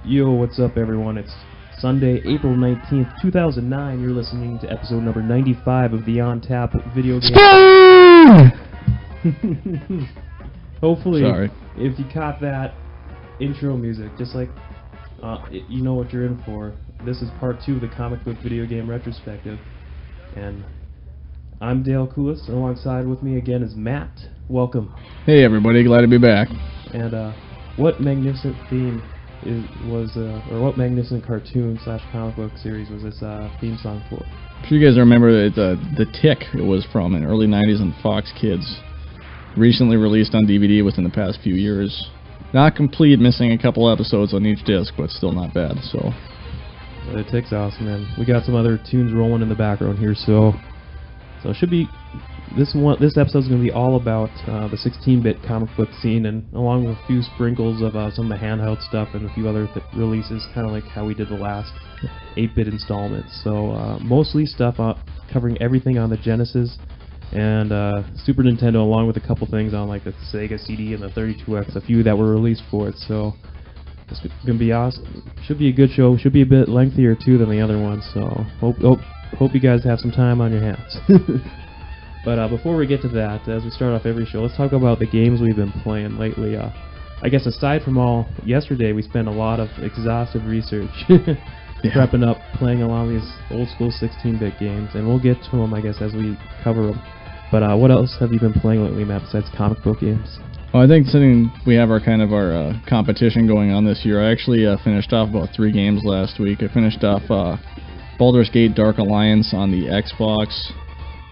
Yo, what's up, everyone? It's Sunday, April 19th, 2009. You're listening to episode number 95 of the On Tap Video Game. Hopefully, Sorry. if you caught that intro music, just like, you know what you're in for. This is part 2 of the comic book video game retrospective. And I'm Dale Koulis, and alongside with me again is Matt. Welcome. Hey everybody, glad to be back. And what magnificent theme or what magnificent cartoon / comic book series was this theme song for? I'm sure you guys remember that the Tick it was from in early 90s on Fox Kids. Recently released on DVD within the past few years. Not complete, missing a couple episodes on each disc, but still not bad, so. The Tick's awesome, man. We got some other tunes rolling in the background here, so it should be... This episode's going to be all about the 16-bit comic book scene, and along with a few sprinkles of some of the handheld stuff and a few other releases, kind of like how we did the last 8-bit installments. So mostly stuff covering everything on the Genesis and Super Nintendo, along with a couple things on like the Sega CD and the 32X, a few that were released for it. So it's going to be awesome. Should be a good show. Should be a bit lengthier too than the other ones. So hope you guys have some time on your hands. But before we get to that, as we start off every show, let's talk about the games we've been playing lately. I guess aside from yesterday we spent a lot of exhaustive research prepping up, playing a lot of these old school 16-bit games, and we'll get to them, I guess, as we cover them. But what else have you been playing lately, Matt, besides comic book games? Well, I think we have our competition going on this year. I actually finished off about 3 games last week. I finished off Baldur's Gate Dark Alliance on the Xbox,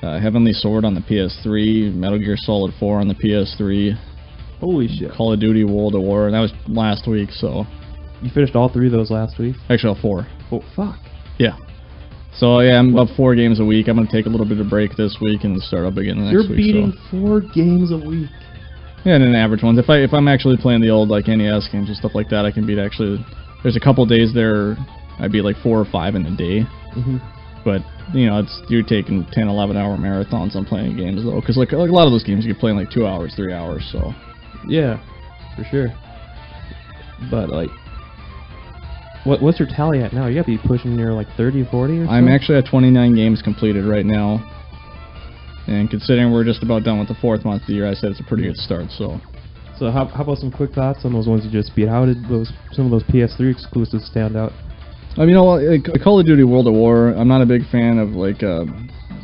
Heavenly Sword on the PS3, Metal Gear Solid 4 on the PS3. Holy shit. Call of Duty World at War, and that was last week, so... You finished all 3 of those last week? Actually, all 4. Oh, fuck. Yeah. So, yeah, I'm about 4 games a week. I'm going to take a little bit of break this week and start up again the next week. You're beating 4 games a week. Yeah, and an average ones. If I'm actually playing the old like NES games and stuff like that, I can beat actually... There's a couple days there I beat like 4 or 5 in a day. Mm-hmm. But, you know, you're taking 10, 11-hour marathons on playing games, though. Because, like, a lot of those games you can play in, like, 2 hours, 3 hours, so... Yeah, for sure. But, like... What's your tally at now? You gotta be pushing near, like, 30 or 40 or so? I'm actually at 29 games completed right now. And considering we're just about done with the 4th month of the year, I said it's a pretty good start, so... So how about some quick thoughts on those ones you just beat? How did some of those PS3 exclusives stand out? I mean, like, Call of Duty World at War, I'm not a big fan of, like,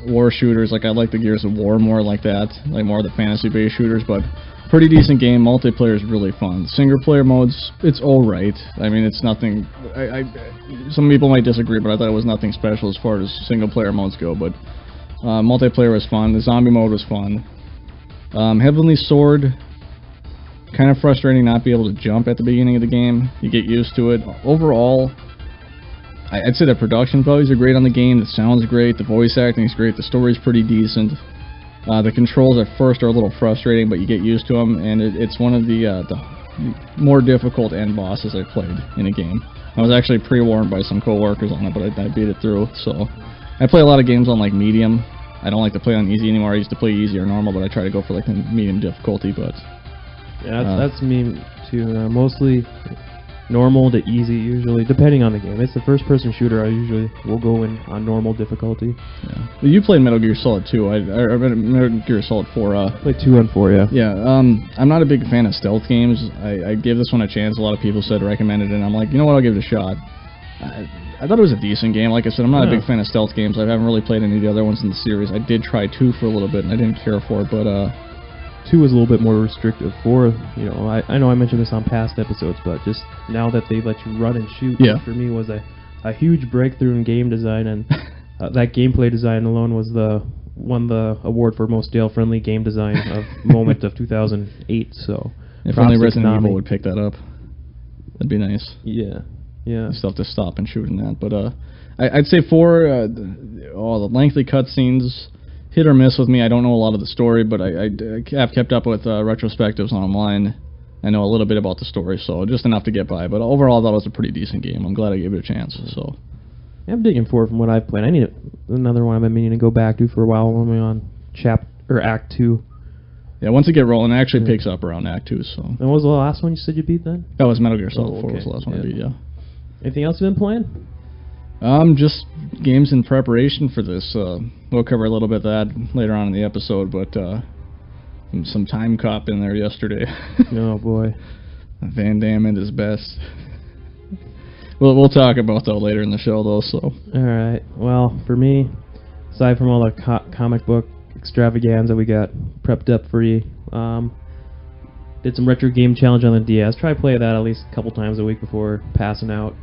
war shooters. Like, I like the Gears of War more like that, like more of the fantasy-based shooters, but pretty decent game. Multiplayer is really fun. Single-player modes, it's alright. I mean, it's nothing... some people might disagree, but I thought it was nothing special as far as single-player modes go, but multiplayer was fun. The zombie mode was fun. Heavenly Sword, kind of frustrating not be able to jump at the beginning of the game. You get used to it. Overall... I'd say the production values are great on the game, the sound's great, the voice acting is great, the story's pretty decent. The controls at first are a little frustrating, but you get used to them, and it's one of the more difficult end bosses I've played in a game. I was actually pre-warned by some co-workers on it, but I beat it through, so... I play a lot of games on, like, medium. I don't like to play on easy anymore. I used to play easy or normal, but I try to go for, like, the medium difficulty, but... Yeah, that's me, too. Mostly... normal to easy, usually, depending on the game. It's the first-person shooter. I usually will go in on normal difficulty. Yeah. Well, you played Metal Gear Solid 2. I Metal Gear Solid 4. I played 2 and 4, yeah. Yeah. I'm not a big fan of stealth games. I gave this one a chance. A lot of people said recommended it, and I'm like, you know what? I'll give it a shot. I thought it was a decent game. Like I said, I'm not a big fan of stealth games. I haven't really played any of the other ones in the series. I did try 2 for a little bit, and I didn't care for it, but 2 is a little bit more restrictive. 4, you know, I know I mentioned this on past episodes, but just now that they let you run and shoot, for me was a huge breakthrough in game design, and that gameplay design alone won the award for most Dale-friendly game design of moment of 2008. So if only Resident Evil would pick that up, that'd be nice. Yeah. You still have to stop and shoot in that, but I'd say 4. The lengthy cutscenes. Hit or miss with me. I don't know a lot of the story, but I have kept up with retrospectives online. I know a little bit about the story, so just enough to get by. But overall, I thought it was a pretty decent game. I'm glad I gave it a chance. So yeah, I'm digging for it from what I've played. I need another one I've been meaning to go back to for a while when we're on Act 2. Yeah, once you get rolling, it actually picks up around Act 2. So. And what was the last one you said you beat then? That was Metal Gear Solid 4 was the last one I beat, yeah. Anything else you've been playing? Just games in preparation for this. We'll cover a little bit of that later on in the episode, but some Time Cop in there yesterday. Oh boy. Van Damme at his best. We'll talk about that later in the show, though. So. All right. Well, for me, aside from all the comic book extravaganza we got prepped up for you, did some retro game challenge on the DS. Try to play that at least a couple times a week before passing out.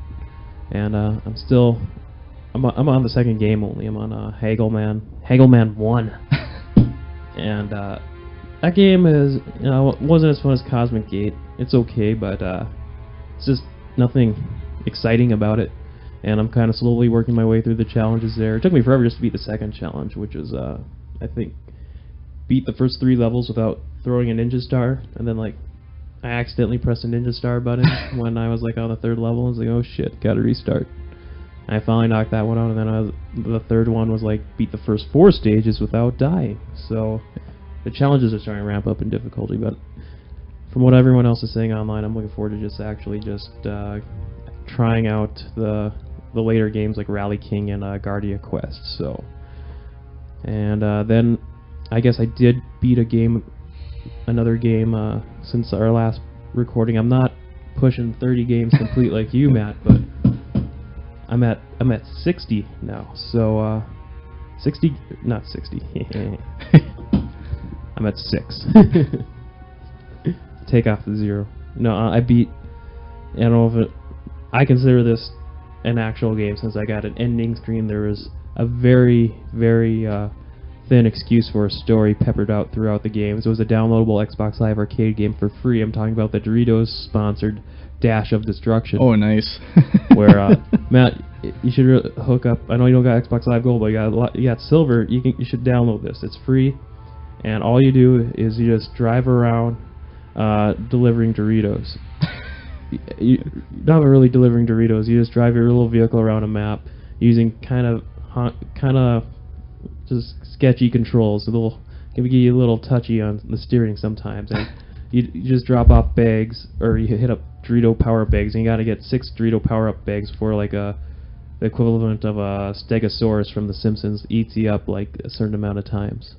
And I'm on the second game only. I'm on Haggleman 1. And that game is, wasn't as fun as Cosmic Gate. It's okay, but it's just nothing exciting about it. And I'm kind of slowly working my way through the challenges there. It took me forever just to beat the second challenge, which is, I think, beat the first 3 levels without throwing a ninja star, and then like I accidentally pressed the ninja star button when I was like on the 3rd level. I was like, oh shit, gotta restart. And I finally knocked that one out, and then the 3rd one was like beat the first 4 stages without dying. So the challenges are starting to ramp up in difficulty, but from what everyone else is saying online, I'm looking forward to just trying out the later games like Rally King and Guardia Quest. So, and then I guess I did beat another game since our last recording. I'm not pushing 30 games complete like you, Matt, but I'm at 60 now. So 60, not 60. I'm at 6. Take off the 0. No, I beat. I don't know if I consider this an actual game, since I got an ending screen. There was a very, very thin excuse for a story peppered out throughout the game. So it was a downloadable Xbox Live Arcade game for free. I'm talking about the Doritos-sponsored Dash of Destruction. Oh, nice. Where Matt, you should hook up. I know you don't got Xbox Live Gold, but you got Silver. You should download this. It's free, and all you do is you just drive around delivering Doritos. You're not really delivering Doritos. You just drive your little vehicle around a map using kind of just sketchy controls. They'll give you a little touchy on the steering sometimes, and you just drop off bags, or you hit up Dorito power bags, and you got to get 6 Dorito power up bags for like the equivalent of a Stegosaurus from The Simpsons eats you up like a certain amount of times.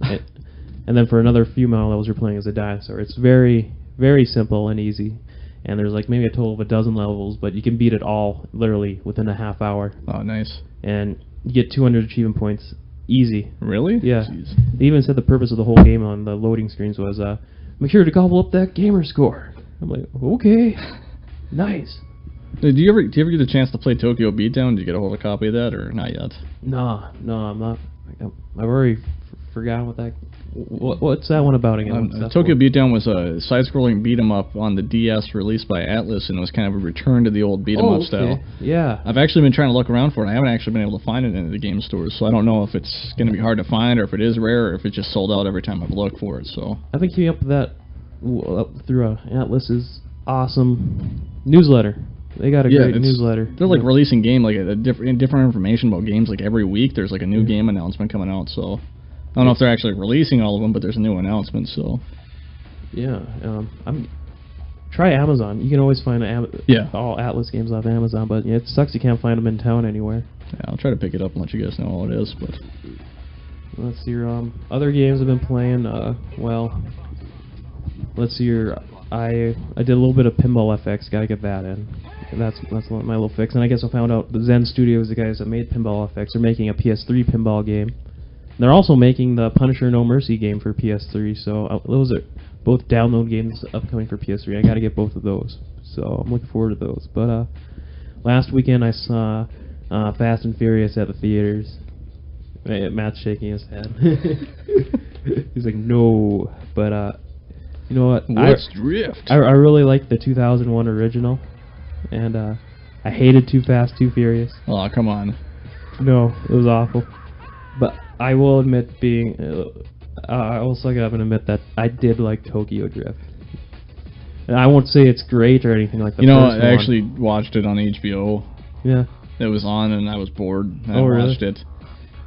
And then for another few more levels, you're playing as a dinosaur. It's very, very simple and easy. And there's like maybe a total of a dozen levels, but you can beat it all literally within a half hour. Oh, nice. And you get 200 achievement points easy. Really? Yeah. Jeez. They even said the purpose of the whole game on the loading screens was make sure to gobble up that gamer score. I'm like, okay, nice. Do you ever get a chance to play Tokyo Beatdown? Did you get a hold of a copy of that, or not yet? No, I'm not. I've already forgotten what that. What's that one about again? Tokyo Beatdown was a side-scrolling beat-em-up on the DS released by Atlas, and it was kind of a return to the old beat-em-up style. Yeah. I've actually been trying to look around for it. I haven't actually been able to find it in any of the game stores, so I don't know if it's going to be hard to find, or if it is rare, or if it's just sold out every time I've looked for it. So I've been keeping up with that through Atlas's awesome newsletter. They got a great newsletter. They're like releasing different information about games like every week. There's like a new game announcement coming out, so I don't know if they're actually releasing all of them, but there's a new announcement. So yeah, try Amazon. You can always find all Atlas games off Amazon, but it sucks you can't find them in town anywhere. Yeah, I'll try to pick it up and let you guys know all it is. But let's see your other games I've been playing. Let's see your. I did a little bit of Pinball FX. Gotta get that in. And that's my little fix. And I guess I found out the Zen Studios, the guys that made Pinball FX, are making a PS3 pinball game. They're also making the Punisher No Mercy game for PS3. So those are both download games upcoming for PS3. I gotta get both of those. So I'm looking forward to those. But last weekend I saw Fast and Furious at the theaters. Matt's shaking his head. He's like, no. But you know what? Let's drift. I really liked the 2001 original, and I hated Too Fast, Too Furious. Oh, come on. No, it was awful. But I will admit I will suck it up and admit that I did like Tokyo Drift. And I won't say it's great or anything like that. I actually watched it on HBO. Yeah. It was on, and I was bored. I watched it.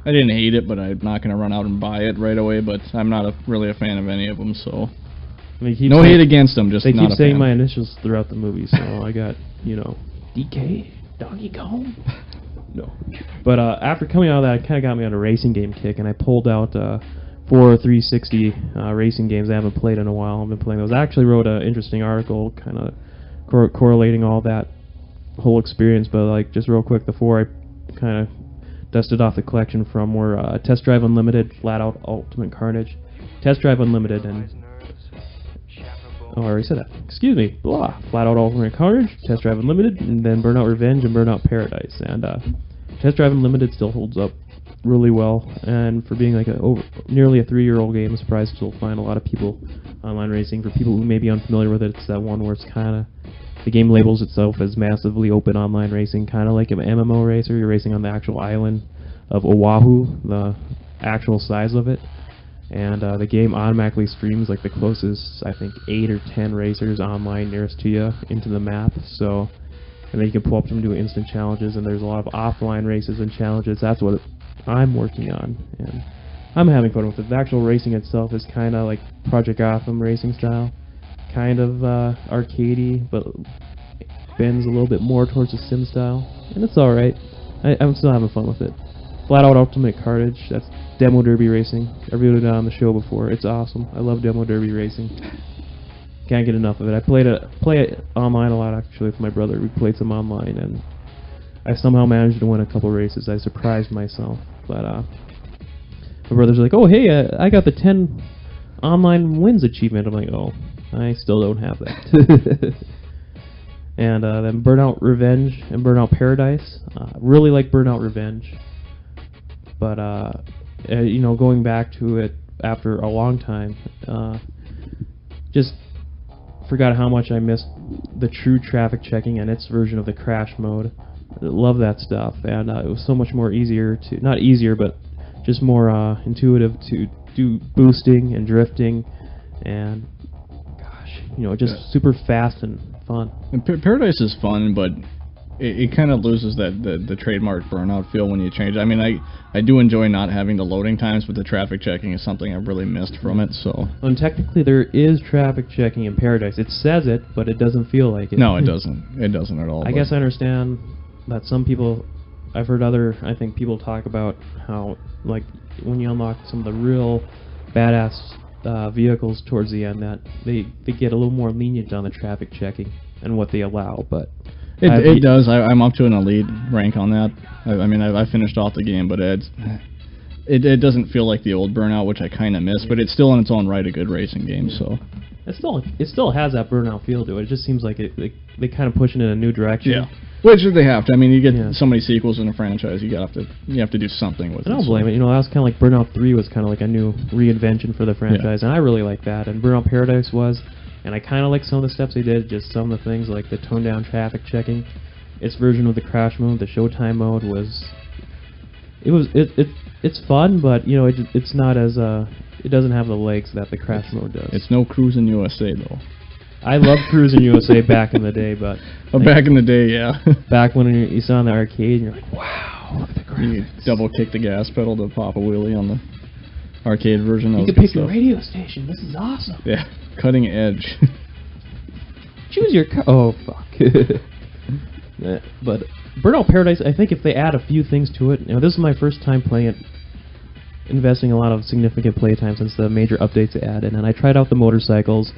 I didn't hate it, but I'm not going to run out and buy it right away, but I'm not really a fan of any of them, so... hate against them, just they not keep saying fan. my initials throughout the movie, so I got, DK. Donkey Kong? No. But after coming out of that, it kind of got me on a racing game kick, and I pulled out 4 360 racing games I haven't played in a while. I've been playing those. I actually wrote an interesting article kind of correlating all that whole experience, but like just real quick, the 4 I kind of dusted off the collection from were Test Drive Unlimited, Flat Out Ultimate Carnage, Test Drive Unlimited, and oh, I already said that. Excuse me. Blah. Flat Out Ultimate Carnage, Test Drive Unlimited, and then Burnout Revenge and Burnout Paradise. And Test Drive Unlimited still holds up really well, and for being like nearly a 3-year-old game, I'm surprised you'll find a lot of people online racing. For people who may be unfamiliar with it, it's that one where it's kind of, the game labels itself as massively open online racing, kind of like an MMO racer. You're racing on the actual island of Oahu, the actual size of it. And the game automatically streams like the closest, I think, 8 or 10 racers online nearest to you into the map. So, and then you can pull up some do instant challenges, and there's a lot of offline races and challenges. That's what I'm working on, and I'm having fun with it. The actual racing itself is kind of like Project Gotham racing style, kind of arcadey, but bends a little bit more towards the sim style, and it's all right. I'm still having fun with it. Flat Out Ultimate Carnage, that's Demo Derby racing. I reviewed it on the show before. It's awesome. I love Demo Derby racing. Can't get enough of it. I play it online a lot actually with my brother. We played some online, and I somehow managed to win a couple races. I surprised myself. But my brother's like, "Oh, hey, I got the 10 online wins achievement." I'm like, "Oh, I still don't have that." And then Burnout Revenge and Burnout Paradise. Really like Burnout Revenge. But, you know, going back to it after a long time, just forgot how much I missed the true traffic checking and its version of the crash mode. I love that stuff, and it was so much more easier to, not easier, but just more intuitive to do boosting and drifting, and gosh, you know, just super fast and fun. And Paradise is fun, but it kind of loses the trademark Burnout feel when you change it. I mean, I do enjoy not having the loading times, but the traffic checking is something I've really missed from it. So. And technically, there is traffic checking in Paradise. It says it, but it doesn't feel like it. No, it doesn't. It doesn't at all. I guess I understand that some people, I've heard I think people talk about how, like, when you unlock some of the real badass vehicles towards the end, that they get a little more lenient on the traffic checking and what they allow, but it does. I'm up to an elite rank on that. I mean, I finished off the game, but it doesn't feel like the old Burnout, which I kind of miss, but it's still in its own right a good racing game. So it still has that Burnout feel to it. It just seems like they kind of push it in a new direction. Yeah. Which they have to. I mean, you get so many sequels in a franchise, you have to do something with it. I don't blame it. You know, that was kind of like Burnout 3 was kind of like a new reinvention for the franchise, and I really like that. And Burnout Paradise was, and I kind of like some of the steps they did. Just some of the things like the toned down traffic checking. Its version of the crash mode, the Showtime mode, it's fun, but you know, it's not as it doesn't have the legs that the crash mode does. It's no Cruisin' USA though. I loved Cruisin' USA back in the day, but back in the day, yeah. Back when you saw in the arcade, and you're like, wow, look at the graphics. You double kick the gas pedal to pop a wheelie on the arcade version. You can pick your radio station. This is awesome. Yeah, cutting edge. Choose your oh fuck. But Burnout Paradise, I think if they add a few things to it, you know, this is my first time playing it, investing a lot of significant playtime since the major updates they added, and I tried out the motorcycles.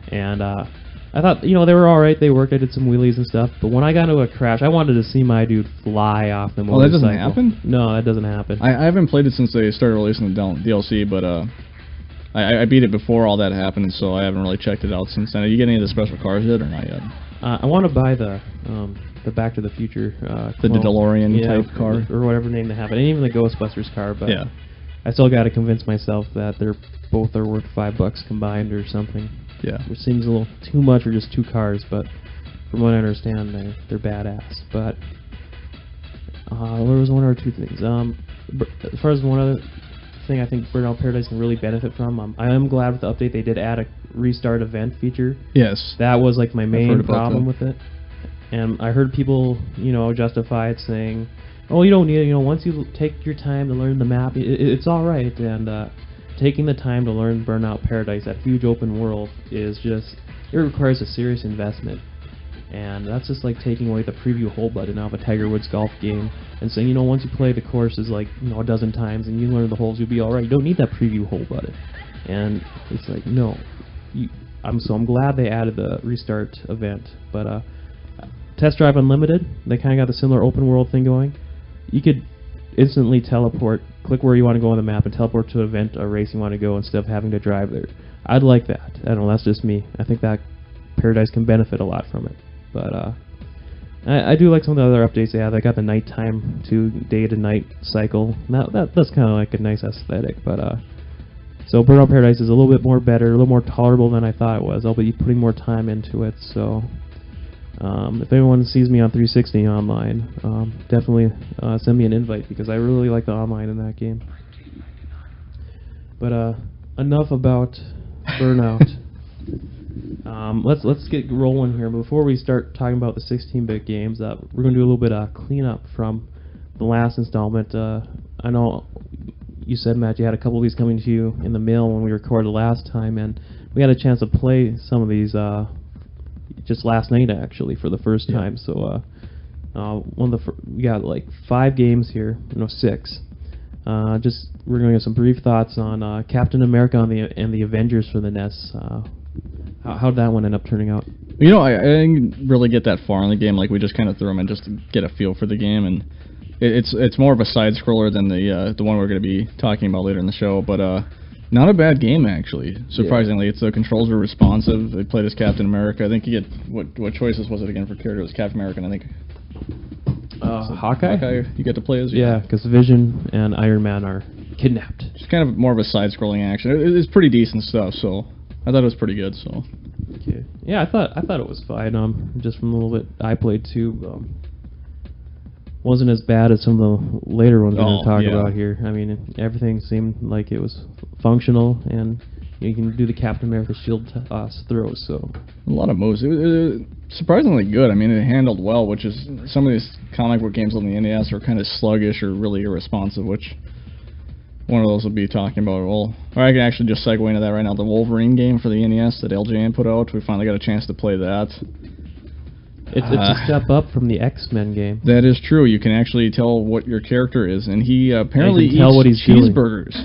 And I thought, you know, they were all right. They worked. I did some wheelies and stuff. But when I got into a crash, I wanted to see my dude fly off the motorcycle. Oh, that doesn't happen? No, that doesn't happen. I haven't played it since they started releasing the DLC, but I beat it before all that happened, so I haven't really checked it out since then. Are you getting any of the special cars yet or not yet? I want to buy the Back to the Future. The DeLorean type car? Or whatever name they have it. And even the Ghostbusters car, but yeah. I still got to convince myself that both are worth $5 combined or something. Yeah. Which seems a little too much for just 2 cars, but from what I understand, they're badass. But there was one or two things. As far as one other thing I think Burnout Paradise can really benefit from, I am glad with the update they did add a restart event feature. Yes. That was like my main problem with it. And I heard people, you know, justify it saying, oh, you don't need it, you know, once you take your time to learn the map, it's all right. And taking the time to learn Burnout Paradise, that huge open world, is just, it requires a serious investment. And that's just like taking away the preview hold button out of a Tiger Woods golf game and saying, you know, once you play the courses like, you know, a dozen times and you learn the holes, you'll be all right. You don't need that preview hold button. And it's like, no. I'm glad they added the restart event. But Test Drive Unlimited, they kind of got the similar open world thing going. You could instantly teleport, click where you want to go on the map, and teleport to an event or race you want to go instead of having to drive there. I'd like that. I don't know, that's just me. I think that Paradise can benefit a lot from it. But I do like some of the other updates they have. They got the nighttime to day to night cycle. That's kind of like a nice aesthetic. But so Burnout Paradise is a little bit more better, a little more tolerable than I thought it was. I'll be putting more time into it. So if anyone sees me on 360 online, definitely send me an invite because I really like the online in that game. But enough about Burnout. Let's get rolling here. Before we start talking about the 16-bit games, we're going to do a little bit of cleanup from the last installment. I know you said, Matt, you had a couple of these coming to you in the mail when we recorded last time, and we had a chance to play some of these just last night, actually, for the first time. So we got like 5 games here, no 6. We're going to get some brief thoughts on Captain America and the Avengers for the NES. How'd that one end up turning out? You know, I didn't really get that far in the game. Like, we just kind of threw them in just to get a feel for the game, and it's more of a side scroller than the one we're going to be talking about later in the show. But not a bad game, actually. Surprisingly, the controls were responsive. They played as Captain America. I think you get what choices was it again for character? It was Captain America, and I think Hawkeye. You get to play as. Yeah, because Vision and Iron Man are kidnapped. It's kind of more of a side-scrolling action. It's pretty decent stuff, so I thought it was pretty good. So. Okay. Yeah, I thought it was fine. Just from a little bit I played too. Wasn't as bad as some of the later ones we're going to talk about here. I mean, everything seemed like it was functional, and you can do the Captain America shield throws. So a lot of moves. It was surprisingly good. I mean, it handled well, which is some of these comic book games on the NES are kind of sluggish or really irresponsive, which one of those will be talking about. Well, or I can actually just segue into that right now. The Wolverine game for the NES that LJN put out. We finally got a chance to play that. It's a step up from the X-Men game. That is true. You can actually tell what your character is, and he apparently eats cheeseburgers.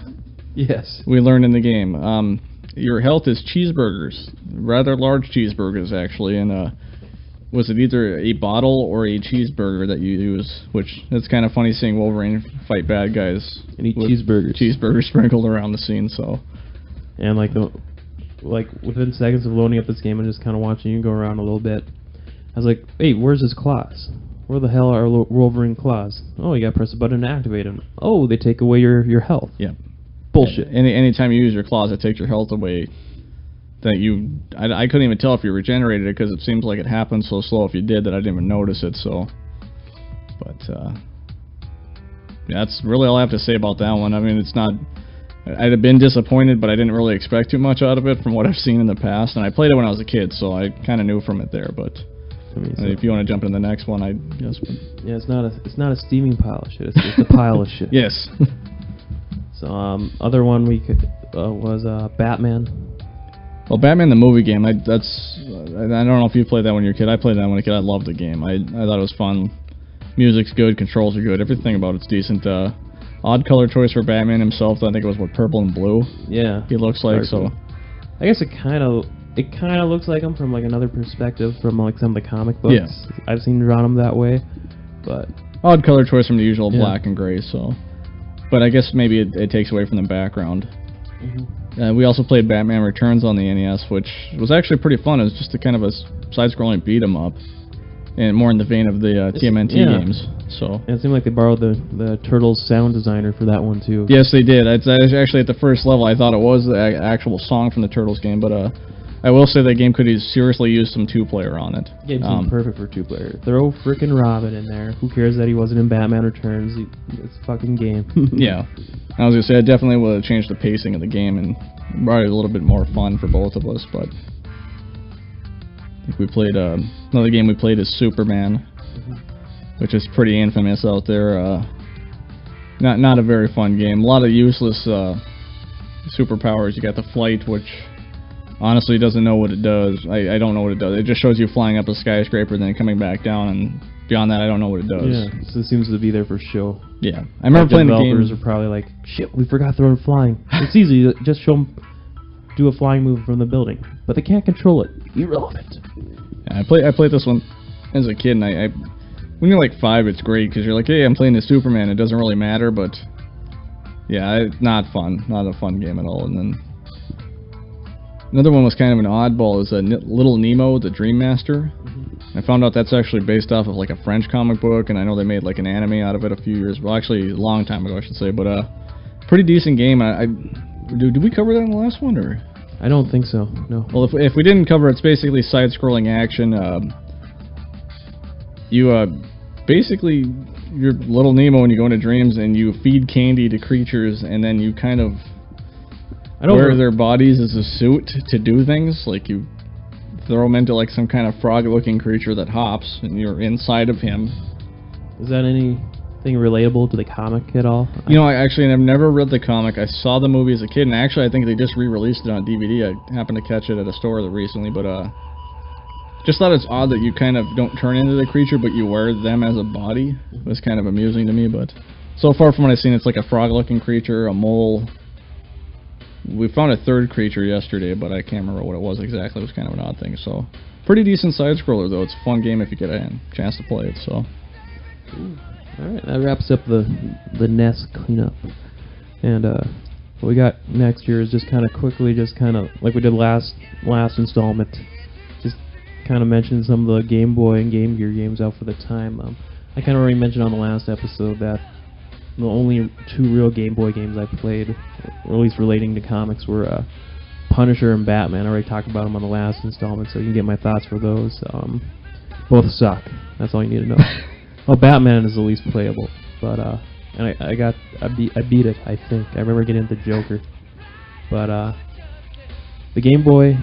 Yes. We learned in the game. Your health is cheeseburgers, rather large cheeseburgers actually, and was it either a bottle or a cheeseburger that you use? Which it's kind of funny seeing Wolverine fight bad guys and eat cheeseburgers. Cheeseburgers sprinkled around the scene. So, and like within seconds of loading up this game and just kind of watching you go around a little bit. I was like, hey, where's his claws? Where the hell are Wolverine claws? Oh, you gotta press a button to activate them. Oh, they take away your health. Yeah. Bullshit. Anytime you use your claws, it takes your health away. I couldn't even tell if you regenerated it because it seems like it happened so slow if you did that I didn't even notice it. So, but yeah, that's really all I have to say about that one. I mean, it's not. I'd have been disappointed, but I didn't really expect too much out of it from what I've seen in the past. And I played it when I was a kid, so I kind of knew from it there. But I mean, if you want to jump into the next one, I guess. Yeah, it's not a steaming pile of shit. It's a pile of shit. Yes. So other one we could was Batman. Well, Batman the movie game. I don't know if you played that when you were a kid. I played that when I was a kid. I loved the game. I thought it was fun. Music's good. Controls are good. Everything about it's decent. Odd color choice for Batman himself. I think it was purple and blue. Yeah. He looks like so. I guess it kind of looks like him from like another perspective from like some of the comic books. Yeah. I've seen drawn him that way, but odd color choice from the usual black and gray. So, but I guess maybe it takes away from the background. Mm-hmm. We also played Batman Returns on the NES, which was actually pretty fun. It was just a kind of a side-scrolling beat 'em up, and more in the vein of the TMNT games. So and it seemed like they borrowed the Turtles sound designer for that one too. Yes, they did. It's actually at the first level. I thought it was the actual song from the Turtles game, but I will say that game could have seriously used some two-player on it. Game seemed perfect for two-player. Throw frickin' Robin in there. Who cares that he wasn't in Batman Returns? It's a fucking game. Yeah. I was going to say, I definitely would have changed the pacing of the game and brought it a little bit more fun for both of us, but I think we played, another game we played is Superman, which is pretty infamous out there. Not a very fun game. A lot of useless superpowers. You got the flight, which honestly doesn't know what it does. I don't know what it does. It just shows you flying up a skyscraper, then coming back down, and beyond that, I don't know what it does. Yeah, so it seems to be there for show. Yeah, I remember playing the game. Developers are probably like, shit, we forgot to run flying. It's easy, just show them do a flying move from the building, but they can't control it. Irrelevant. Yeah, I played this one as a kid, and when you're like 5, it's great because you're like, hey, I'm playing as Superman. It doesn't really matter, but yeah, it's not fun. Not a fun game at all. And then another one was kind of an oddball. Is Little Nemo, the Dream Master. I found out that's actually based off of like a French comic book, and I know they made like an anime out of it a few years, well, actually a long time ago, I should say. But pretty decent game. Did we cover that in the last one, or? I don't think so. No. Well, if we didn't cover it, it's basically side-scrolling action. Basically, you're Little Nemo and you go into dreams and you feed candy to creatures, and then you kind of wear their bodies as a suit to do things. Like you throw them into like some kind of frog-looking creature that hops, and you're inside of him. Is that anything relatable to the comic at all? You know, I've never read the comic. I saw the movie as a kid, and actually I think they just re-released it on DVD. I happened to catch it at a store recently, but just thought it's odd that you kind of don't turn into the creature, but you wear them as a body. It was kind of amusing to me, but so far from what I've seen, it's like a frog-looking creature, a mole. We found a third creature yesterday, but I can't remember what it was exactly. It was kind of an odd thing. So, pretty decent side-scroller, though. It's a fun game if you get a chance to play it, so. Alright, that wraps up the NES cleanup. And what we got next here is just kind of quickly, just kind of like we did last installment, just kind of mention some of the Game Boy and Game Gear games out for the time. I kind of already mentioned on the last episode that the only 2 real Game Boy games I played, or at least relating to comics, were Punisher and Batman. I already talked about them on the last installment, so you can get my thoughts for those. Both suck. That's all you need to know. Well, Batman is the least playable, but and I beat it. I think I remember getting into Joker, but the Game Boy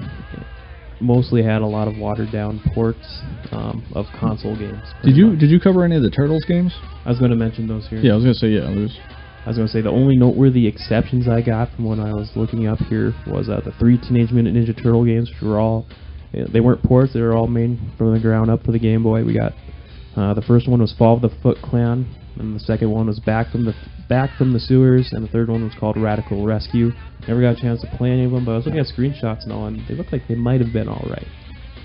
mostly had a lot of watered down ports of console games. Did you cover any of the Turtles games? I was going to mention those here. Yeah, I was going to say yeah. I was going to say the only noteworthy exceptions I got from when I was looking up here was the 3 Teenage Mutant Ninja Turtle games, which were all they weren't ports. They were all made from the ground up for the Game Boy. We got the first one was Fall of the Foot Clan, and the second one was Back from the Sewers, and the third one was called Radical Rescue. Never got a chance to play any of them, but I was looking at screenshots and all, and they look like they might have been all right.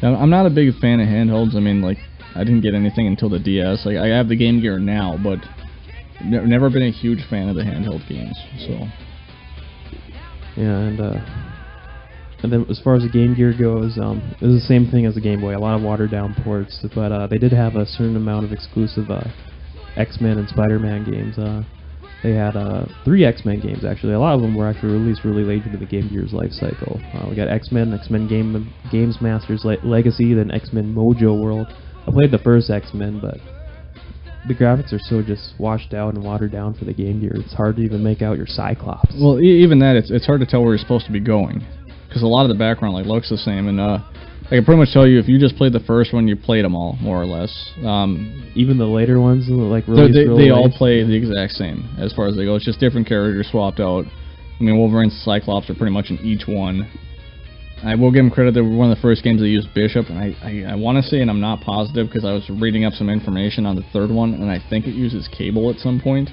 Now, I'm not a big fan of handhelds. I mean, like, I didn't get anything until the DS. Like, I have the Game Gear now, but never been a huge fan of the handheld games. So. Yeah, and then as far as the Game Gear goes, it was the same thing as the Game Boy. A lot of watered down ports, but they did have a certain amount of exclusive X-Men and Spider-Man games. They had 3 X-Men games, actually. A lot of them were actually released really late into the Game Gear's life cycle. We got X-Men Games Masters Legacy, then X-Men Mojo World. I played the first X-Men, but the graphics are so just washed out and watered down for the Game Gear. It's hard to even make out your Cyclops. Well, even that, it's hard to tell where you're supposed to be going, because a lot of the background looks the same, and I can pretty much tell you if you just played the first one, you played them all, more or less. Even the later ones, like they all play the exact same as far as they go. It's just different characters swapped out. I mean, Wolverine and Cyclops are pretty much in each one. I will give them credit, they were one of the first games that used Bishop, and I want to say, and I'm not positive, because I was reading up some information on the third one, and I think it uses Cable at some point.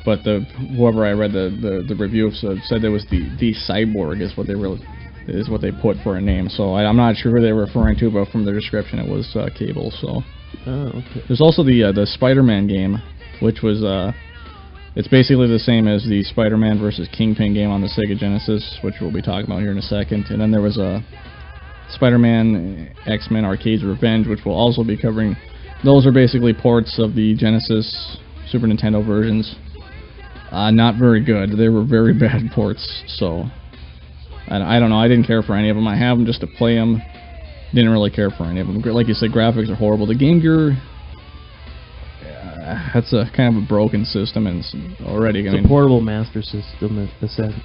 But whoever I read the review of said it was the Cyborg is what they put for a name. So I'm not sure who they were referring to, but from the description it was Cable. So okay. There's also the Spider-Man game, which was it's basically the same as the Spider-Man versus Kingpin game on the Sega Genesis, which we'll be talking about here in a second. And then there was a Spider-Man X-Men Arcade's Revenge, which we'll also be covering. Those are basically ports of the Genesis, Super Nintendo versions. Not very good. They were very bad ports, so I don't know. I didn't care for any of them. I have them just to play them. Didn't really care for any of them. Like you said, graphics are horrible. The Game Gear, that's a kind of a broken system, and already. It's a portable master system,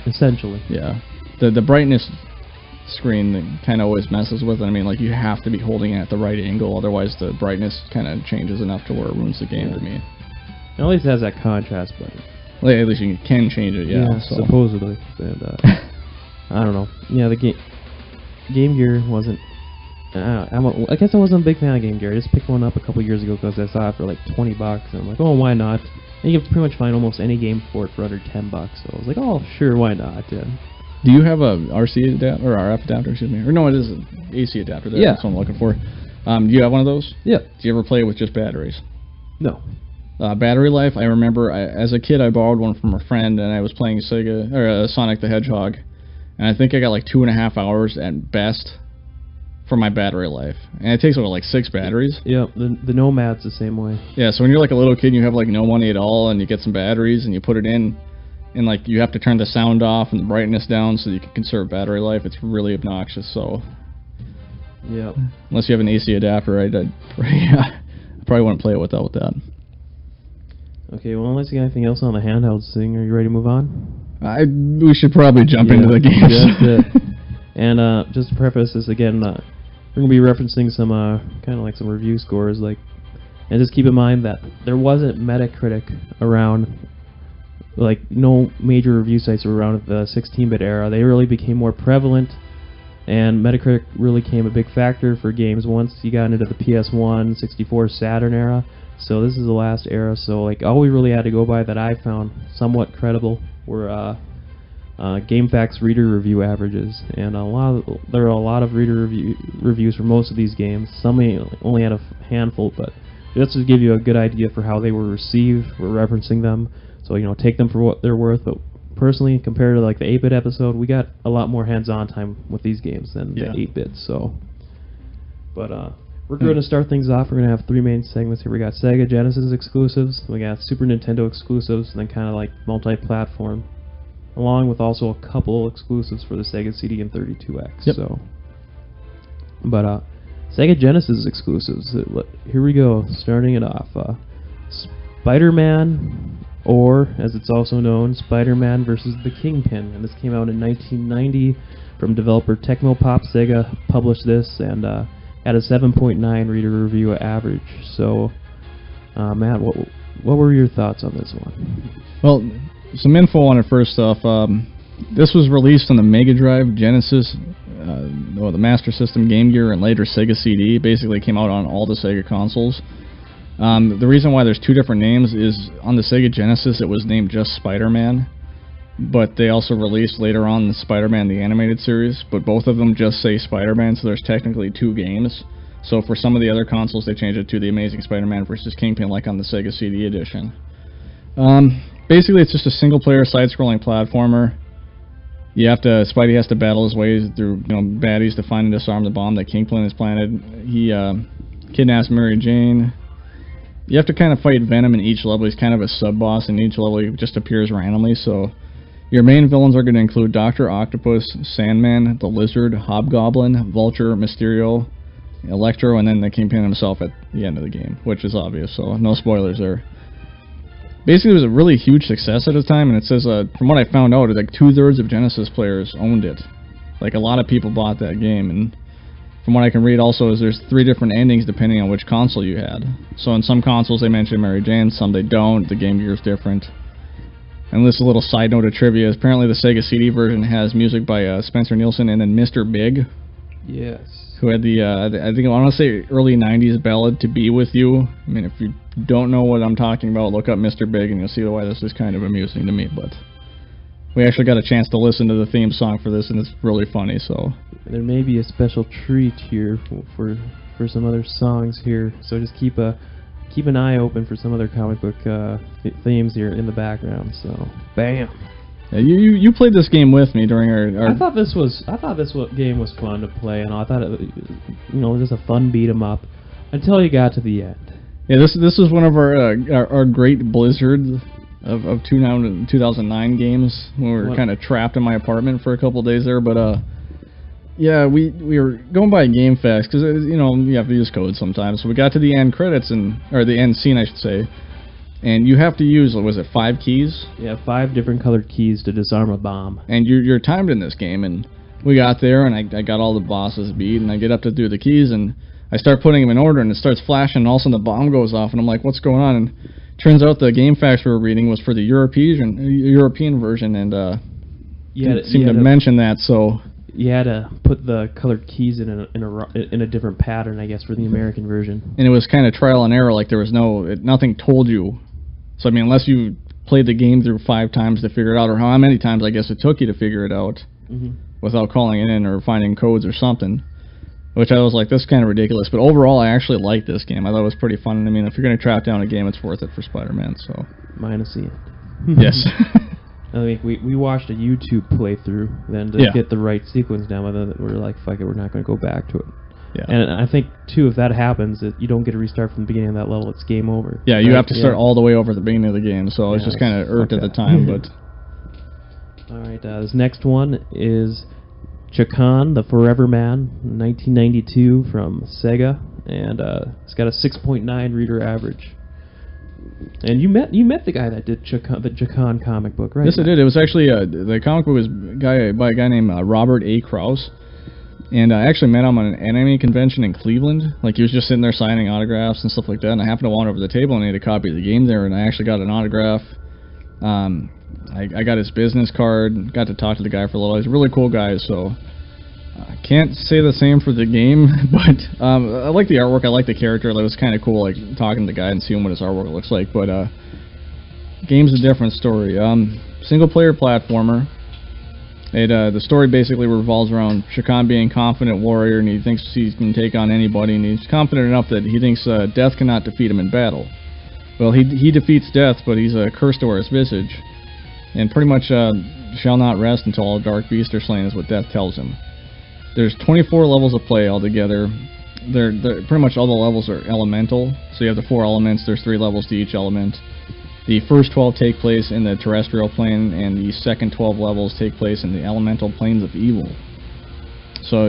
essentially. Yeah, the brightness screen kind of always messes with it. I mean, like, you have to be holding it at the right angle, otherwise the brightness kind of changes enough to where it ruins the game for me. At least it has that contrast button. Well, at least you can change it, yeah. Yeah, so. supposedly. And, I don't know. Yeah, the game. Game Gear wasn't. I guess I wasn't a big fan of Game Gear. I just picked one up a couple years ago because I saw it for like $20, and I'm like, oh, why not? And you can pretty much find almost any game for it for under $10. So I was like, oh, sure, why not? Yeah. Do you have a RC adapter or RF adapter? Excuse me. Or no, it is an AC adapter. Yeah. That's what I'm looking for. Do you have one of those? Yeah. Do you ever play it with just batteries? No. Battery life. I remember as a kid I borrowed one from a friend, and I was playing Sonic the Hedgehog, and I think I got like 2.5 hours at best for my battery life, and it takes like 6 batteries. Yeah, the Nomad's the same way. Yeah, so when you're like a little kid and you have like no money at all, and you get some batteries and you put it in, and like you have to turn the sound off and the brightness down so you can conserve battery life, it's really obnoxious. So yeah, unless you have an AC adapter, I probably wouldn't play it without that. Okay, well, unless you got anything else on the handhelds thing, are you ready to move on? We should probably jump into the games. That's it. And just to preface this again, we're going to be referencing some kind of like some review scores, and just keep in mind that there wasn't Metacritic around, like no major review sites were around the 16-bit era. They really became more prevalent, and Metacritic really became a big factor for games once you got into the PS1, 64, Saturn era. So this is the last era. So like all we really had to go by that I found somewhat credible were GameFAQs reader review averages, and there are a lot of reader reviews for most of these games. Some only had a handful, but just to give you a good idea for how they were received, we're referencing them. So take them for what they're worth. But personally, compared to like the 8-bit episode, we got a lot more hands-on time with these games than the 8-bits. So, but we're going to start things off. We're going to have 3 main segments here. We got Sega Genesis exclusives, we got Super Nintendo exclusives, and then kind of like multi-platform, along with also a couple exclusives for the Sega CD and 32X. Yep. So, but Sega Genesis exclusives. Here we go. Starting it off, Spider-Man, or as it's also known, Spider-Man versus the Kingpin, and this came out in 1990 from developer Tecmopop. Sega published this and had a 7.9 reader review average. So, Matt, what were your thoughts on this one? Well, some info on it first off. This was released on the Mega Drive, Genesis, the Master System, Game Gear, and later Sega CD. Basically came out on all the Sega consoles. The reason why there's 2 different names is on the Sega Genesis it was named just Spider-Man, but they also released later on the Spider-Man the Animated Series, but both of them just say Spider-Man, so there's technically 2 games. So for some of the other consoles they changed it to The Amazing Spider-Man vs. Kingpin, like on the Sega CD edition. Basically, it's just a single-player side-scrolling platformer. Spidey has to battle his way through baddies to find and disarm the bomb that Kingpin has planted. He kidnaps Mary Jane. You have to kind of fight Venom in each level. He's kind of a sub-boss, and each level he just appears randomly. So your main villains are going to include Dr. Octopus, Sandman, the Lizard, Hobgoblin, Vulture, Mysterio, Electro, and then the Kingpin himself at the end of the game, which is obvious, so no spoilers there. Basically, it was a really huge success at the time, and it says, from what I found out, like 2/3 of Genesis players owned it. Like, a lot of people bought that game, and from what I can read also is there's 3 different endings depending on which console you had. So in some consoles they mention Mary Jane, some they don't. The Game Gear is different. And this is a little side note of trivia. Apparently the Sega CD version has music by Spencer Nielsen and then Mr. Big. Yes. Who had the, I think I want to say early 90s ballad To Be With You. I mean, if you don't know what I'm talking about, look up Mr. Big and you'll see why this is kind of amusing to me. But we actually got a chance to listen to the theme song for this, and it's really funny. So there may be a special treat here for some other songs here. So just keep an eye open for some other comic book themes here in the background. So bam. Yeah, you played this game with me during our I thought this game was fun to play, and I thought it was just a fun beat 'em up until you got to the end. Yeah, this was one of our great blizzards of 2009 games when we were kind of trapped in my apartment for a couple days there. But yeah, we were going by GameFAQs because you have to use code sometimes. So we got to the end credits or the end scene, I should say. And you have to use, was it 5 keys? Yeah, 5 different colored keys to disarm a bomb. And you're timed in this game, and we got there, and I got all the bosses beat, and I get up to do the keys, and I start putting them in order, and it starts flashing, and all of a sudden the bomb goes off, and I'm like, what's going on? And turns out the GameFAQs we were reading was for the European version, and didn't seem to mention that, so... you had to put the colored keys in a different pattern, I guess, for the American version. And it was kind of trial and error. Like there was nothing told you. So I mean, unless you played the game through 5 times to figure it out, or how many times I guess it took you to figure it out, without calling it in or finding codes or something. Which I was like, this is kind of ridiculous. But overall, I actually liked this game. I thought it was pretty fun. I mean, if you're going to track down a game, it's worth it for Spider-Man. So. Minus the end. Yes. I mean, we watched a YouTube playthrough then to get the right sequence down, but then we're like, fuck it, we're not going to go back to it. Yeah. And I think, too, if that happens, you don't get to restart from the beginning of that level. It's game over. Yeah, you have to start all the way over at the beginning of the game. So I was just kind of irked at the time. But. All right, this next one is Chakan, the Forever Man, 1992 from Sega, and it's got a 6.9 reader average. And you met the guy that did the Chakan comic book, right? Yes, I did. It was actually the comic book was by a guy named Robert A. Krause, and I actually met him on an anime convention in Cleveland. Like he was just sitting there signing autographs and stuff like that. And I happened to wander over the table and he had a copy of the game there, and I actually got an autograph. I got his business card, got to talk to the guy for a little. He's a really cool guy, so I can't say the same for the game, but I like the artwork, I like the character. It was kind of cool, like, talking to the guy and seeing what his artwork looks like, but game's a different story. Single-player platformer. The story basically revolves around Chakan being a confident warrior, and he thinks he can take on anybody, and he's confident enough that he thinks death cannot defeat him in battle. Well, he defeats death, but he's cursed to wear his visage, and pretty much shall not rest until all dark beasts are slain, is what death tells him. There's 24 levels of play altogether. They're pretty much all the levels are elemental, so you have the 4 elements. There's 3 levels to each element. The first 12 take place in the terrestrial plane, and the second 12 levels take place in the elemental planes of evil. So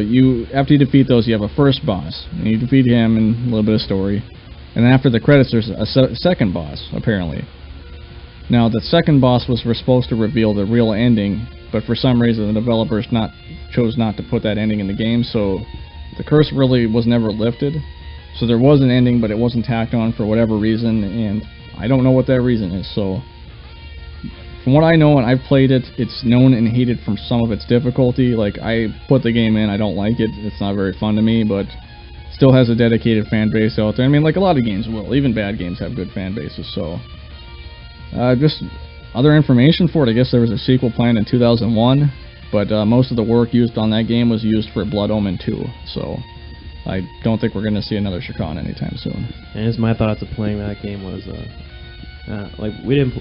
after you defeat those, you have a first boss, and you defeat him and a little bit of story. And then after the credits, there's a second boss, apparently. Now, the second boss was supposed to reveal the real ending, but for some reason the developers chose not to put that ending in the game, so the curse really was never lifted. So there was an ending, but it wasn't tacked on for whatever reason, and I don't know what that reason is. So from what I know, and I've played it, it's known and hated from some of its difficulty. Like, I put the game in, I don't like it, it's not very fun to me, but still has a dedicated fan base out there. I mean, like a lot of games will. Even bad games have good fan bases, so just other information for it. I guess there was a sequel planned in 2001, but most of the work used on that game was used for Blood Omen 2, so I don't think we're going to see another Chakan anytime soon. And just my thoughts of playing that game was, like, we didn't.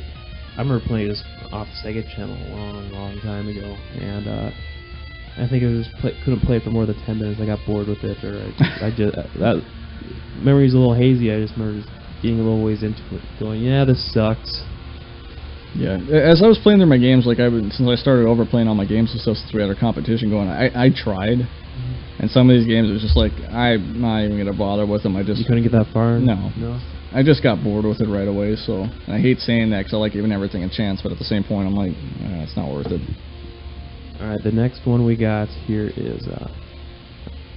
I remember playing this off the Sega channel a long time ago, and I think couldn't play it for more than 10 minutes. I got bored with it, or that memory's a little hazy. I just remember just getting a little ways into it, going, yeah, this sucks. Yeah, as I was playing through my games, like since I started over playing all my games and stuff since we had our competition going, I tried, and some of these games it was just like, I'm not even gonna bother with them. You couldn't get that far? No. I just got bored with it right away. So, and I hate saying that because I like giving everything a chance, but at the same point, I'm like, it's not worth it. All right, the next one we got here is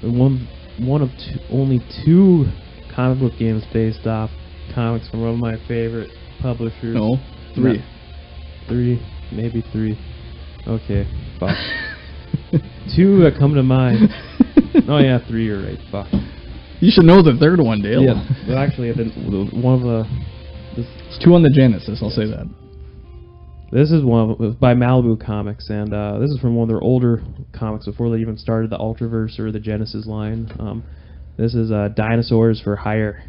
one of only 2 comic book games based off comics from one of my favorite publishers. No, 3. No. 3, maybe 3. Okay, fuck. 2 that come to mind. Oh yeah, 3. You're right. Fuck. You should know the third one, Dale. Yeah. Well, actually, one of the. It's 2 on the Genesis. I'll say that. This is by Malibu Comics, and this is from one of their older comics before they even started the Ultraverse or the Genesis line. This is Dinosaurs for Hire.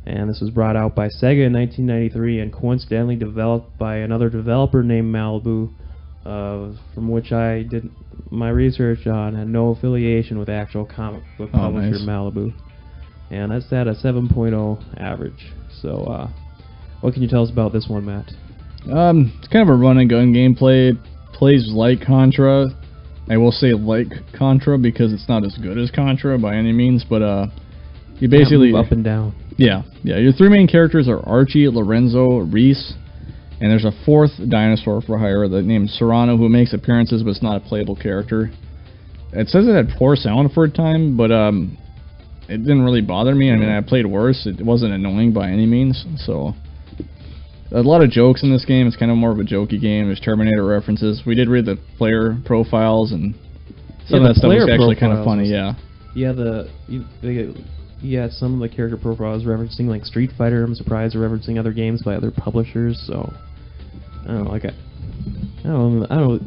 And this was brought out by Sega in 1993 and coincidentally developed by another developer named Malibu, from which I did my research on, had no affiliation with the actual comic book publisher Malibu. And that's at a 7.0 average. So, what can you tell us about this one, Matt? It's kind of a run-and-gun gameplay. It plays like Contra. I will say like Contra because it's not as good as Contra by any means, but you basically move up and down. Yeah. Your 3 main characters are Archie, Lorenzo, Reese, and there's a 4th dinosaur for hire named Serrano who makes appearances but it's not a playable character. It says it had poor sound for a time, but it didn't really bother me. I mean, I played worse. It wasn't annoying by any means, so. A lot of jokes in this game. It's kind of more of a jokey game. There's Terminator references. We did read the player profiles, and some of that stuff was actually kind of funny. Yeah. Yeah, some of the character profiles referencing like Street Fighter. I'm surprised they're referencing other games by other publishers. So I don't know, I don't know.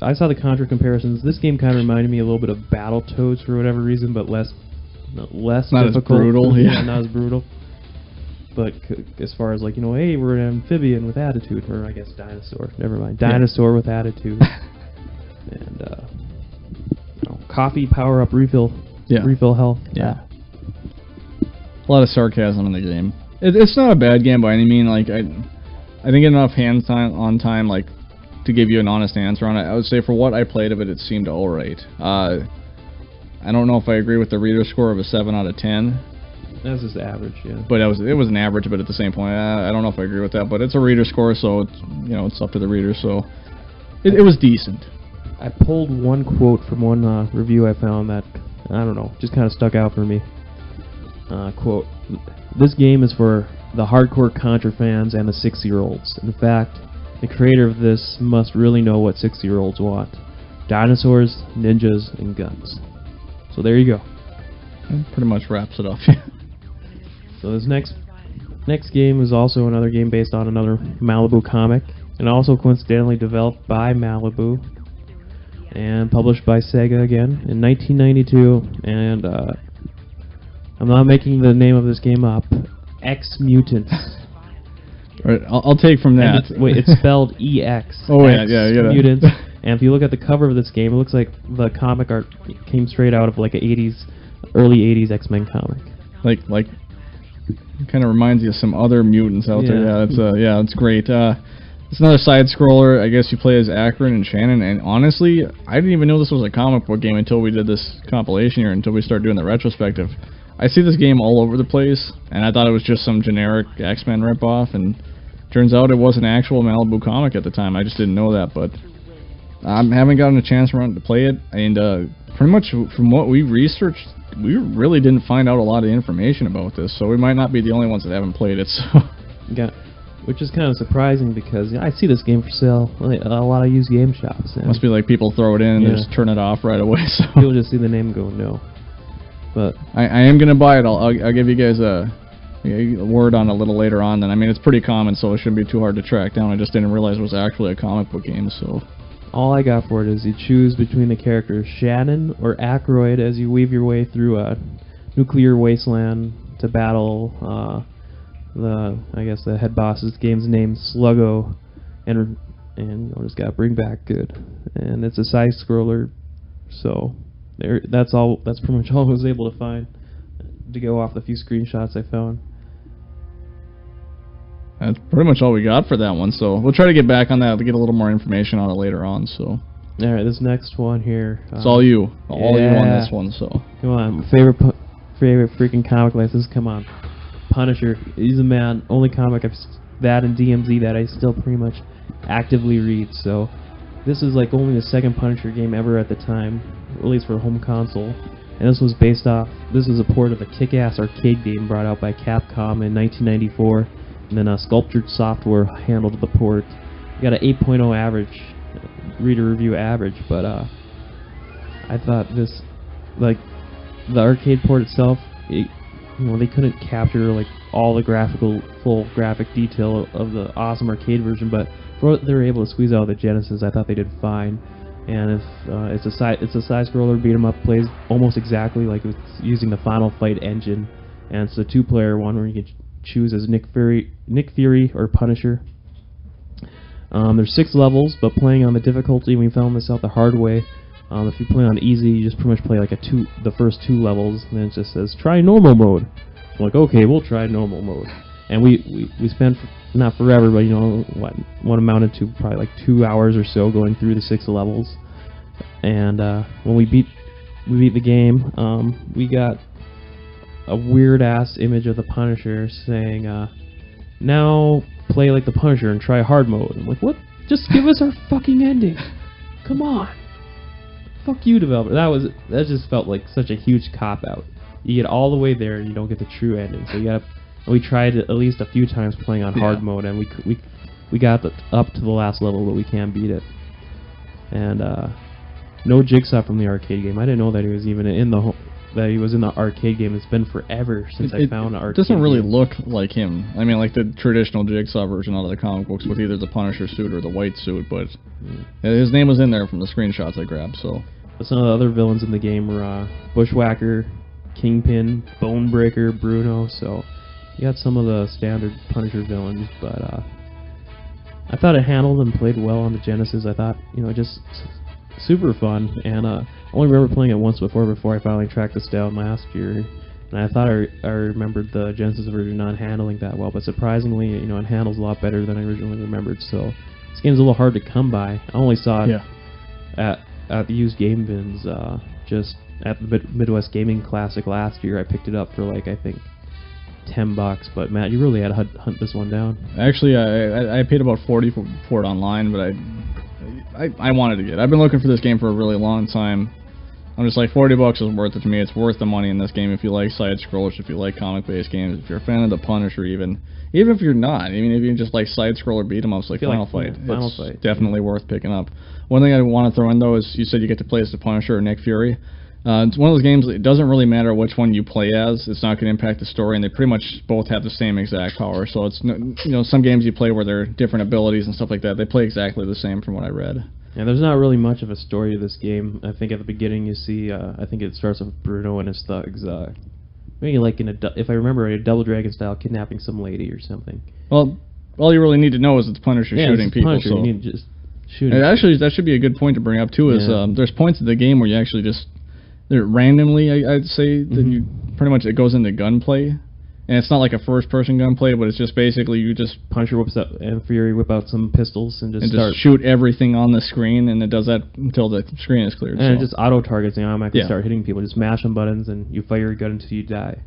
I saw the Contra comparisons. This game kind of reminded me a little bit of Battletoads for whatever reason, but less not difficult. As brutal. Yeah, not as brutal. But as far as like, hey, we're an amphibian with attitude, or I guess dinosaur. Never mind, dinosaur with attitude. And coffee, power up, refill health. Yeah. A lot of sarcasm in the game. It's not a bad game by any mean. Like I didn't get enough hands on time like to give you an honest answer on it. I would say for what I played of it, it seemed alright. I don't know if I agree with the reader score of a 7 out of 10. That's just average, yeah. But it was an average, but at the same point, I don't know if I agree with that. But it's a reader score, so it's it's up to the reader. So it was decent. I pulled one quote from one review I found that I don't know, just kind of stuck out for me. Quote: "This game is for the hardcore Contra fans and the 6-year-olds. In fact, the creator of this must really know what 6-year-olds want: dinosaurs, ninjas, and guns." So there you go. That pretty much wraps it up. So this next game is also another game based on another Malibu comic, and also coincidentally developed by Malibu and published by Sega again in 1992. And I'm not making the name of this game up. X Mutants. Right, I'll take from that. It's spelled EX. Oh X yeah. Mutants. And if you look at the cover of this game, it looks like the comic art came straight out of like an early 80s X-Men comic. Like kind of reminds you of some other mutants out there. Yeah, it's great. It's another side scroller. I guess you play as Akron and Shannon, and honestly, I didn't even know this was a comic book game until we did this compilation here, until we started doing the retrospective. I see this game all over the place, and I thought it was just some generic X-Men ripoff, and turns out it was an actual Malibu comic at the time. I just didn't know that, but I haven't gotten a chance to play it, and pretty much from what we researched, we really didn't find out a lot of information about this, so we might not be the only ones that haven't played it. So, yeah, which is kind of surprising because I see this game for sale at a lot of used game shops. Must be like people throw it in and just turn it off right away. So people just see the name and go no. But I am gonna buy it. I'll give you guys a word on it a little later on. Then I mean it's pretty common, so it shouldn't be too hard to track down. I just didn't realize it was actually a comic book game. So. All I got for it is you choose between the characters Shannon or Aykroyd as you weave your way through a nuclear wasteland to battle the head boss of this game's name, Sluggo, and I just gotta bring back good. And it's a side scroller, so that's pretty much all I was able to find to go off the few screenshots I found. That's pretty much all we got for that one, so we'll try to get back on that to get a little more information on it later on. So, all right, this next one here. It's all you on this one. So, come on, favorite freaking comic license. Come on, Punisher. He's a man. Only comic that and DMZ that I still pretty much actively read. So, this is like only the second Punisher game ever at the time, released for the home console. And this was this is a port of a kick-ass arcade game brought out by Capcom in 1994. And then Sculptured Software handled the port. You got an 8.0 average, reader review average, but I thought this, like, the arcade port itself, they couldn't capture like all the full graphic detail of the awesome arcade version, but for what they were able to squeeze out of the Genesis, I thought they did fine. And if it's a side scroller beat 'em up, plays almost exactly like it's using the Final Fight engine, and it's a 2-player one where you can choose as Nick Fury or Punisher. There's 6 levels, but playing on the difficulty, we found this out the hard way. If you play on easy, you just pretty much play like the first 2 levels, and then it just says try normal mode. I'm like, okay, we'll try normal mode. And we spent not forever, but what amounted to probably like 2 hours or so going through the 6 levels. And when we beat the game, we got a weird-ass image of the Punisher saying, now play like the Punisher and try hard mode. I'm like, what? Just give us our fucking ending. Come on. Fuck you, developer. That just felt like such a huge cop-out. You get all the way there and you don't get the true ending. So we tried at least a few times playing on hard mode, and we got up to the last level, but we can't beat it. And No Jigsaw from the arcade game. I didn't know that he was even in the that he was in the arcade game. It's been forever since I found an arcade. It doesn't really game. look like him. I mean, like the traditional Jigsaw version out of the comic books with either the Punisher suit or the white suit, but his name was in there from the screenshots I grabbed. So some of the other villains in the game were Bushwhacker, Kingpin, Bonebreaker, Bruno. So you got some of the standard Punisher villains, but I thought it handled and played well on the Genesis. I thought, just super fun, and I only remember playing it once before I finally tracked this down last year, and I thought I remembered the Genesis version not handling that well, but surprisingly, it handles a lot better than I originally remembered, so this game's a little hard to come by. I only saw it at the used game bins, just at the Midwest Gaming Classic last year. I picked it up for I think $10, but Matt, you really had to hunt this one down. Actually, I paid about $40 for it online, but I wanted to get it. I've been looking for this game for a really long time. I'm just like, $40 is worth it to me. It's worth the money in this game if you like side-scrollers, if you like comic-based games, if you're a fan of the Punisher even if you're not. I mean, if you just like side-scroller beat-em-ups like Final Fight, it's definitely worth picking up. One thing I want to throw in, though, is you said you get to play as the Punisher or Nick Fury. It's one of those games, it doesn't really matter which one you play as. It's not going to impact the story, and they pretty much both have the same exact power. So it's, some games you play where there are different abilities and stuff like that, they play exactly the same from what I read. Yeah, there's not really much of a story to this game. I think at the beginning you see, I think it starts with Bruno and his thugs. Maybe like if I remember, a Double Dragon style kidnapping some lady or something. Well, all you really need to know is it's Punisher shooting people. Punisher. So you need to just shoot him. Actually, that should be a good point to bring up too. Is there's points in the game where you actually just randomly, I'd say, that you pretty much it goes into gunplay, and it's not like a first-person gunplay, but it's just basically you just Punisher whips up and Fury whip out some pistols and just shoot everything on the screen, and it does that until the screen is cleared. And it just auto targets and automatically start hitting people. Just mash some buttons and you fire your gun until you die.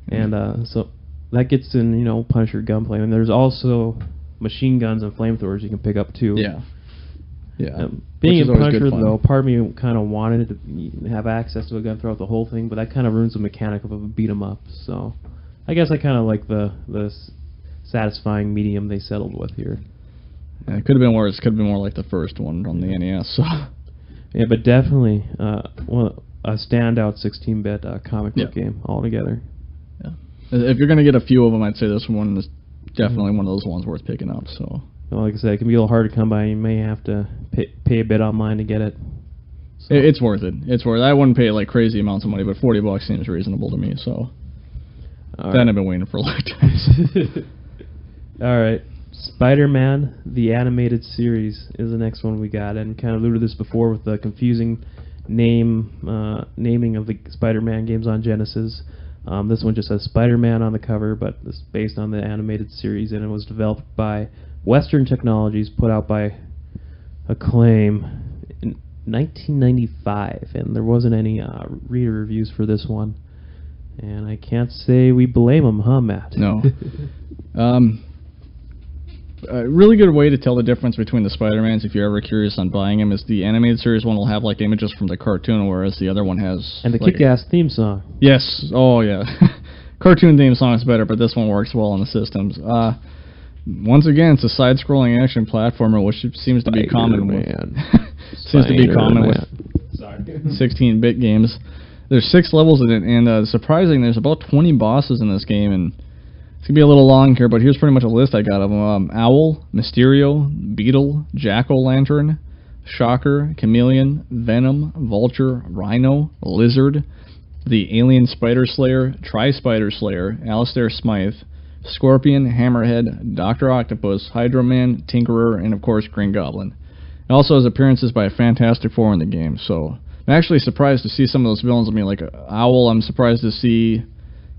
And so that gets in Punisher gunplay, and there's also machine guns and flamethrowers you can pick up too. Being a Punisher, though, part of me kind of wanted to have access to a gun throughout the whole thing, but that kind of ruins the mechanic of a beat-em-up. So I guess I kind of like the satisfying medium they settled with here. Yeah, it could have been worse. Could have been more like the first one on the NES. So. Yeah, but definitely a standout 16-bit comic book game altogether. Yeah. If you're going to get a few of them, I'd say this one is definitely one of those ones worth picking up. So. Well, like I said, it can be a little hard to come by. You may have to pay a bit online to get it. So. It's worth it. It's worth it. I wouldn't pay like crazy amounts of money, but $40 seems reasonable to me. So then I've been waiting for a long time. All right, Spider-Man the Animated Series is the next one we got, and kind of alluded to this before with the confusing naming of the Spider-Man games on Genesis. This one just says Spider-Man on the cover, but it's based on the animated series, and it was developed by Western Technologies, put out by Acclaim in 1995, and there wasn't any reader reviews for this one. And I can't say we blame them, huh, Matt? No. A really good way to tell the difference between the Spider-Mans, if you're ever curious on buying them, is the animated series one will have like images from the cartoon, whereas the other one has... And the kick-ass theme song. Yes. Oh, yeah. Cartoon theme song is better, but this one works well on the systems. Once again, it's a side-scrolling action platformer, which seems to be common with 16-bit games. There's 6 levels in it, and surprising, there's about 20 bosses in this game, and it's going to be a little long here, but here's pretty much a list I got of them. Owl, Mysterio, Beetle, Jack-O-Lantern, Shocker, Chameleon, Venom, Vulture, Rhino, Lizard, the Alien Spider Slayer, Tri-Spider Slayer, Alistair Smythe, Scorpion, Hammerhead, Dr. Octopus, Hydro Man, Tinkerer, and of course Green Goblin. It also has appearances by a Fantastic Four in the game, so I'm actually surprised to see some of those villains. I mean, like Owl, I'm surprised to see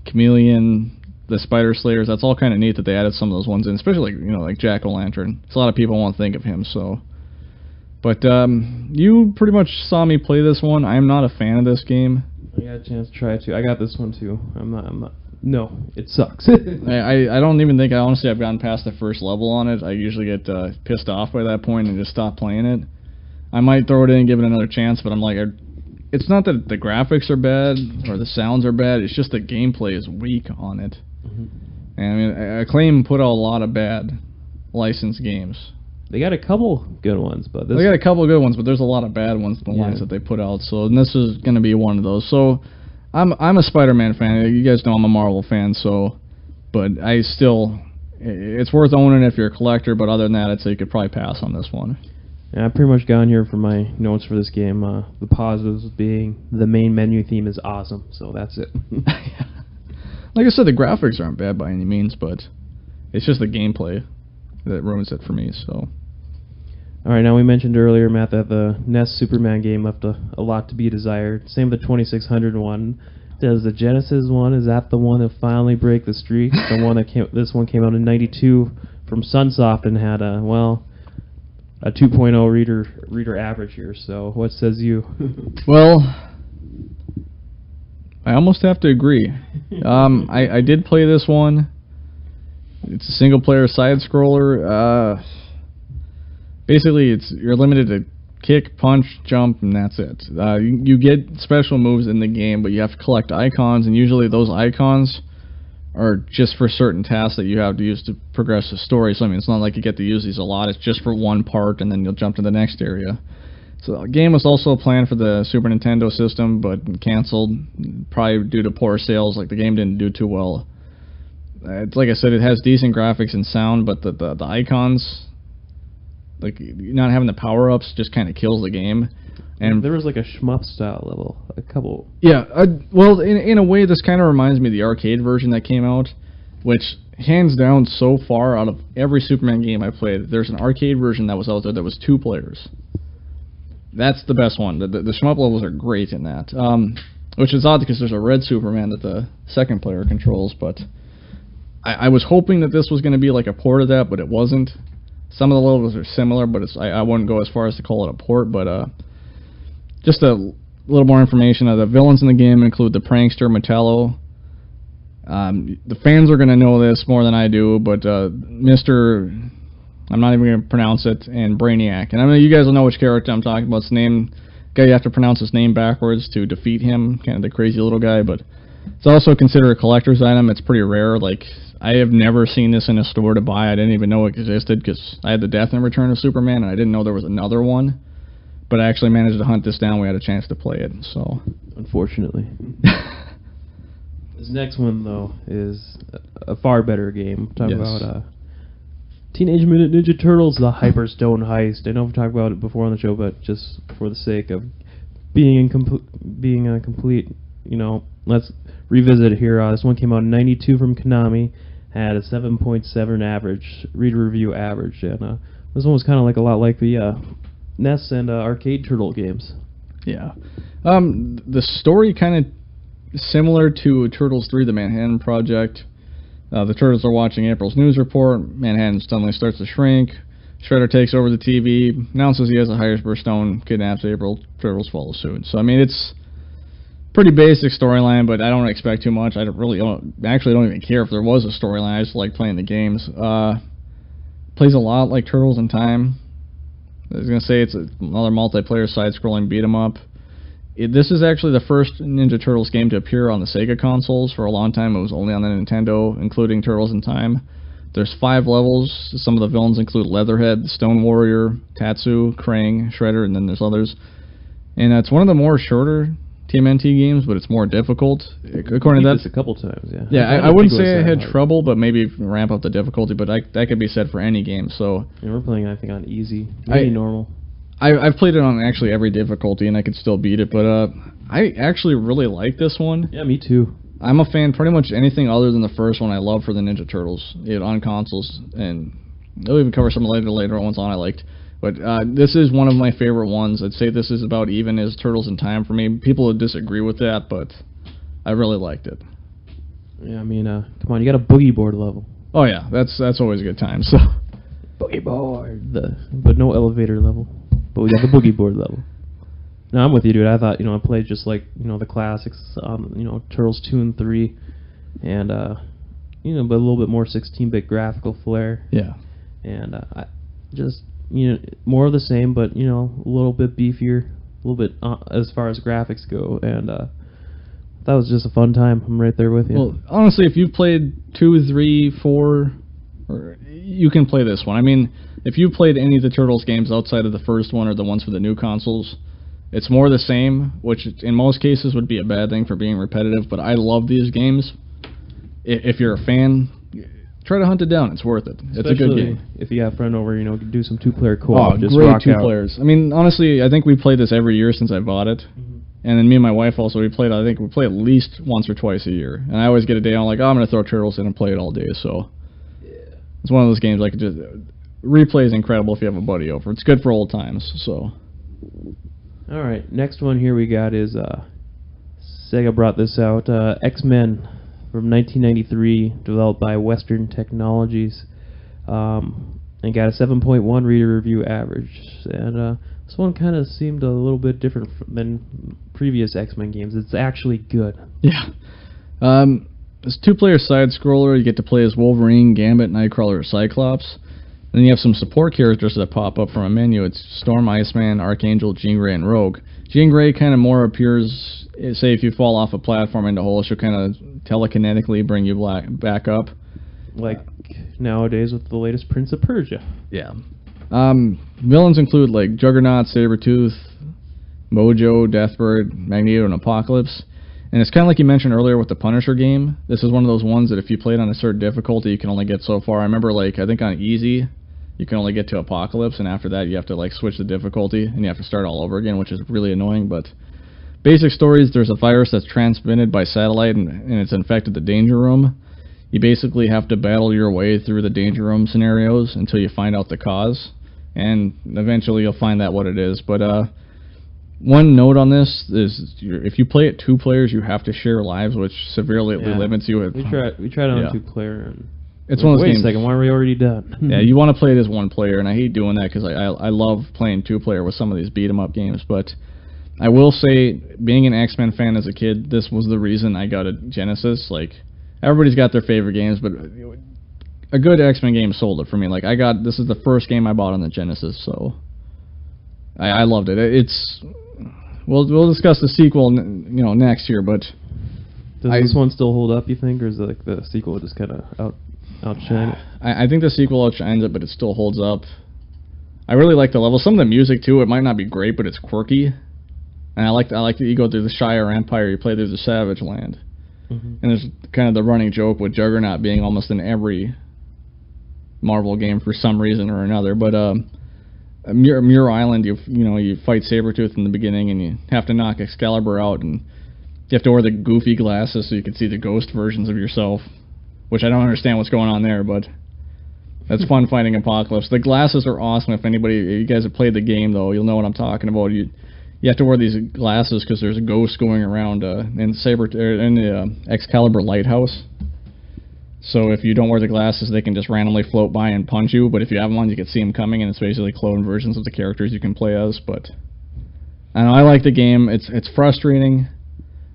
Chameleon, the Spider Slayers. That's all kind of neat that they added some of those ones in, especially like Jack-O-Lantern. A lot of people won't think of him, so. But you pretty much saw me play this one. I am not a fan of this game. I got a chance to try it too. I got this one too. I'm not. No, it sucks. I don't even think honestly I've gotten past the first level on it. I usually get pissed off by that point and just stop playing it. I might throw it in and give it another chance, but I'm like, it's not that the graphics are bad or the sounds are bad. It's just the gameplay is weak on it. And I mean, Acclaim put out a lot of bad licensed games. They got a couple good ones, but they got a couple good ones, but there's a lot of bad ones in the lines that they put out. So and this is going to be one of those. So I'm a Spider-Man fan. You guys know I'm a Marvel fan. So, but I still, it's worth owning if you're a collector. But other than that, I'd say you could probably pass on this one. Yeah, I've pretty much gone here for my notes for this game. The positives being the main menu theme is awesome. So that's it. Like I said, the graphics aren't bad by any means, but it's just the gameplay that ruins it for me. So. All right, now we mentioned earlier, Matt, that the NES Superman game left a lot to be desired. Same with the 2600 one. Does the Genesis one, is that the one that finally break the streak? The one that this one came out in '92 from Sunsoft and had a 2.0 reader average here. So what says you? Well, I almost have to agree. I did play this one. It's a single player side scroller. Basically, you're limited to kick, punch, jump, and that's it. You get special moves in the game, but you have to collect icons, and usually those icons are just for certain tasks that you have to use to progress the story. So, I mean, it's not like you get to use these a lot. It's just for one part, and then you'll jump to the next area. So, the game was also planned for the Super Nintendo system, but canceled, probably due to poor sales. Like, the game didn't do too well. It's like I said, it has decent graphics and sound, but the icons, like not having the power-ups, just kind of kills the game. And there was like a shmup style level, a couple. Yeah, well, in a way, this kind of reminds me of the arcade version that came out, which hands down, so far out of every Superman game I played, there's an arcade version that was out there that was 2 players. That's the best one. The shmup levels are great in that, which is odd because there's a red Superman that the second player controls, but I was hoping that this was going to be like a port of that, but it wasn't. Some of the levels are similar, but I wouldn't go as far as to call it a port. But just a little more information. The villains in the game include the prankster Metallo. The fans are going to know this more than I do, but Mr. I'm not even going to pronounce it, and Brainiac. And I mean, you guys will know which character I'm talking about. It's the name guy. You have to pronounce his name backwards to defeat him. Kind of the crazy little guy, but it's also considered a collector's item. It's pretty rare. Like, I have never seen this in a store to buy. I didn't even know it existed because I had the Death and Return of Superman, and I didn't know there was another one. But I actually managed to hunt this down. We had a chance to play it. So, unfortunately, this next one though is a far better game. We're talking about Teenage Mutant Ninja Turtles: The Hyperstone Heist. I know we've talked about it before on the show, but just for the sake of being a complete, let's revisit it here. This one came out in '92 from Konami. Had a 7.7 average reader review average, and this one was kind of like a lot like the NES and arcade Turtle games. Yeah. The story kind of similar to Turtles 3: The Manhattan Project. The Turtles are watching April's news report. Manhattan suddenly starts to shrink. Shredder takes over the TV, announces he has a Hypersburst Stone, kidnaps April. Turtles follow suit. So I mean, it's pretty basic storyline, but I don't expect too much. I don't even care if there was a storyline. I just like playing the games. Plays a lot like Turtles in Time. I was going to say it's another multiplayer side-scrolling beat-em-up. This is actually the first Ninja Turtles game to appear on the Sega consoles. For a long time, it was only on the Nintendo, including Turtles in Time. There's 5 levels. Some of the villains include Leatherhead, Stone Warrior, Tatsu, Krang, Shredder, and then there's others. And it's one of the more shorter TMNT games, but it's more difficult. According to that, a couple times, yeah. Yeah, I wouldn't say I had trouble, but maybe ramp up the difficulty. But that could be said for any game. So we're playing, I think, on easy, maybe normal. I've played it on actually every difficulty, and I could still beat it. But I actually really like this one. Yeah, me too. I'm a fan. Pretty much anything other than the first one I love for the Ninja Turtles on consoles, and they'll even cover some later ones on I liked. But this is one of my favorite ones. I'd say this is about even as Turtles in Time for me. People would disagree with that, but I really liked it. Yeah, I mean, come on, you got a boogie board level. Oh yeah, that's always a good time. So boogie board, but no elevator level. But we got the boogie board level. No, I'm with you, dude. I thought, I played just like, the classics, Turtles 2 and 3, and but a little bit more 16-bit graphical flair. Yeah. And I just, more of the same, but a little bit beefier, a little bit as far as graphics go, and that was just a fun time. I'm right there with you. Well, honestly, if you've played 2, 3, 4, or you can play this one. I mean, if you played any of the Turtles games outside of the first one or the ones for the new consoles, it's more the same, which in most cases would be a bad thing for being repetitive, but I love these games. If you're a fan, try to hunt it down. It's worth it. It's a good game. If you have a friend over, do some 2-player co-op. Oh, great 2 players. I mean, honestly, I think we played this every year since I bought it. And then me and my wife also, I think we play at least once or twice a year. And I always get a day, I'm like, oh, I'm going to throw Turtles in and play it all day. So it's one of those games replay is incredible if you have a buddy over. It's good for old times. So. All right, next one here we got is Sega brought this out, X-Men from 1993, developed by Western Technologies, and got a 7.1 reader review average. And this one kind of seemed a little bit different than previous X-Men games. It's actually good. Yeah. It's a 2-player side-scroller. You get to play as Wolverine, Gambit, Nightcrawler, Cyclops. Then you have some support characters that pop up from a menu. It's Storm, Iceman, Archangel, Jean Grey, and Rogue. Jean Grey kind of more appears, say if you fall off a platform into a hole, she'll kind of telekinetically bring you back up. Like nowadays with the latest Prince of Persia. Yeah. Villains include like Juggernaut, Sabretooth, Mojo, Deathbird, Magneto, and Apocalypse. And it's kind of like you mentioned earlier with the Punisher game. This is one of those ones that if you played on a certain difficulty, you can only get so far. I remember, I think on easy, you can only get to Apocalypse, and after that you have to switch the difficulty, and you have to start all over again, which is really annoying. But basic stories, there's a virus that's transmitted by satellite, and it's infected the Danger Room. You basically have to battle your way through the Danger Room scenarios until you find out the cause, and eventually you'll find out what it is. But one note on this is if you play it 2 players, you have to share lives, which severely limits you. We tried on 2-player, and it's one of those games. Wait a second, why are we already done? Yeah, you want to play it as 1 player, and I hate doing that because I love playing 2-player with some of these beat-em-up games. But I will say, being an X-Men fan as a kid, this was the reason I got a Genesis. Everybody's got their favorite games, but a good X-Men game sold it for me. This is the first game I bought on the Genesis, so I loved it. We'll discuss the sequel, next year. But does this one still hold up? You think, or is the sequel just kind of outshine it? I think the sequel outshines it, but it still holds up. I really like the level. Some of the music too. It might not be great, but it's quirky. And I like that you go through the Shire Empire, you play through the Savage Land, and there's kind of the running joke with Juggernaut being almost in every Marvel game for some reason or another. But Muir Island, you fight Sabretooth in the beginning, and you have to knock Excalibur out, and you have to wear the goofy glasses so you can see the ghost versions of yourself, which I don't understand what's going on there, but that's fun fighting Apocalypse. The glasses are awesome. If you guys have played the game, though, you'll know what I'm talking about. You have to wear these glasses because there's a ghost going around in the Excalibur lighthouse. So if you don't wear the glasses, they can just randomly float by and punch you. But if you have them on, you can see them coming, and it's basically clone versions of the characters you can play as. But I like the game. It's frustrating.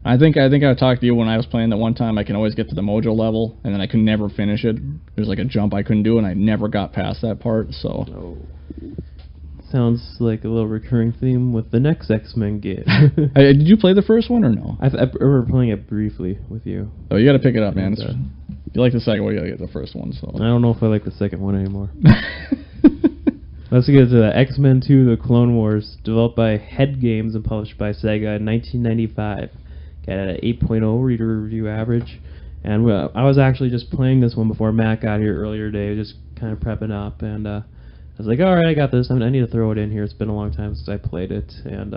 I think I talked to you when I was playing that one time. I can always get to the Mojo level, and then I could never finish it. There's a jump I couldn't do, and I never got past that part. So. Sounds like a little recurring theme with the next X-Men game. Did you play the first one or no? I remember playing it briefly with you. Oh, you got to pick it up, man. If you like the second one, you got to get the first one. So I don't know if I like the second one anymore. Let's get to X-Men 2: The Clone Wars, developed by Head Games and published by Sega in 1995. Got an 8.0 reader review average. And I was actually just playing this one before Matt got here earlier today, just kind of prepping up, and I was like, alright, I got this. I need to throw it in here. It's been a long time since I played it, and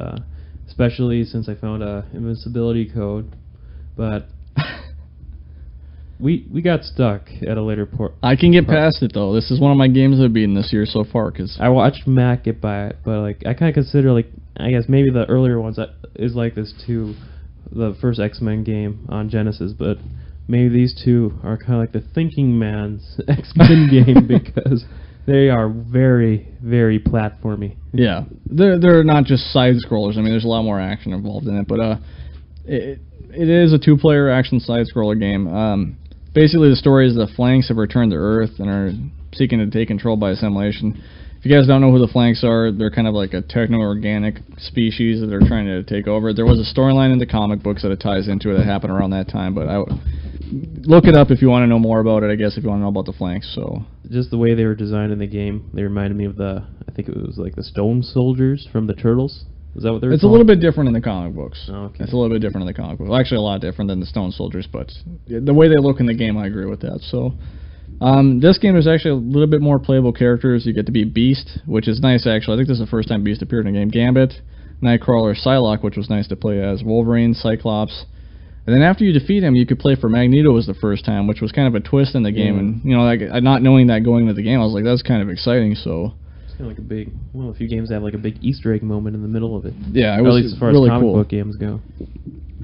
especially since I found a invincibility code. But we got stuck at a later part. I can get past it, though. This is one of my games I've beaten this year so far. Cause I watched Matt get by it, but I kind of consider, I guess maybe the earlier ones is like this too, the first X-Men game on Genesis, but maybe these two are kind of like the thinking man's X-Men game because they are very, very platformy. Yeah, they're not just side-scrollers. I mean, there's a lot more action involved in it, but it is a 2-player action side-scroller game. Basically, the story is the Flanks have returned to Earth and are seeking to take control by assimilation. If you guys don't know who the Flanks are, they're kind of like a techno-organic species that are trying to take over. There was a storyline in the comic books that it ties into it that happened around that time, but look it up if you want to know more about it, I guess, if you want to know about the flanks. So just the way they were designed in the game, they reminded me of I think it was like the Stone Soldiers from the Turtles. Is that what they're It's called? a little bit different in the comic books. Oh, okay. It's a little bit different in the comic books. Well, actually, a lot different than the Stone Soldiers, but the way they look in the game, I agree with that. So this game is actually a little bit more playable characters. You get to be Beast, which is nice, actually. I think this is the first time Beast appeared in a game. Gambit, Nightcrawler, Psylocke, which was nice to play as, Wolverine, Cyclops. And then after you defeat him, you could play for Magneto as the first time, which was kind of a twist in the game. And, you know, like, not knowing that going into the game, I was like, that's kind of exciting, so... It's kind of like a few games have like a big Easter egg moment in the middle of it. Yeah, it was, was at least as far really as comic cool. book games go.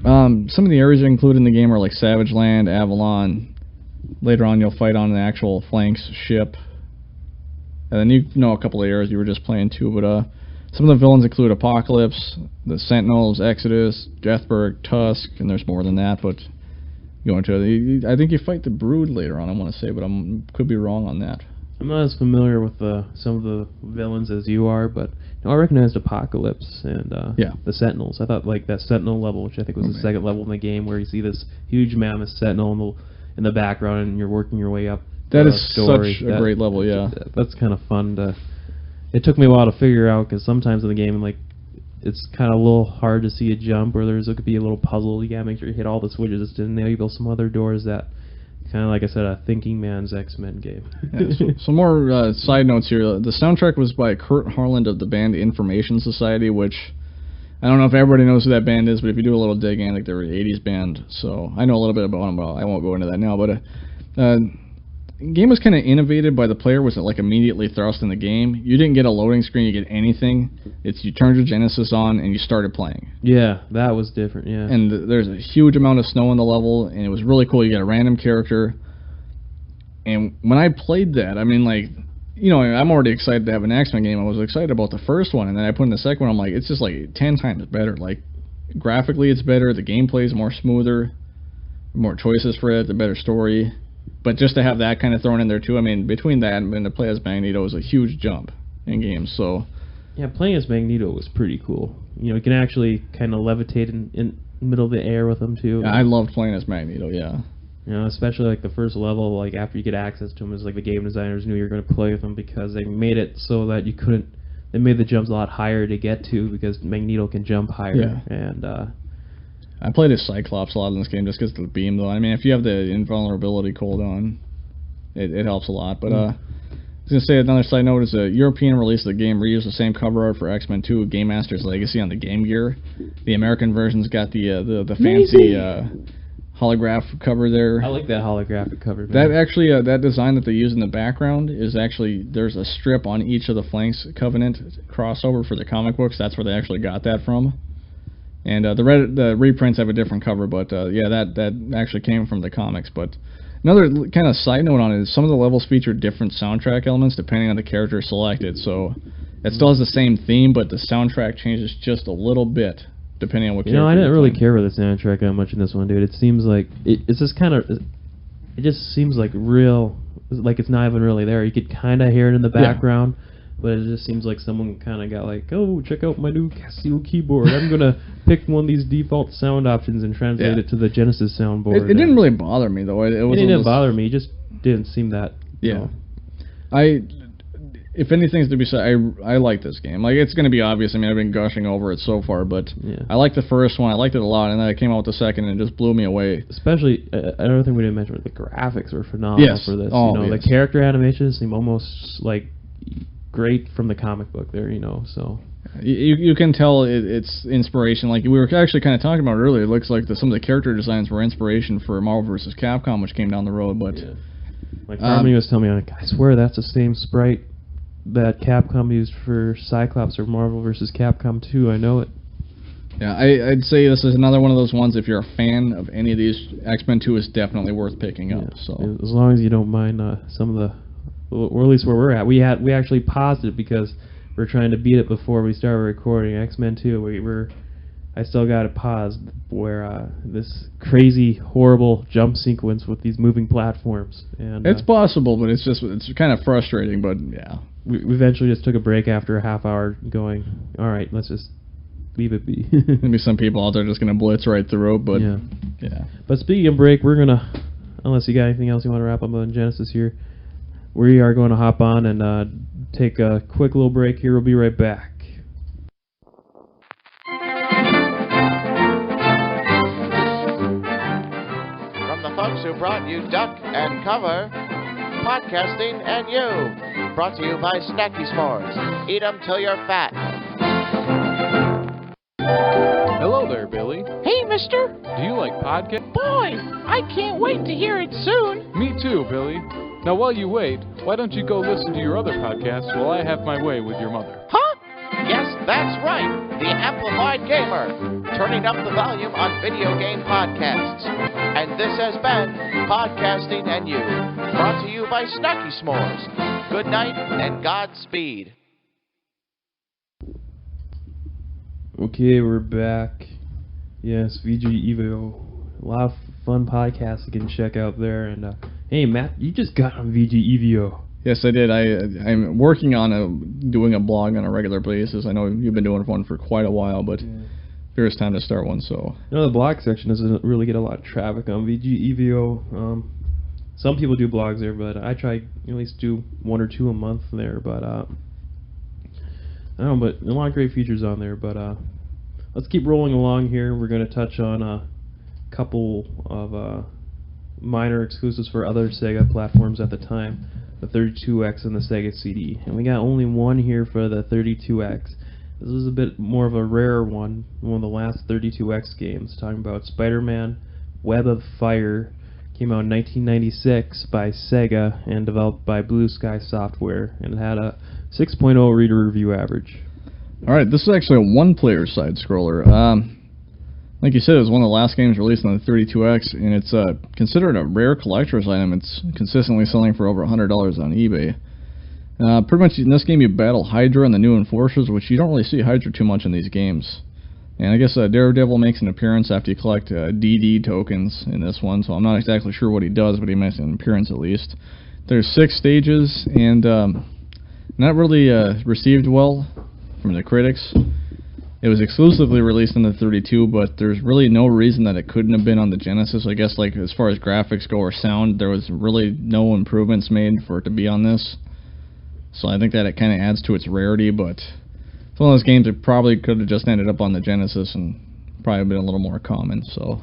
Some of the areas included in the game are like Savage Land, Avalon. Later on, you'll fight on an actual flanks ship. And then you know a couple of areas you were just playing too, but some of the villains include Apocalypse, the Sentinels, Exodus, Deathberg, Tusk, and there's more than that, but go into it. I think you fight the Brood later on, I want to say, but I could be wrong on that. I'm not as familiar with some of the villains as you are, but I recognized Apocalypse and the Sentinels. I thought like that Sentinel level, which I think was the second level in the game, where you see this huge mammoth Sentinel in the background and you're working your way up. That is story. Such a great level, yeah. That's kind of fun. It took me a while to figure out, because sometimes in the game, like, it's kind of a little hard to see a jump, or there could be a little puzzle. You gotta make sure you hit all the switches to enable some other doors that... Kind of like I said, a thinking man's X-Men game. Yeah, so more side notes here. The soundtrack was by Kurt Harland of the band Information Society, which I don't know if everybody knows who that band is, but if you do a little digging, like they're an 80s band, so I know a little bit about them, but I won't go into that now. But the game was kind of innovated by the player, was like immediately thrust in the game. You didn't get a loading screen, you get anything. You turned your Genesis on and you started playing. Yeah, that was different, yeah. And there's a huge amount of snow in the level, and it was really cool. You got a random character. And when I played that, I mean, like, you know, I'm already excited to have an X-Men game. I was excited about the first one, and then I put in the second one, I'm like, it's just like 10 times better. Like, graphically it's better, the gameplay is more smoother, more choices for it, the better story. But just to have that kind of thrown in there too, I mean, between that and to play as Magneto is a huge jump in games. So yeah, playing as Magneto was pretty cool. You know, you can actually kind of levitate in the middle of the air with him too. Yeah, I loved playing as Magneto. Yeah. You know, especially like the first level, like after you get access to him, it's like the game designers knew you were going to play with him, because they made it so that you couldn't. They made the jumps a lot higher to get to, because Magneto can jump higher. Yeah. And I played as Cyclops a lot in this game just because of the beam, though. I mean, if you have the invulnerability cooldown, it helps a lot. But I was going to say, another side note is a European release of the game reused the same cover art for X-Men 2 Game Master's Legacy on the Game Gear. The American version's got the fancy holograph cover there. I like that holographic cover. Man. That actually, that design that they use in the background is actually, there's a strip on each of the flanks Covenant crossover for the comic books. That's where they actually got that from. And the reprints have a different cover, but yeah, that actually came from the comics. But another kind of side note on it is some of the levels feature different soundtrack elements depending on the character selected. So it still has the same theme, but the soundtrack changes just a little bit depending on what character. You know, I didn't really care for the soundtrack that much in this one, dude. It seems like it's just kind of, it just seems like real, like it's not even really there. You could kind of hear it in the background. Yeah. But it just seems like someone kind of got like, oh, check out my new Casio keyboard. I'm going to pick one of these default sound options and translate it to the Genesis soundboard. It didn't really bother me, though. It didn't bother me. It just didn't seem that... Yeah. If anything's to be said, I like this game. Like, it's going to be obvious. I mean, I've been gushing over it so far, but I liked the first one. I liked it a lot, and then I came out with the second, and it just blew me away. Especially, another thing we didn't mention, the graphics were phenomenal for this. Oh, the character animations seem almost like... great from the comic book there, you know, so... You can tell it's inspiration. Like, we were actually kind of talking about it earlier. It looks like some of the character designs were inspiration for Marvel vs. Capcom, which came down the road, but... Yeah. Like, Harmony was telling me, like, I swear that's the same sprite that Capcom used for Cyclops or Marvel vs. Capcom 2. I know it. Yeah, I'd say this is another one of those ones, if you're a fan of any of these, X-Men 2 is definitely worth picking up. So as long as you don't mind some of the... or at least where we're at. We actually paused it because we're trying to beat it before we started recording. X-Men 2, I still got it paused where this crazy, horrible jump sequence with these moving platforms. And it's possible, but it's kind of frustrating. But yeah, we eventually just took a break after a half hour, going, all right, let's just leave it be. Maybe some people out there just gonna blitz right through it, but yeah. But speaking of break, we're gonna unless you got anything else you want to wrap up on Genesis here, we are going to hop on and take a quick little break here. We'll be right back. From the folks who brought you Duck and Cover, Podcasting and You, brought to you by Snacky S'mores. Eat 'em till you're fat. Hello there, Billy. Hey, mister. Do you like podcasts? Boy, I can't wait to hear it soon. Me too, Billy. Now, while you wait, why don't you go listen to your other podcasts while I have my way with your mother? Huh? Yes, that's right. The Amplified Gamer, turning up the volume on video game podcasts. And this has been Podcasting and You, brought to you by Snacky S'mores. Good night and Godspeed. Okay, we're back. Yes, VG Evo. A lot of fun podcasts you can check out there. And hey, Matt, you just got on VG Evo. Yes, I did. I'm working on doing a blog on a regular basis. I know you've been doing one for quite a while, but it's time to start one. So the blog section doesn't really get a lot of traffic on VG Evo. Some people do blogs there, but I try at least do 1 or 2 a month there. But I don't know, but a lot of great features on there. But let's keep rolling along here. We're going to touch on a couple of minor exclusives for other Sega platforms at the time, the 32X and the Sega CD. And we got only one here for the 32X. This was a bit more of a rare one of the last 32X games, talking about Spider-Man Web of Fire. Came out in 1996 by Sega and developed by Blue Sky Software, and it had a 6.0 reader review average. Alright, this is actually a one-player side-scroller. Like you said, it was one of the last games released on the 32X, and it's considered a rare collector's item. It's consistently selling for over $100 on eBay. Pretty much in this game you battle Hydra and the New Enforcers, which you don't really see Hydra too much in these games. And I guess Daredevil makes an appearance after you collect DD tokens in this one, so I'm not exactly sure what he does, but he makes an appearance at least. There's 6 stages, and not really received well from the critics. It was exclusively released on the 32, but there's really no reason that it couldn't have been on the Genesis. I guess, like, as far as graphics go or sound, there was really no improvements made for it to be on this. So I think that it kind of adds to its rarity, but it's one of those games that probably could have just ended up on the Genesis and probably been a little more common. So,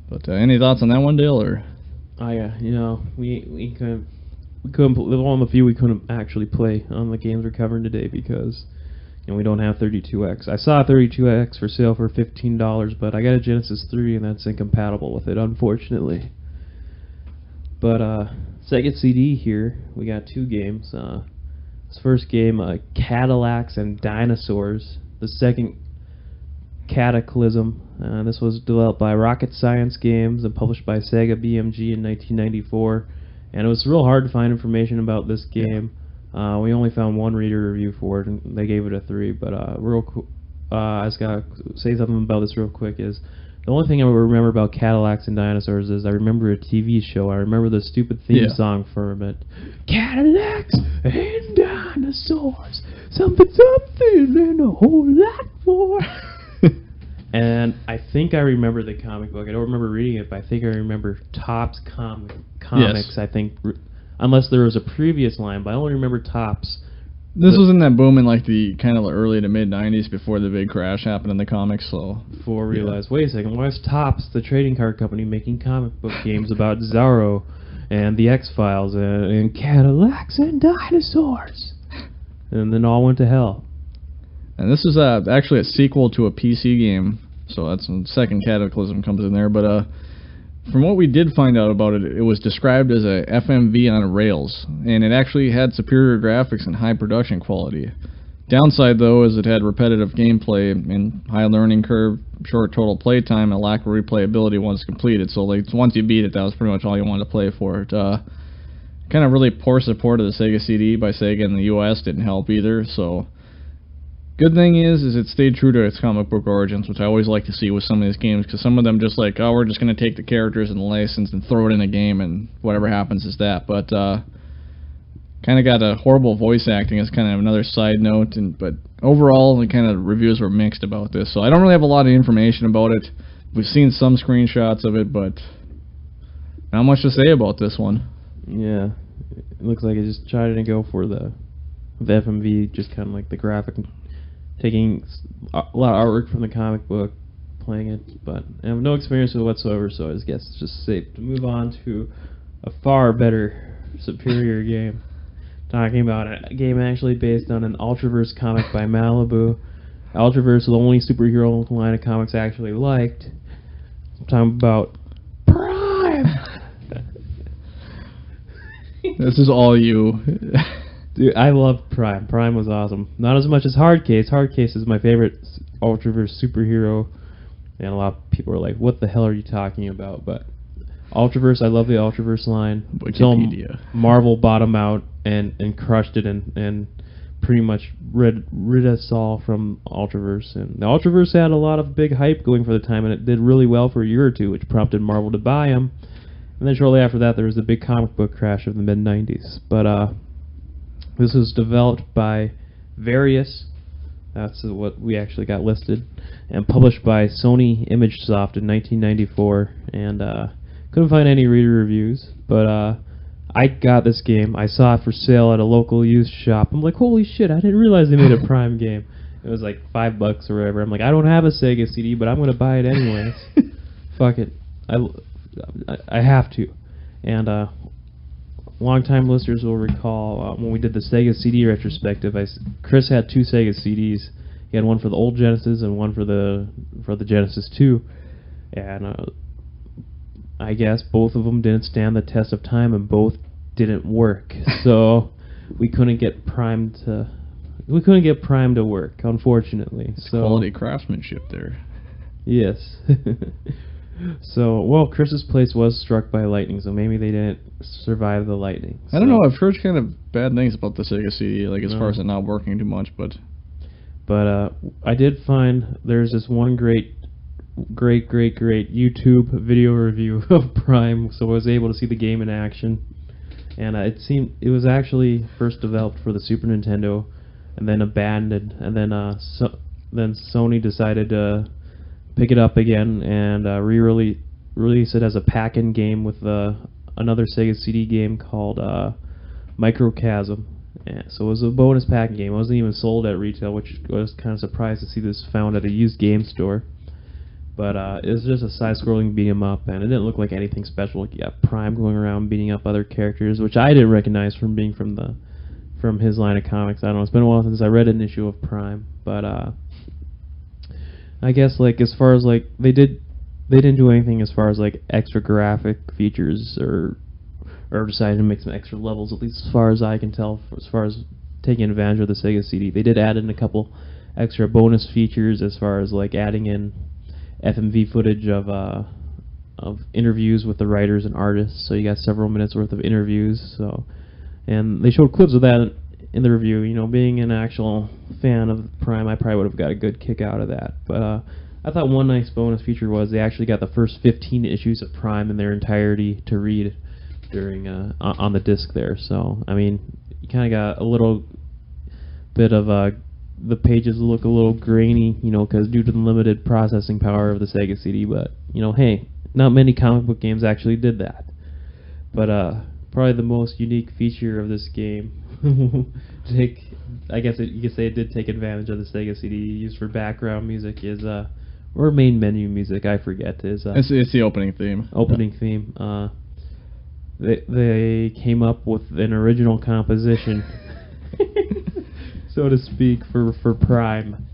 but any thoughts on that one, Dale? Or we couldn't one of the few we couldn't actually play on the games we're covering today because we don't have 32X. I saw a 32X for sale for $15, but I got a Genesis 3 and that's incompatible with it, unfortunately. But Sega CD here, we got 2 games. This first game, Cadillacs and Dinosaurs. The second, Cataclysm. This was developed by Rocket Science Games and published by Sega BMG in 1994. And it was real hard to find information about this game. We only found one reader review for it, and they gave it a 3. But I just gotta say something about this real quick. Is the only thing I remember about Cadillacs and Dinosaurs is I remember a TV show. I remember the stupid theme song from it. Cadillacs and Dinosaurs, something and a whole lot more. And I think I remember the comic book. I don't remember reading it, but I think I remember Topps comics. Yes. I think, unless there was a previous line, but I only remember Topps. This was in that boom in like the kind of the early to mid 90s before the big crash happened in the comics. So before I realized, wait a second, why is Topps, the trading card company, making comic book games about Zorro and the X-Files and Cadillacs and Dinosaurs? And then all went to hell. And this is actually a sequel to a PC game, so that's the second Cataclysm comes in there. But from what we did find out about it, it was described as a FMV on rails, and it actually had superior graphics and high production quality. Downside, though, is it had repetitive gameplay and high learning curve, short total play time, and lack of replayability once completed. So like once you beat it, that was pretty much all you wanted to play for it. Kind of really poor support of the Sega CD by Sega in the US didn't help either. So good thing is it stayed true to its comic book origins, which I always like to see with some of these games, because some of them just like, oh, we're just going to take the characters and the license and throw it in a game, and whatever happens is that. But kind of got a horrible voice acting as kind of another side note, but overall the kind of reviews were mixed about this. So I don't really have a lot of information about it. We've seen some screenshots of it, but Not much to say about this one. Yeah, it looks like it just tried to go for the FMV, just kind of like the graphic, taking a lot of artwork from the comic book, playing it, but I have no experience with it whatsoever, so I guess it's just safe to move on to a far better, superior game. Talking about a game actually based on an Ultraverse comic by Malibu. Ultraverse is the only superhero line of comics I actually liked. I'm talking about Prime! This is all you. Dude, I love Prime. Prime was awesome. Not as much as Hardcase. Hardcase is my favorite Ultraverse superhero, and a lot of people are like, what the hell are you talking about? But Ultraverse, I love the Ultraverse line. Wikipedia. Marvel bought them out and crushed it and pretty much rid us all from Ultraverse. And the Ultraverse had a lot of big hype going for the time, and it did really well for a year or two, which prompted Marvel to buy them. And then shortly after that, there was the big comic book crash of the mid-90s. But this was developed by Various. That's what we actually got listed. And published by Sony ImageSoft in 1994. And couldn't find any reader reviews. But I got this game. I saw it for sale at a local used shop. I'm like, holy shit, I didn't realize they made a Prime game. It was like $5 or whatever. I'm like, I don't have a Sega CD, but I'm going to buy it anyways. Fuck it. I have to. And long-time listeners will recall when we did the Sega CD retrospective, Chris had 2 Sega CDs. He had one for the old Genesis and one for the Genesis 2. And I guess both of them didn't stand the test of time, and both didn't work. So we couldn't get Prime to work, unfortunately. So quality craftsmanship there. Yes. So, well, Chris's place was struck by lightning, so maybe they didn't survive the lightning. I don't know. I've heard kind of bad things about the Sega CD, like as far as it not working too much, but I did find there's this one great YouTube video review of Prime, so I was able to see the game in action. And it was actually first developed for the Super Nintendo, and then abandoned, and then then Sony decided to pick it up again and release it as a pack-in game with another Sega CD game called Microchasm. So it was a bonus pack-in game. It wasn't even sold at retail, which I was kind of surprised to see this found at a used game store. But it was just a side-scrolling beat-em-up, and it didn't look like anything special. Like you got Prime going around beating up other characters, which I didn't recognize from being from his line of comics. I don't know. It's been a while since I read an issue of Prime, but I guess like as far as like they didn't do anything as far as like extra graphic features or decided to make some extra levels, at least as far as I can tell, as far as taking advantage of the Sega CD. They did add in a couple extra bonus features as far as like adding in FMV footage of interviews with the writers and artists. So you got several minutes worth of interviews. So, and they showed clips of that in the review. You know, being an actual fan of Prime, I probably would have got a good kick out of that. But I thought one nice bonus feature was they actually got the first 15 issues of Prime in their entirety to read during on the disc there. So I mean, you kind of got a little bit of the pages look a little grainy, you know, because due to the limited processing power of the Sega CD. But you know, hey, not many comic book games actually did that. But probably the most unique feature of this game, I guess you could say it did take advantage of the Sega CD used for background music, is or main menu music, I forget, is it's the opening theme. Opening theme. They came up with an original composition, so to speak, for Prime,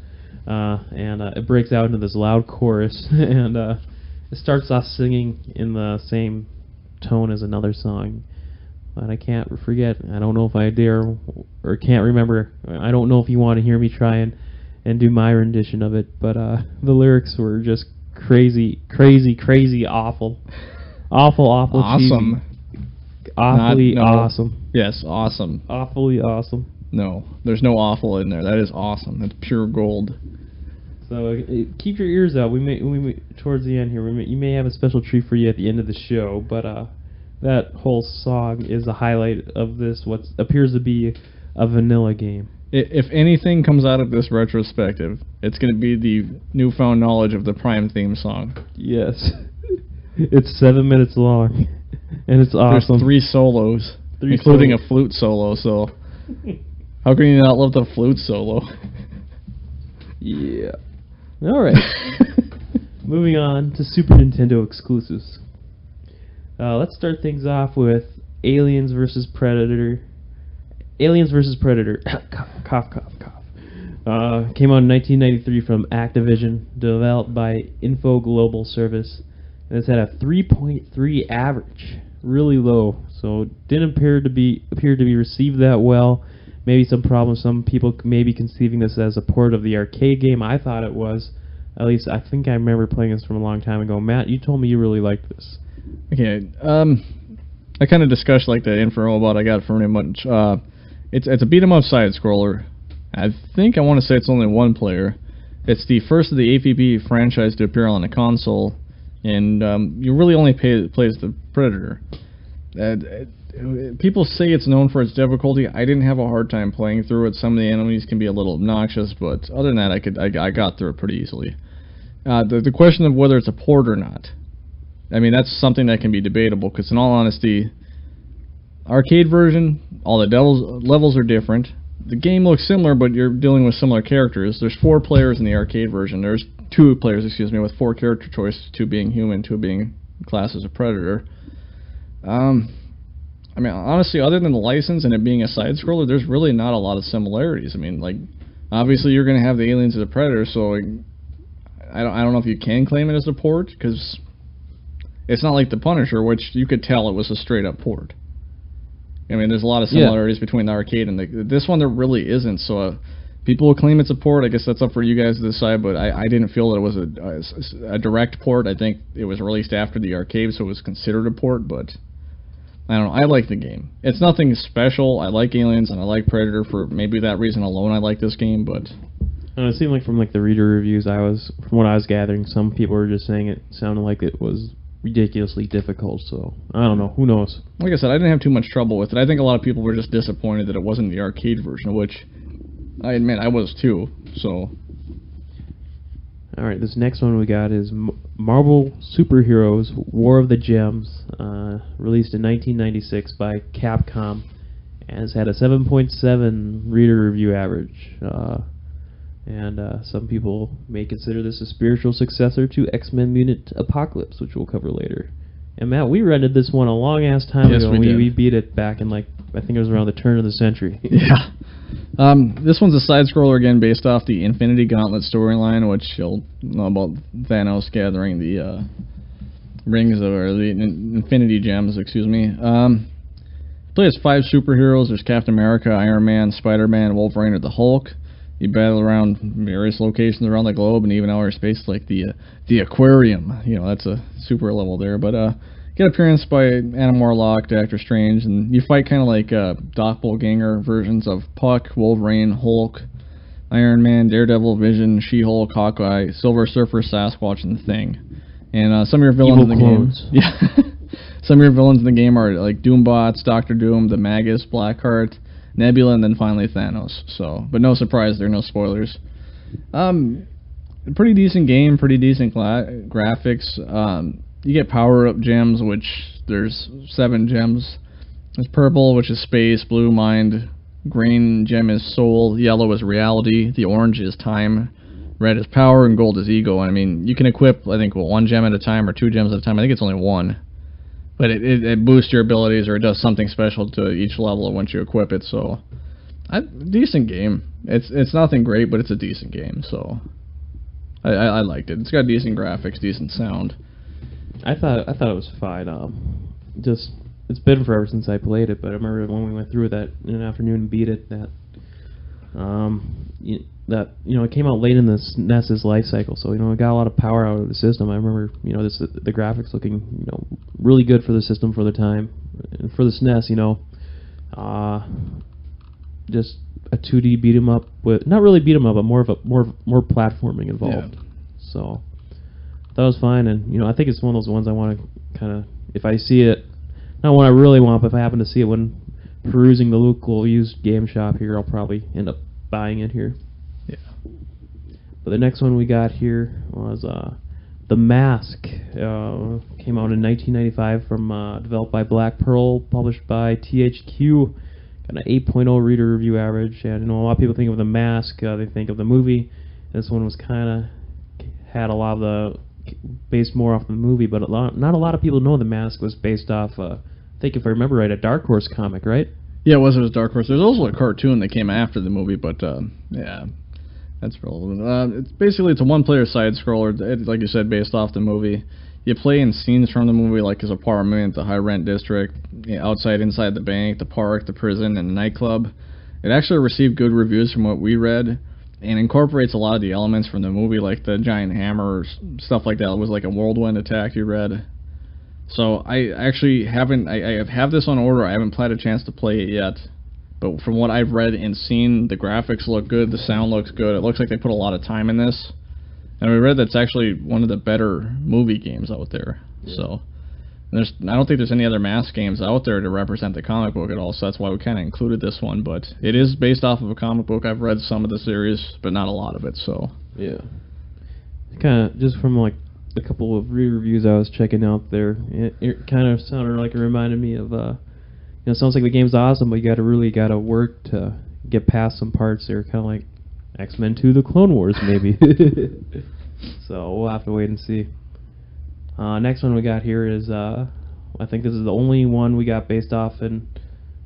and it breaks out into this loud chorus, and it starts off singing in the same tone as another song, but I can't forget. I don't know if I dare or can't remember. I don't know if you want to hear me try and do my rendition of it, but the lyrics were just crazy, awful, awesome, cheesy. Awfully awesome. Yes, awesome. Awfully awesome. No, there's no awful in there. That is awesome. That's pure gold. So keep your ears out. We may towards the end here. You may have a special treat for you at the end of the show. But that whole song is a highlight of this. What appears to be a vanilla game. If anything comes out of this retrospective, it's going to be the newfound knowledge of the Prime theme song. Yes, it's 7 minutes long. And it's awesome. There's 3 solos, including a flute solo, so how can you not love the flute solo? Yeah. All right. Moving on to Super Nintendo exclusives. Let's start things off with Aliens vs. Predator. Aliens vs. Predator. Cough, cough, cough. Came out in 1993 from Activision, developed by Info Global Service, and it's had a 3.3 average, really low. So didn't appear to be received that well. Maybe some problems. Some people may be conceiving this as a port of the arcade game. I thought it was. At least I think I remember playing this from a long time ago. Matt, you told me you really liked this. Okay. I kind of discussed like the info about I got from him. It's a beat 'em up side scroller. I think I want to say it's only 1 player. It's the first of the AVP franchise to appear on a console, and you really only play as the Predator. People say it's known for its difficulty. I didn't have a hard time playing through it. Some of the enemies can be a little obnoxious, but other than that, I got through it pretty easily. The question of whether it's a port or not, I mean, that's something that can be debatable, because in all honesty, arcade version, all the levels are different. The game looks similar, but you're dealing with similar characters. There's 4 players in the arcade version. There's 2 players, excuse me, with 4 character choices, 2 being human, 2 being classed as a Predator. I mean, honestly, other than the license and it being a side-scroller, there's really not a lot of similarities. I mean, like, obviously you're going to have the aliens as a Predator, so like, I don't know if you can claim it as a port, because it's not like the Punisher, which you could tell it was a straight-up port. I mean, there's a lot of similarities between the arcade and this one. There really isn't. So people will claim it's a port. I guess that's up for you guys to decide. But I didn't feel that it was a direct port. I think it was released after the arcade, so it was considered a port. But I don't know. I like the game. It's nothing special. I like Aliens and I like Predator for maybe that reason alone. I like this game, but it seemed like from like the reader reviews, from what I was gathering, some people were just saying it sounded like it was ridiculously difficult, so I don't know. Who knows? Like I said, I didn't have too much trouble with it. I think a lot of people were just disappointed that it wasn't the arcade version, which I admit I was too. So, all right, this next one we got is Marvel Superheroes: War of the Gems, released in 1996 by Capcom, and has had a 7.7 reader review average. And some people may consider this a spiritual successor to X-Men Mutant Apocalypse, which we'll cover later. And Matt, we rented this one a long-ass time ago. We beat it back in, like, I think it was around the turn of the century. Yeah. This one's a side-scroller, again, based off the Infinity Gauntlet storyline, which you'll know about Thanos gathering the rings, or the Infinity Gems, excuse me. Play as 5 superheroes. There's Captain America, Iron Man, Spider-Man, Wolverine, or the Hulk. You battle around various locations around the globe and even outer space, like the aquarium. You know, that's a super level there. But get appearance by Adam Warlock, Doctor Strange, and you fight kind of like doppelganger versions of Puck, Wolverine, Hulk, Iron Man, Daredevil, Vision, She-Hulk, Hawkeye, Silver Surfer, Sasquatch, and the Thing. And some of your villains in the game, yeah, some of your villains in the game are like Doombots, Doctor Doom, the Magus, Blackheart, Nebula, and then finally Thanos. So, but no surprise, there are no spoilers. Pretty decent game, pretty decent graphics. You get power-up gems, which there's 7 gems. There's purple, which is space, blue, mind, green gem is soul, yellow is reality, the orange is time, red is power, and gold is ego. I mean, you can equip, I think, 1 gem at a time or 2 gems at a time. I think it's only 1. But it boosts your abilities, or it does something special to each level once you equip it. So, decent game. It's nothing great, but it's a decent game. So, I liked it. It's got decent graphics, decent sound. I thought it was fine. Just it's been forever since I played it, but I remember when we went through that in an afternoon and beat it. It came out late in the SNES's life cycle, so it got a lot of power out of the system. I remember the graphics looking really good for the system for the time, and for the SNES. Just a 2D beat 'em up with not really beat 'em up, but more platforming involved. Yeah. So that was fine, and I think it's one of those ones I want to kind of, if I see it, not one I really want, but if I happen to see it when perusing the local used game shop here, I'll probably end up buying it here. Yeah. But the next one we got here was The Mask came out in 1995 from developed by Black Pearl, published by THQ. Got an 8.0 reader review average. And a lot of people think of The Mask, they think of the movie. This one was kind of had a lot of the based more off the movie, but not a lot of people know The Mask was based off. I think if I remember right, a Dark Horse comic, right? Yeah, it was Dark Horse. There's also a cartoon that came after the movie, but yeah. That's relevant. It's a one-player side-scroller, like you said, based off the movie. You play in scenes from the movie, like his apartment, the high-rent district, outside, inside the bank, the park, the prison, and the nightclub. It actually received good reviews from what we read, and incorporates a lot of the elements from the movie, like the giant hammer, stuff like that. It was like a whirlwind attack you read. So I actually haven't... I have this on order. I haven't had a chance to play it yet. But from what I've read and seen, the graphics look good, the sound looks good. It looks like they put a lot of time in this. And we read that's actually one of the better movie games out there. Yeah. So I don't think there's any other Mask games out there to represent the comic book at all, so that's why we kind of included this one. But it is based off of a comic book. I've read some of the series, but not a lot of it. So yeah, kind of just from like a couple of reviews I was checking out there, it kind of sounded like it reminded me of. It sounds like the game's awesome, but you gotta work to get past some parts. They're kind of like X-Men 2: The Clone Wars, maybe. So we'll have to wait and see. Next one we got here is I think this is the only one we got based off an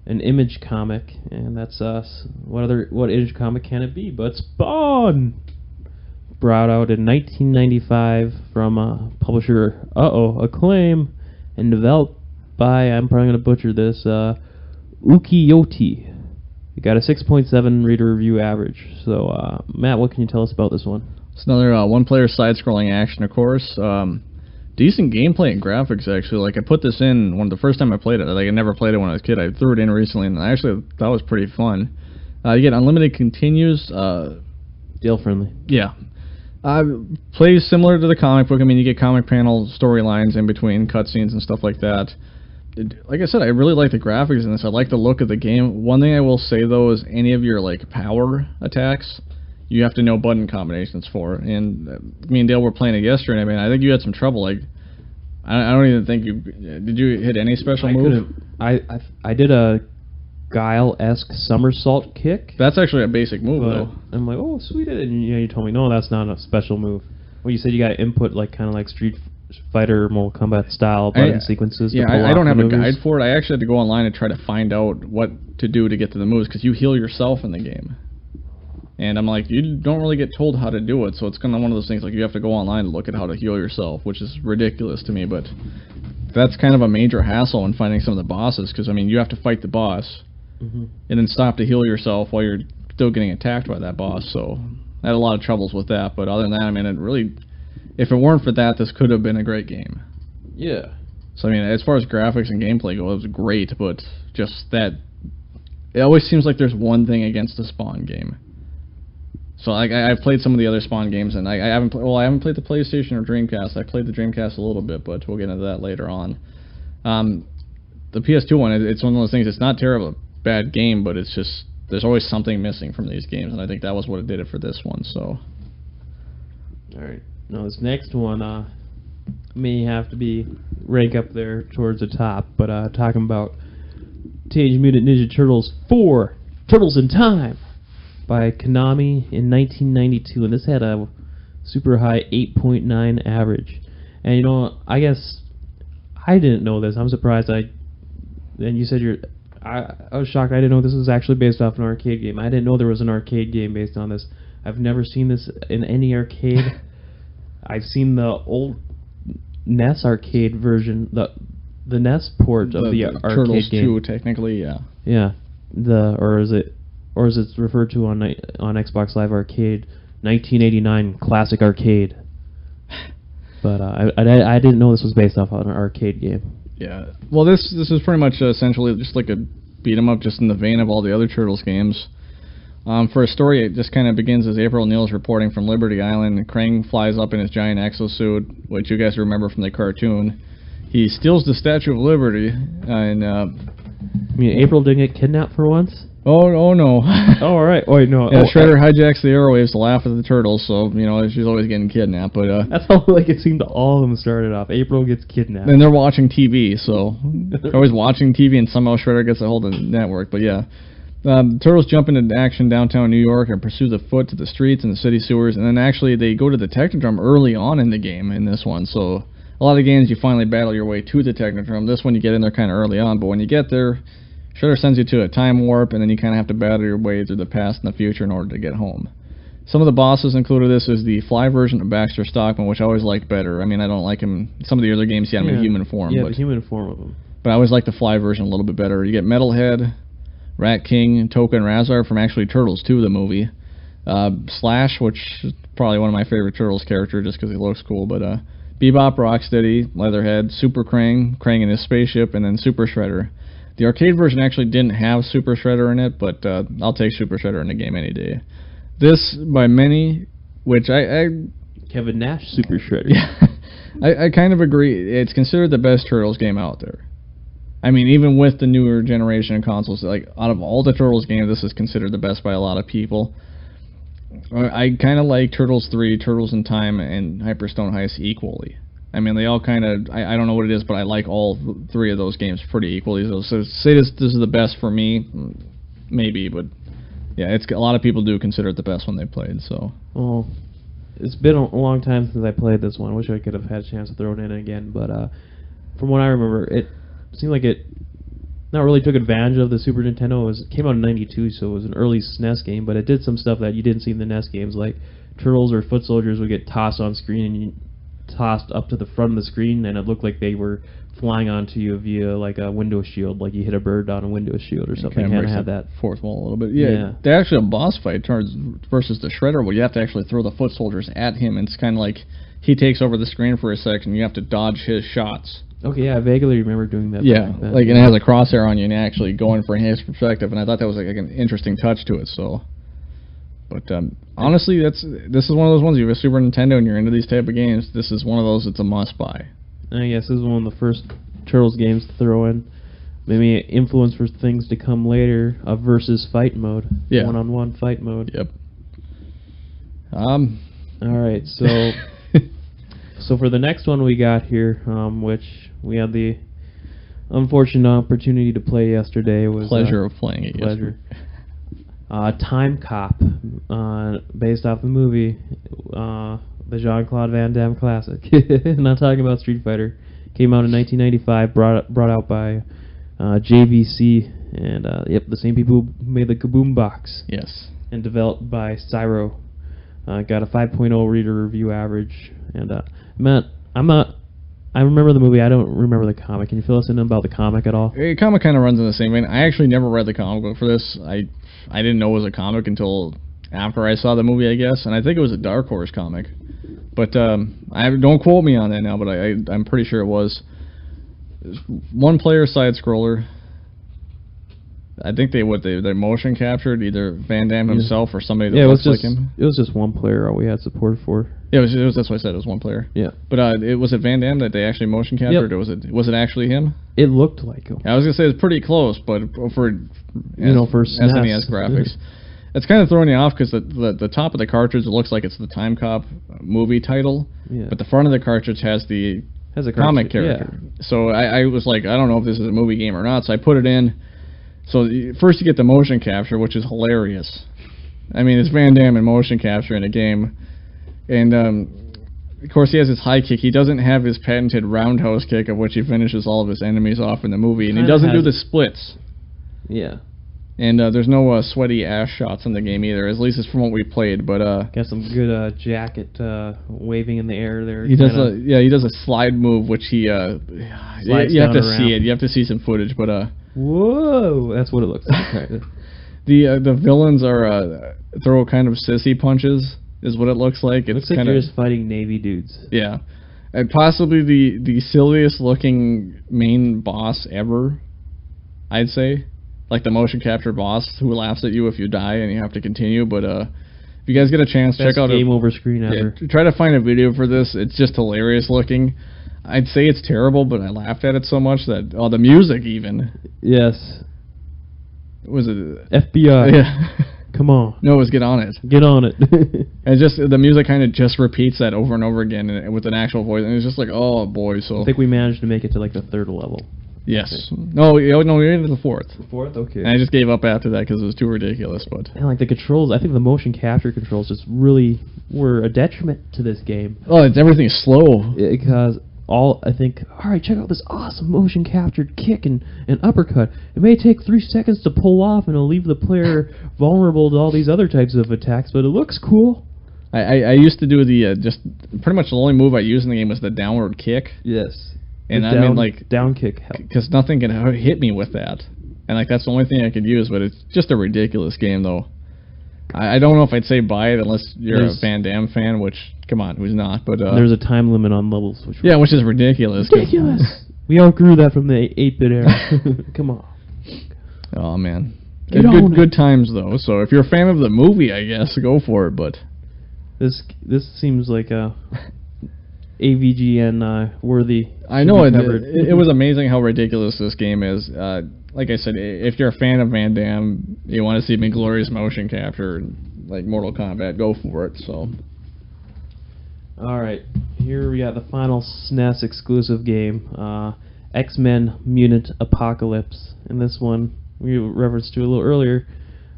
Image comic, and that's what Image comic can it be but Spawn? Brought out in 1995 from publisher Acclaim, and developed by, I'm probably going to butcher this, Ukiyote. You got a 6.7 reader review average. So, Matt, what can you tell us about this one? It's another one-player side-scrolling action, of course. Decent gameplay and graphics, actually. Like, I put this in the first time I played it. Like, I never played it when I was a kid. I threw it in recently, and I actually thought it was pretty fun. You get unlimited continues. Deal-friendly. Yeah. Plays similar to the comic book. I mean, you get comic panel storylines in between cutscenes and stuff like that. Like I said, I really like the graphics in this. I like the look of the game. One thing I will say, though, is any of your like power attacks, you have to know button combinations for. And me and Dale were playing it yesterday. I mean, I think you had some trouble. Like, I don't even think you did. You hit any special move? I did a Guile-esque somersault kick. That's actually a basic move, though. I'm like, oh, sweet. And you told me, no, that's not a special move. Well, you said you got to input like kind of like Street Fighter, Mortal Kombat style button sequences. Yeah, I don't have a guide for it. I actually had to go online and try to find out what to do to get to the moves, because you heal yourself in the game. And I'm like, you don't really get told how to do it, so it's kind of one of those things like you have to go online to look at how to heal yourself, which is ridiculous to me, but that's kind of a major hassle in finding some of the bosses, because I mean, you have to fight the boss and then stop to heal yourself while you're still getting attacked by that boss. So I had a lot of troubles with that, but other than that, I mean, it really, if it weren't for that, this could have been a great game. Yeah. So I mean, as far as graphics and gameplay go, it was great, but just that, it always seems like there's one thing against a Spawn game. So I've played some of the other Spawn games, and I haven't played the PlayStation or Dreamcast. I played the Dreamcast a little bit, but we'll get into that later on. The PS2 one, it's one of those things. It's not terrible, bad game, but it's just there's always something missing from these games, and I think that was what did it for this one. So. All right. Now this next one may have to be rank up there towards the top, but talking about Teenage Mutant Ninja Turtles 4: Turtles in Time by Konami in 1992, and this had a super high 8.9 average. And you know, I guess I didn't know this. I'm surprised. And you said I was shocked. I didn't know this was actually based off an arcade game. I didn't know there was an arcade game based on this. I've never seen this in any arcade. I've seen the old NES arcade version, the NES port of the arcade Turtles game. 2, technically, yeah. Yeah, or is it referred to on Xbox Live Arcade, 1989 classic arcade? But I didn't know this was based off on an arcade game. Yeah. Well, this is pretty much essentially just like a beat 'em up, just in the vein of all the other Turtles games. For a story, it just kind of begins as April O'Neil's reporting from Liberty Island. Krang flies up in his giant exosuit, which you guys remember from the cartoon. He steals the Statue of Liberty, and I mean, April didn't get kidnapped for once? Oh no. Oh, all right. Oh, wait, no. Yeah, Oh, Shredder hijacks the airwaves to laugh at the turtles, so, she's always getting kidnapped, but, That's how, like, it seemed all of them started off. April gets kidnapped. and they're watching TV, so they're always watching TV, and somehow Shredder gets a hold of the network, but yeah. The turtles jump into action downtown New York and pursue the foot to the streets and the city sewers, and then actually they go to the Technodrome early on in the game in this one, so a lot of games you finally battle your way to the Technodrome. This one you get in there kind of early on, but when you get there, Shredder sends you to a time warp, and then you kind of have to battle your way through the past and the future in order to get home. Some of the bosses included this is the fly version of Baxter Stockman, which I always liked better. I mean, I don't like him. Some of the other games he had him in human form. Yeah, but the human form of him. But I always like the fly version a little bit better. You get Metalhead, Rat King, Toka, and Razar from actually Turtles 2, the movie. Slash, which is probably one of my favorite Turtles characters just because he looks cool, but Bebop, Rocksteady, Leatherhead, Super Krang, Krang in his spaceship, and then Super Shredder. The arcade version actually didn't have Super Shredder in it, but I'll take Super Shredder in the game any day. This, by many, which I Kevin Nash, Super Shredder. yeah, I kind of agree. It's considered the best Turtles game out there. I mean, even with the newer generation of consoles, like out of all the Turtles games, this is considered the best by a lot of people. I kind of like Turtles 3, Turtles in Time, and Hyperstone Heist equally. I mean, they all kind of, I don't know what it is, but I like all three of those games pretty equally. So say this is the best for me, maybe, but yeah, it's a lot of people do consider it the best one they played. So. Oh, it's been a long time since I played this one. I wish I could have had a chance to throw it in again, but from what I remember, it seemed like it not really took advantage of the Super Nintendo. It came out in '92, so it was an early SNES game, but it did some stuff that you didn't see in the NES games, like Turtles or Foot Soldiers would get tossed on screen and you tossed up to the front of the screen, and it looked like they were flying onto you via like a window shield, like you hit a bird on a window shield or something. Kind of had that fourth wall a little bit. Yeah. There's actually a boss fight versus the Shredder where you have to actually throw the Foot Soldiers at him, and it's kind of like he takes over the screen for a second, and you have to dodge his shots. Okay, yeah, I vaguely remember doing that. Yeah, like and it has a crosshair on you, and you're actually going for his perspective, and I thought that was like an interesting touch to it. So. But honestly, this is one of those ones. You have a Super Nintendo and you're into these type of games. This is one of those. It's a must-buy. I guess this is one of the first Turtles games to throw in. Maybe influence for things to come later. A versus fight mode. Yeah. One-on-one fight mode. Yep. All right. So, so for the next one we got here, which we had the unfortunate opportunity to play yesterday, was pleasure of playing it. Pleasure. Time Cop, based off the movie, the Jean-Claude Van Damme classic. Not talking about Street Fighter. Came out in 1995, brought out by JVC, and the same people who made the Kaboom box. Yes. And developed by Cyro. Got a 5.0 reader review average, and I remember the movie. I don't remember the comic. Can you fill us in about the comic at all? The comic kind of runs in the same vein. I actually never read the comic book for this. I didn't know it was a comic until after I saw the movie, I guess, and I think it was a Dark Horse comic. But don't quote me on that now, but I'm pretty sure it was. One-player side-scroller. I think they motion captured either Van Damme himself or somebody that looks like him. It was just one player all we had support for. Yeah, it was that's what I said. It was one player. Yeah. But was it Van Damme that they actually motion captured, or was it actually him? It looked like him. I was gonna say it's pretty close, but for SNES graphics, it's kind of throwing you off because the top of the cartridge looks like it's the Time Cop movie title, but the front of the cartridge has a comic character. Yeah. So I was like, I don't know if this is a movie game or not. So I put it in. So first you get the motion capture, which is hilarious. I mean, it's Van Damme in motion capture in a game. And, of course, he has his high kick. He doesn't have his patented roundhouse kick, of which he finishes all of his enemies off in the movie. And he doesn't do the splits. Yeah. And there's no sweaty ass shots in the game either, at least it's from what we played. But got some good jacket waving in the air there. He does a slide move, which he you have to see it. You have to see some footage, but whoa, that's what it looks like. The villains are throw kind of sissy punches. Is what it looks like. It looks like you're just fighting Navy dudes. Yeah. And possibly the silliest looking main boss ever, I'd say. Like the motion capture boss who laughs at you if you die and you have to continue. But if you guys get a chance, check out game over screen ever. Yeah, try to find a video for this. It's just hilarious looking. I'd say it's terrible, but I laughed at it so much that the music even Yes. was it FBI. Yeah. Come on. No, it was Get On It. Get on it. And just the music kind of just repeats that over and over again with an actual voice, and it's just like, oh boy. So I think we managed to make it to like the 3rd level. yes, no, we made it to the 4th. The 4th? Okay. And I just gave up after that because it was too ridiculous. But And like the controls, I think the motion capture controls just really were a detriment to this game. everything's slow. Because alright, check out this awesome motion captured kick and uppercut. It may take 3 seconds to pull off and it'll leave the player vulnerable to all these other types of attacks, but it looks cool. I used to do the just pretty much the only move I used in the game was the downward kick. Yes. And The I mean, like, down kick help. because nothing can hit me with that, and like that's the only thing I could use. But it's just a ridiculous game, though. I don't know if I'd say buy it unless you're a Van Damme fan, which, come on, who's not? But there's a time limit on levels, which which is ridiculous. ridiculous. We outgrew that from the 8-bit era. Come on. Oh man, Get on it. good times though. So if you're a fan of the movie, I guess go for it. But This seems like a AVGN worthy. I know to be covered. it was amazing how ridiculous this game is. Like I said, if you're a fan of Van Damme, you want to see glorious motion capture, like Mortal Kombat, go for it. So. All right, here we got the final SNES exclusive game, X-Men Mutant Apocalypse. And this one we referenced to a little earlier.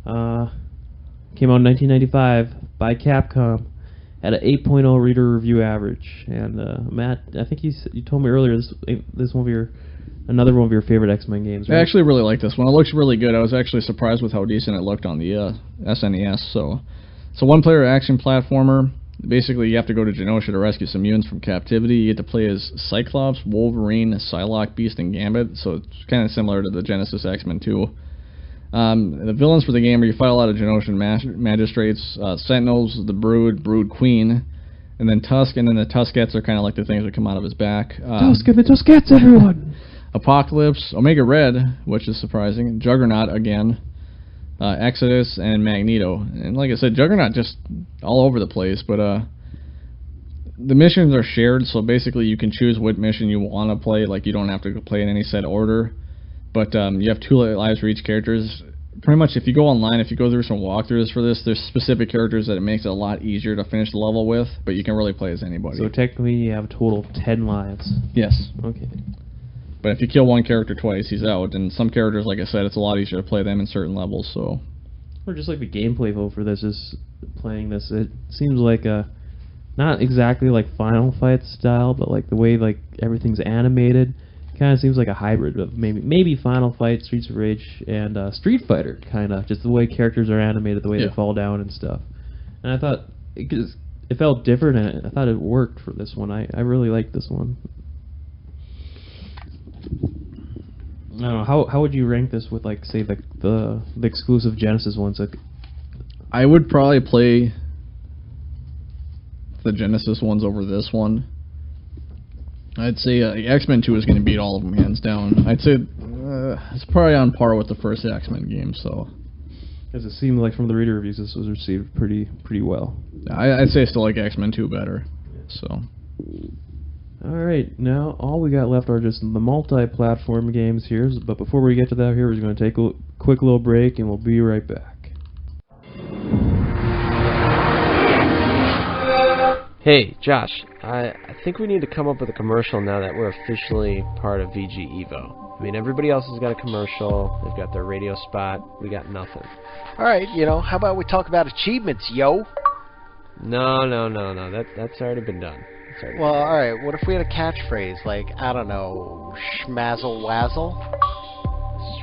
Came out in 1995 by Capcom. Had an 8.0 reader review average. And Matt, I think you told me earlier this one of another one of your favorite X-Men games, right? I actually really like this one. It looks really good. I was actually surprised with how decent it looked on the SNES. So one-player action platformer. Basically, you have to go to Genosha to rescue some mutants from captivity. You get to play as Cyclops, Wolverine, Psylocke, Beast, and Gambit. So it's kind of similar to the Genesis X-Men 2. The villains for the game are you fight a lot of Genosian magistrates, Sentinels, the Brood Queen, and then Tusk, and then the Tuskettes are kind of like the things that come out of his back. Tusk and the Tuskettes, everyone! Apocalypse, Omega Red, which is surprising, Juggernaut again, Exodus, and Magneto. And like I said, Juggernaut just all over the place, but the missions are shared, so basically you can choose what mission you want to play. Like, you don't have to play in any set order. But you have 2 lives for each character. Pretty much, if you go online, if you go through some walkthroughs for this, there's specific characters that it makes it a lot easier to finish the level with, but you can really play as anybody. So technically you have a total of 10 lives. Yes. Okay. But if you kill one character twice, he's out. And some characters, like I said, it's a lot easier to play them in certain levels. So. Or just like the gameplay vote for this is playing this. It seems like not exactly like Final Fight style, but like the way like everything's animated. Kind of seems like a hybrid of maybe Final Fight, Streets of Rage, and Street Fighter. Kind of just the way characters are animated, the way they fall down and stuff. And I thought it felt different, and I thought it worked for this one. I really liked this one. I don't know, how would you rank this with like say the exclusive Genesis ones? Like, I would probably play the Genesis ones over this one. I'd say X-Men 2 is going to beat all of them hands down. I'd say it's probably on par with the first X-Men game. So, because it seemed like from the reader reviews this was received pretty well. I'd say I still like X-Men 2 better. So. All right, now all we got left are just the multi-platform games here. But before we get to that, here we're going to take a quick little break, and we'll be right back. Hey, Josh, I think we need to come up with a commercial now that we're officially part of VG Evo. I mean, everybody else has got a commercial, they've got their radio spot, we got nothing. Alright, how about we talk about achievements, yo? No, that's already been done. Well, alright, what if we had a catchphrase, like, I don't know, schmazzle wazzle?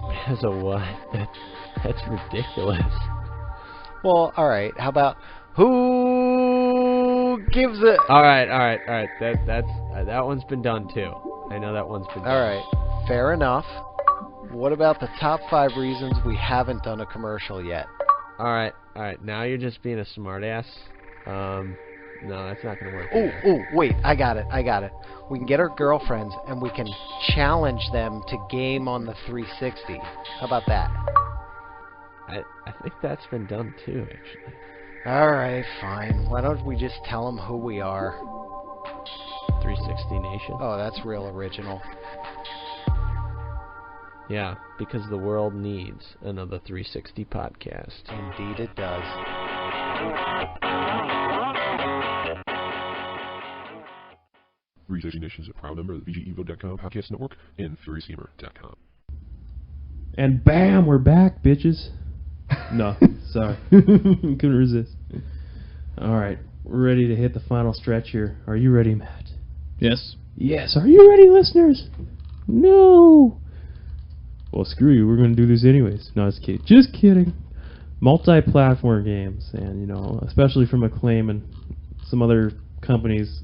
Schmazzle what? That's ridiculous. Well, alright, how about, who gives a... Alright, that one's been done too. I know that one's been done. Alright, fair enough. What about the top 5 reasons we haven't done a commercial yet? Alright, now you're just being a smartass. No, that's not going to work. Ooh, wait, I got it. We can get our girlfriends and we can challenge them to game on the 360. How about that? I think that's been done too, actually. Alright, fine. Why don't we just tell them who we are? 360 360 Nation. Oh, that's real original. Yeah, because the world needs another 360 podcast. Indeed it does. 360 Nation is a proud member of the VGEvo.com podcast network and FuriousGamer.com. And bam, we're back, bitches. No, sorry. Couldn't resist. Alright, we're ready to hit the final stretch here. Are you ready, Matt? Yes. Yes, are you ready, listeners? No. Well, screw you, we're going to do this anyways. No, just kidding. Multi-platform games, and, you know, especially from Acclaim and some other companies,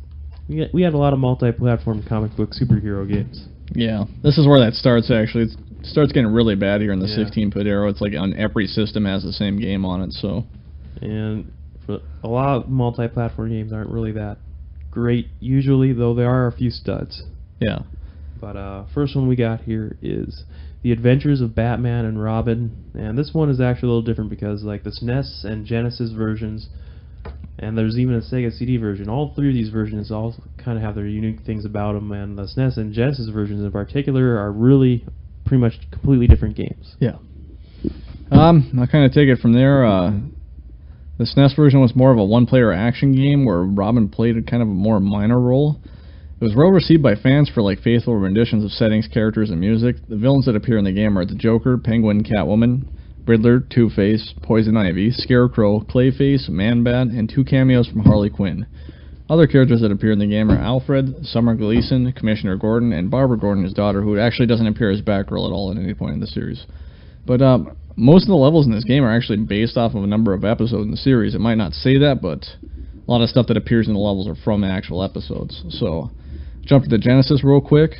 we had a lot of multi-platform comic book superhero games. Yeah, this is where that starts, actually. It starts getting really bad here in the Yeah. 16-bit era. It's like on every system has the same game on it, so... And for a lot of multi-platform games aren't really that great usually, though there are a few studs. Yeah. But first one we got here is The Adventures of Batman and Robin, and this one is actually a little different because like the SNES and Genesis versions, and there's even a Sega CD version, all three of these versions all kind of have their unique things about them, and the SNES and Genesis versions in particular are really pretty much completely different games. Yeah. I'll kind of take it from there. The SNES version was more of a one-player action game where Robin played a kind of a more minor role. It was well received by fans for like faithful renditions of settings, characters, and music. The villains that appear in the game are the Joker, Penguin, Catwoman, Riddler, Two-Face, Poison Ivy, Scarecrow, Clayface, Man-Bat, and 2 cameos from Harley Quinn. Other characters that appear in the game are Alfred, Summer Gleason, Commissioner Gordon, and Barbara Gordon, his daughter, who actually doesn't appear as Batgirl at all at any point in the series. But most of the levels in this game are actually based off of a number of episodes in the series. It might not say that, but a lot of stuff that appears in the levels are from actual episodes. So, jump to the Genesis real quick.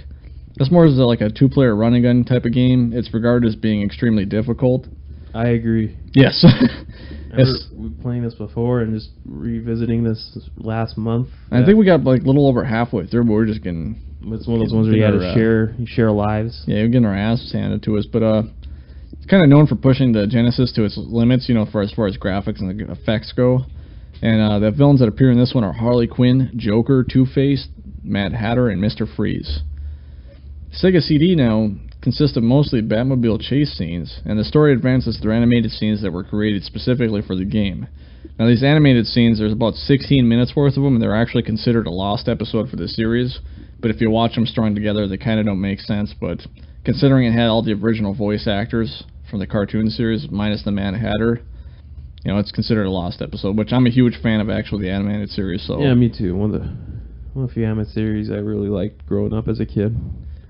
This more is like a 2-player running gun type of game. It's regarded as being extremely difficult. I agree. Yes. We were playing this before and just revisiting this last month. I think we got like a little over halfway through, but we're just getting... It's one of those ones where you had to share lives. Yeah, we're getting our asses handed to us, but it's kind of known for pushing the Genesis to its limits, you know, as far as graphics and the effects go. And the villains that appear in this one are Harley Quinn, Joker, Two-Face, Mad Hatter, and Mr. Freeze. Sega CD now consists of mostly Batmobile chase scenes, and the story advances through animated scenes that were created specifically for the game. Now these animated scenes, there's about 16 minutes worth of them, and they're actually considered a lost episode for the series, but if you watch them strung together, they kind of don't make sense, but considering it had all the original voice actors from the cartoon series, minus the Mad Hatter, you know, it's considered a lost episode, which I'm a huge fan of actually the animated series, so... Yeah, me too. One of the few animated series I really liked growing up as a kid.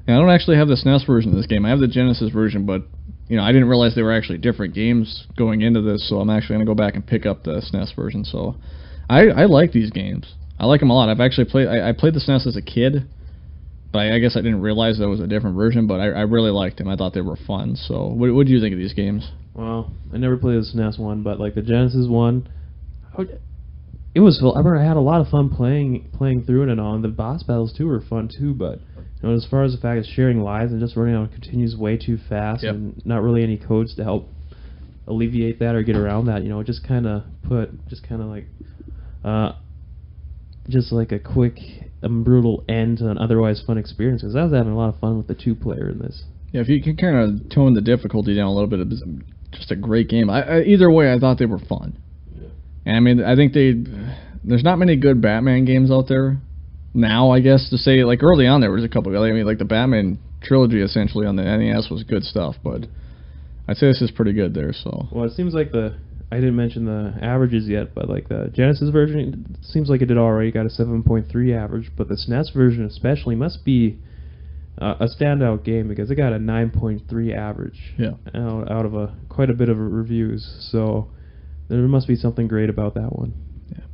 I don't actually have the SNES version of this game. I have the Genesis version, but you know, I didn't realize they were actually different games going into this, so I'm actually going to go back and pick up the SNES version. So I like these games. I like them a lot. I've actually played I played the SNES as a kid, but I guess I didn't realize that was a different version, but I really liked them. I thought they were fun. So what do you think of these games? Well, I never played the SNES one, but like the Genesis one, it was. I remember I had a lot of fun playing through it and all, and the boss battles too were fun too, but you know, as far as the fact of sharing lives and just running on continues way too fast, Yep. and not really any codes to help alleviate that or get around that, you know, it just kind of like a quick and brutal end to an otherwise fun experience, because I was having a lot of fun with the 2-player in this. Yeah, if you can kind of tone the difficulty down a little bit, it's just a great game. Either way, I thought they were fun. Yeah. And I mean, I think there's not many good Batman games out there now, I guess, to say. Like early on there was a couple. I mean, like the Batman trilogy essentially on the NES was good stuff, but I'd say this is pretty good there. So well, it seems like I didn't mention the averages yet, but like the Genesis version, it seems like it did already got a 7.3 average, but the SNES version especially must be a standout game because it got a 9.3 average. Yeah. Out of quite a bit of reviews, so there must be something great about that one. Yeah.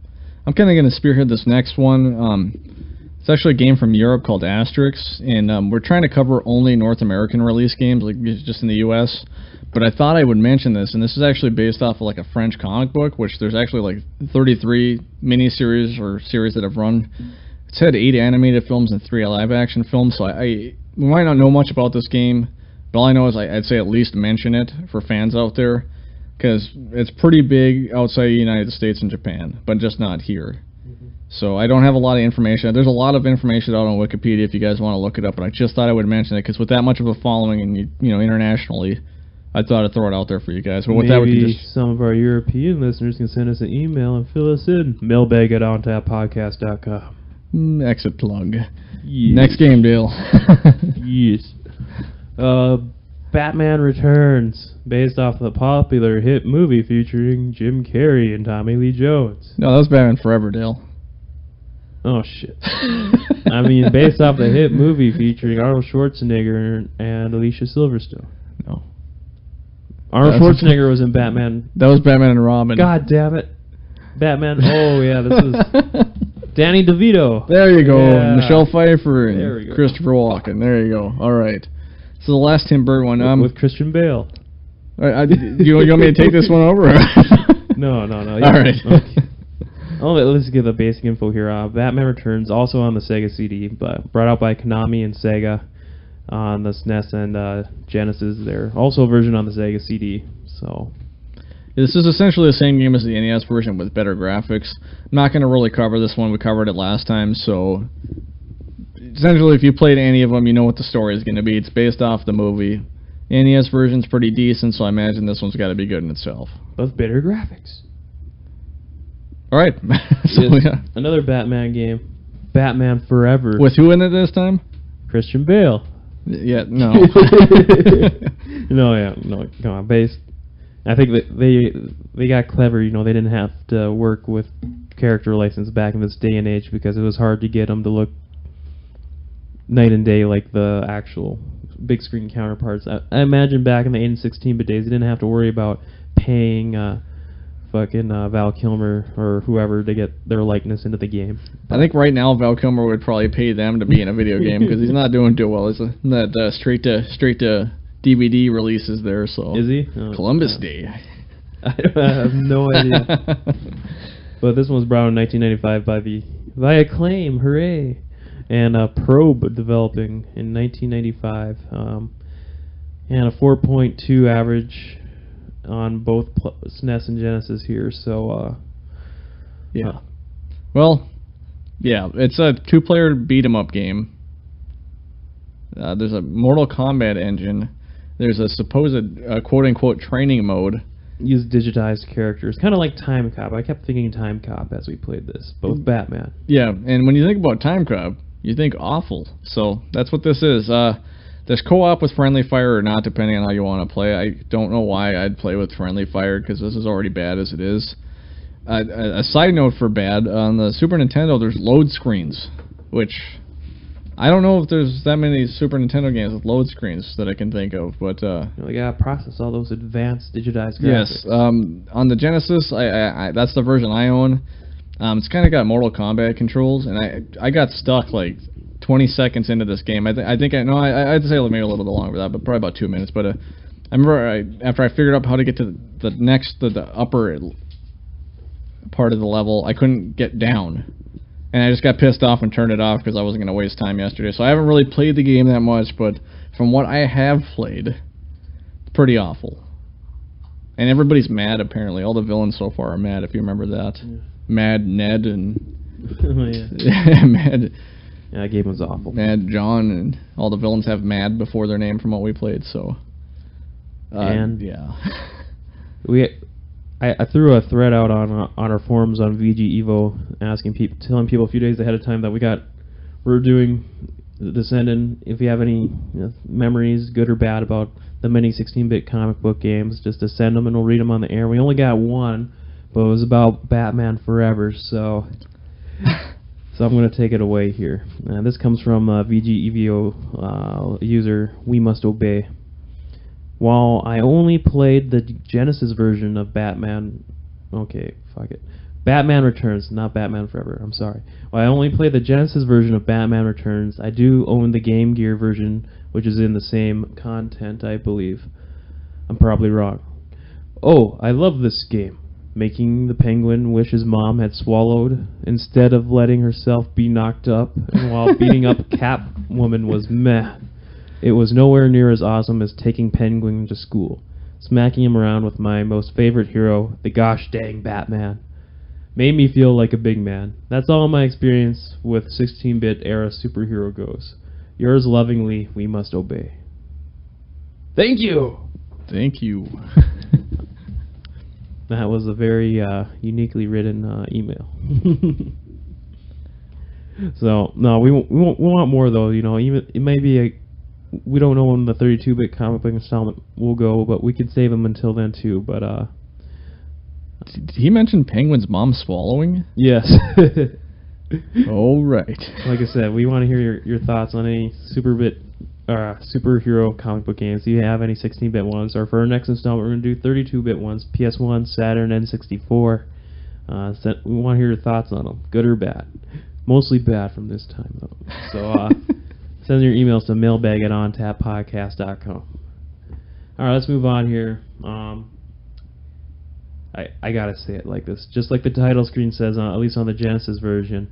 I'm kind of going to spearhead this next one. It's actually a game from Europe called Asterix, and we're trying to cover only North American release games, like just in the U.S., but I thought I would mention this, and this is actually based off of like a French comic book, which there's actually like 33 miniseries or series that have run. It's had 8 animated films and 3 live-action films, so we might not know much about this game, but all I know is I'd say at least mention it for fans out there, because it's pretty big outside the United States and Japan, but just not here. So I don't have a lot of information. There's a lot of information out on Wikipedia if you guys want to look it up, but I just thought I would mention it because with that much of a following and internationally, I thought I'd throw it out there for you guys. But with that, we can just some of our European listeners can send us an email and fill us in. mailbag@ontapodcast.com. Exit plug. Yes. Next game, Dale. Yes. Batman Returns, based off the popular hit movie featuring Jim Carrey and Tommy Lee Jones. No, that was Batman Forever, Dale. Oh, shit. I mean, based off the hit movie featuring Arnold Schwarzenegger and Alicia Silverstone. No. Arnold Schwarzenegger was in Batman. That was Batman and Robin. God damn it. Batman. Oh, yeah, this is Danny DeVito. There you go. Yeah. Michelle Pfeiffer There we and go. Christopher Walken. There you go. All right. So the last Tim Burton one. With Christian Bale. All right, you want me to take this one over? No. All right. Okay. Let's get the basic info here. Batman Returns, also on the Sega CD, but brought out by Konami and Sega on the SNES and Genesis. There also a version on the Sega CD. So this is essentially the same game as the NES version with better graphics. I'm not going to really cover this one. We covered it last time, so essentially if you played any of them, you know what the story is going to be. It's based off the movie. The NES version's pretty decent, so I imagine this one's got to be good in itself. with better graphics. All right. So, yeah. Another Batman game, Batman Forever. With who in it this time? Christian Bale. Yeah, no. No, come on, based. I think that they got clever. They didn't have to work with character license back in this day and age because it was hard to get them to look night and day like the actual big screen counterparts. I imagine back in the 8 and 16-bit days, they didn't have to worry about paying fucking Val Kilmer or whoever to get their likeness into the game. I think right now Val Kilmer would probably pay them to be in a video game because he's not doing too well. Isn't that straight to DVD releases there? So is he? Oh, Columbus Day. I have no idea. But this one was brought out in 1995 by Acclaim, hooray! And Probe developing in 1995, and a 4.2 average on both SNES and Genesis here. So yeah. Well, yeah, it's a two-player beat-em-up game. There's a Mortal Kombat engine. There's a supposed quote-unquote training mode. Use digitized characters, kind of like Time Cop. I kept thinking Time Cop as we played this, but with Batman. Yeah, and when you think about Time Cop, you think awful. So that's what this is. There's co-op with friendly fire or not, depending on how you want to play. I don't know why I'd play with friendly fire, because this is already bad as it is. A side note for bad, on the Super Nintendo, there's load screens, which I don't know if there's that many Super Nintendo games with load screens that I can think of, but They gotta process all those advanced digitized graphics. yes, on the Genesis, I that's the version I own. It's kind of got Mortal Kombat controls, and I got stuck like 20 seconds into this game. I'd say maybe a little bit longer than that, but probably about 2 minutes. But I remember after I figured out how to get to the upper part of the level, I couldn't get down. And I just got pissed off and turned it off because I wasn't going to waste time yesterday. So I haven't really played the game that much, but from what I have played, it's pretty awful. And everybody's mad, apparently. All the villains so far are mad, if you remember that. Yeah. Mad Ned and... Yeah, Mad... Yeah, that game was awful. Mad John, and all the villains have Mad before their name from what we played, so... and yeah. I threw a thread out on our forums on VG Evo, telling people a few days ahead of time that we're doing the send-in. If you have any memories, good or bad, about the many 16-bit comic book games, just to send them and we'll read them on the air. We only got one, but it was about Batman Forever, so I'm going to take it away here. This comes from VG Evo user We Must Obey. While I only played the Genesis version of Batman... Okay, fuck it. Batman Returns, not Batman Forever, I'm sorry. While I only played the Genesis version of Batman Returns, I do own the Game Gear version, which is in the same content, I believe. I'm probably wrong. Oh, I love this game. Making the Penguin wish his mom had swallowed instead of letting herself be knocked up, and while beating up Catwoman was meh. It was nowhere near as awesome as taking Penguin to school, smacking him around with my most favorite hero, the gosh dang Batman. Made me feel like a big man. That's all my experience with 16-bit era superhero goes. Yours lovingly, we must obey. Thank you! Thank you. That was a very uniquely written email. So, no, we want more, though. You know, even it may be we don't know when the 32-bit comic book installment will go, but we can save them until then, too. But, Did he mention Penguin's mom swallowing? yes. All right. Like I said, we want to hear your thoughts on any superhero comic book games. Do you have any 16-bit ones? Or for our next installment, we're going to do 32-bit ones, PS1, Saturn, N64. We want to hear your thoughts on them, good or bad. Mostly bad from this time, though. So send your emails to mailbag@ontappodcast.com. All right, let's move on here. I gotta say it like this, just like the title screen says, at least on the Genesis version.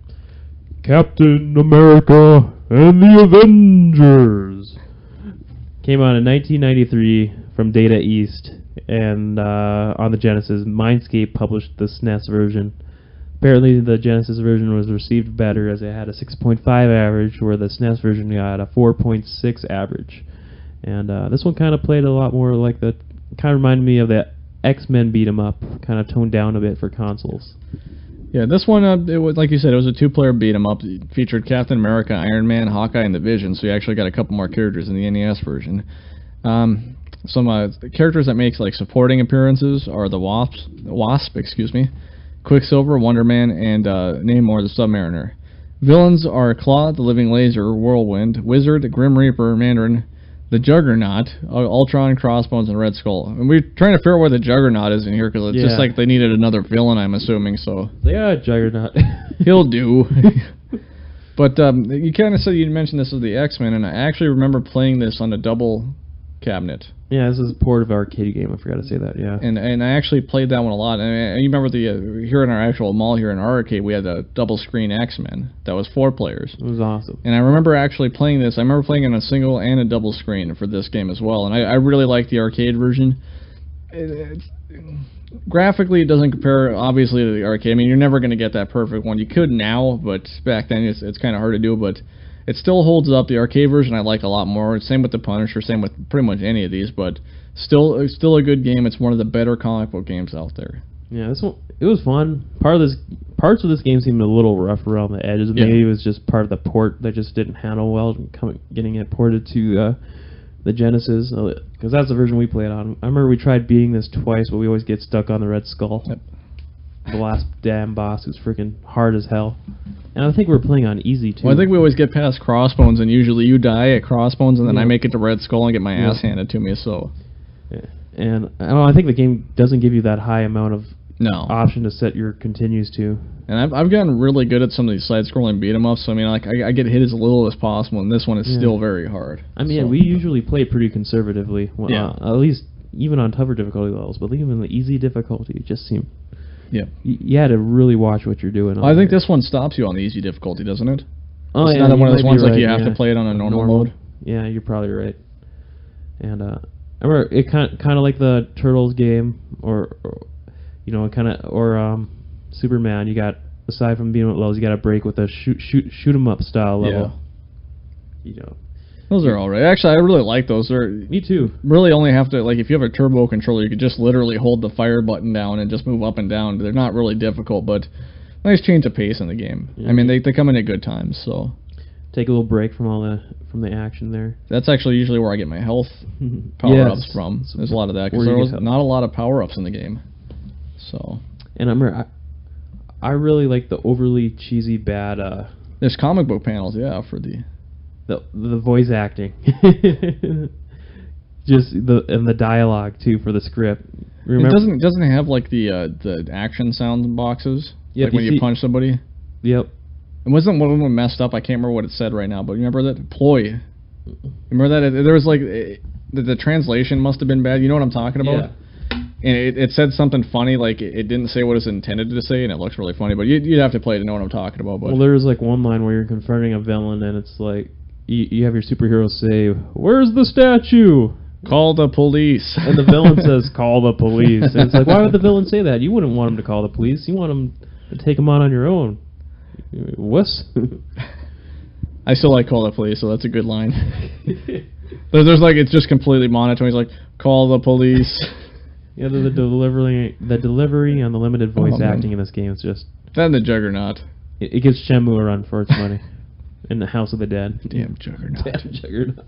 Captain America and the Avengers came out in 1993 from Data East, and on the Genesis, Mindscape published the SNES version. Apparently, the Genesis version was received better as it had a 6.5 average, where the SNES version got a 4.6 average. And this one kind of played a lot more like kind of reminded me of the X-Men beat 'em up, kind of toned down a bit for consoles. Yeah, this one, it was like you said, it was a two-player beat 'em up. It featured Captain America, Iron Man, Hawkeye, and the Vision, so you actually got a couple more characters in the NES version. Some characters that make like supporting appearances are the Wasp, Quicksilver, Wonder Man, and Namor the Submariner. Villains are Claw, the Living Laser, Whirlwind, Wizard, Grim Reaper, Mandarin, the Juggernaut, Ultron, Crossbones, and Red Skull. And we're trying to figure out where the Juggernaut is in here, because it's just like they needed another villain, I'm assuming, so... Yeah, Juggernaut. He'll do. But you kind of said you mentioned this as the X-Men, and I actually remember playing this on a double cabinet. Yeah, this is a port of an arcade game, I forgot to say that, yeah. And I actually played that one a lot. And you remember here in our actual mall here in our arcade, we had a double screen X-Men that was 4 players. It was awesome. And I remember actually playing this. I remember playing it on a single and a double screen for this game as well. And I really like the arcade version. Graphically, it doesn't compare, obviously, to the arcade. I mean, you're never going to get that perfect one. You could now, but back then it's kind of hard to do. But it still holds up. The arcade version I like a lot more. Same with the Punisher, same with pretty much any of these, but still a good game. It's one of the better comic book games out there. Yeah, this one, it was fun. Parts of this game seemed a little rough around the edges. Maybe it was just part of the port that just didn't handle well, getting it ported to the Genesis, because that's the version we played on. I remember we tried beating this twice, but we always get stuck on the Red Skull. Yep. The last damn boss who's freaking hard as hell. And I think we were playing on easy, too. Well, I think we always get past Crossbones, and usually you die at Crossbones, and then I make it to Red Skull and get my ass handed to me, so... Yeah. And I think the game doesn't give you that high amount of option to set your continues to. And I've gotten really good at some of these side-scrolling beat-em-ups, so I mean, like, I get hit as little as possible, and this one is still very hard. I mean, we usually play pretty conservatively, at least even on tougher difficulty levels, but even the easy difficulty, it just seemed... Yeah. You had to really watch what you're doing. I think this one stops you on the easy difficulty, doesn't it? Oh, it's not one of those ones like you have to play it on a normal mode. Yeah, you're probably right. And I remember it kind of like the Turtles game, or Superman. You got, aside from being levels, you got to break with a shoot 'em up style level. Yeah. Those are alright. Actually, I really like those. Me too. Really only have to, like, if you have a turbo controller, you could just literally hold the fire button down and just move up and down. They're not really difficult, but nice change of pace in the game. Yeah. I mean, they come in at good times, so... Take a little break from the action there. That's actually usually where I get my health power-ups from. There's a lot of that, because there was not a lot of power-ups in the game. So... And I remember, I really like the overly cheesy bad... There's comic book panels, for the voice acting. Just the dialogue too for the script. Remember, it doesn't have like the action sound boxes, like when you punch somebody. Yep. It wasn't one of them messed up. I can't remember what it said right now, but remember that ploy. Remember that there was like the translation must have been bad. You know what I'm talking about? Yeah. And it said something funny, like it didn't say what it was intended to say, and it looks really funny. But you'd have to play to know what I'm talking about. But. Well, there's like one line where you're confronting a villain, and it's like you have your superhero say, "Where's the statue? Call the police." And the villain says, "Call the police." And it's like, why would the villain say that? You wouldn't want him to call the police. You want him Take them on your own. Wuss. I still like Call the Police, so that's a good line. But there's like, it's just completely monotone. He's like, call the police. Yeah, the delivery and the limited voice acting in this game is just... Then the Juggernaut. It gives Shenmue a run for its money. In the House of the Dead. Damn Juggernaut. Damn Juggernaut.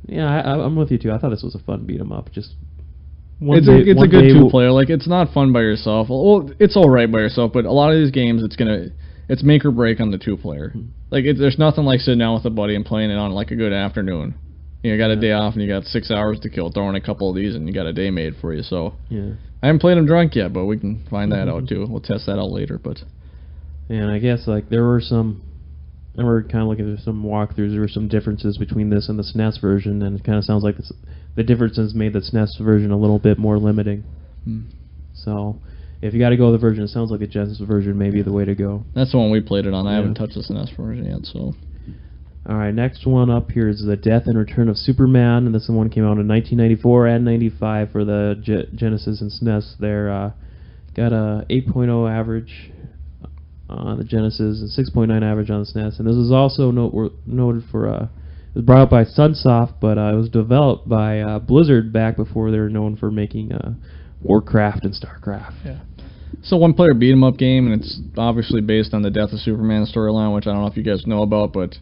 Yeah, I'm with you too. I thought this was a fun beat 'em up. Just it's a good two-player. Like, it's not fun by yourself. Well, it's all right by yourself, but a lot of these games, it's make or break on the two-player. Like, there's nothing like sitting down with a buddy and playing it on like a good afternoon. You got a day off and you got 6 hours to kill. Throwing a couple of these and you got a day made for you. So yeah, I haven't played them drunk yet, but we can find that out too. We'll test that out later. But and I guess like there were some. And we're kind of looking at some walkthroughs. There were some differences between this and the SNES version, and it kind of sounds like the differences made the SNES version a little bit more limiting. So, if you got to go with the version, it sounds like the Genesis version may be the way to go. That's the one we played it on. I haven't touched the SNES version yet. So, all right, next one up here is the Death and Return of Superman, and this one came out in 1994 and 95 for the Genesis and SNES. There got a 8.0 average on the Genesis and 6.9 average on the SNES, and this is also noted for it was brought up by Sunsoft, but it was developed by Blizzard back before they were known for making Warcraft and Starcraft. Yeah. So one-player beat-'em-up game, and it's obviously based on the Death of Superman storyline, which I don't know if you guys know about, but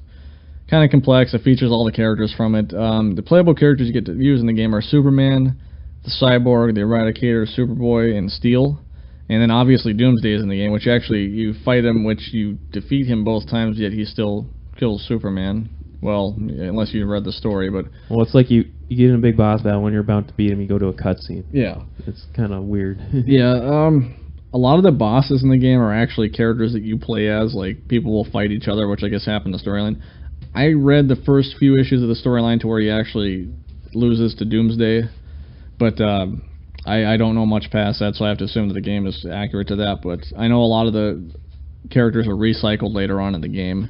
kind of complex. It features all the characters from it. The playable characters you get to use in the game are Superman, the Cyborg, the Eradicator, Superboy, and Steel. And then obviously Doomsday is in the game, which you fight him, which you defeat him both times, yet he still kills Superman. Well, unless you read the story, but... Well, it's like you get in a big boss battle, when you're about to beat him, you go to a cutscene. Yeah. It's kind of weird. Yeah, a lot of the bosses in the game are actually characters that you play as, like, people will fight each other, which I guess happened in the storyline. I read the first few issues of the storyline to where he actually loses to Doomsday, but, I don't know much past that, so I have to assume that the game is accurate to that, but I know a lot of the characters are recycled later on in the game.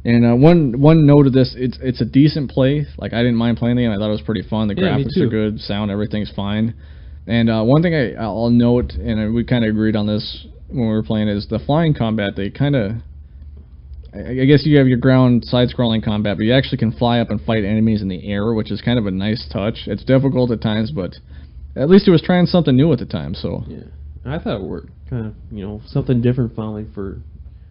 And one note of this, it's a decent play. Like, I didn't mind playing the game. I thought it was pretty fun. The graphics are good, sound, everything's fine. And one thing I'll note, and we kind of agreed on this when we were playing, is the flying combat. They kind of... I guess you have your ground side-scrolling combat, but you actually can fly up and fight enemies in the air, which is kind of a nice touch. It's difficult at times, but... At least it was trying something new at the time, so... Yeah. I thought it worked. Kind of, something different finally for...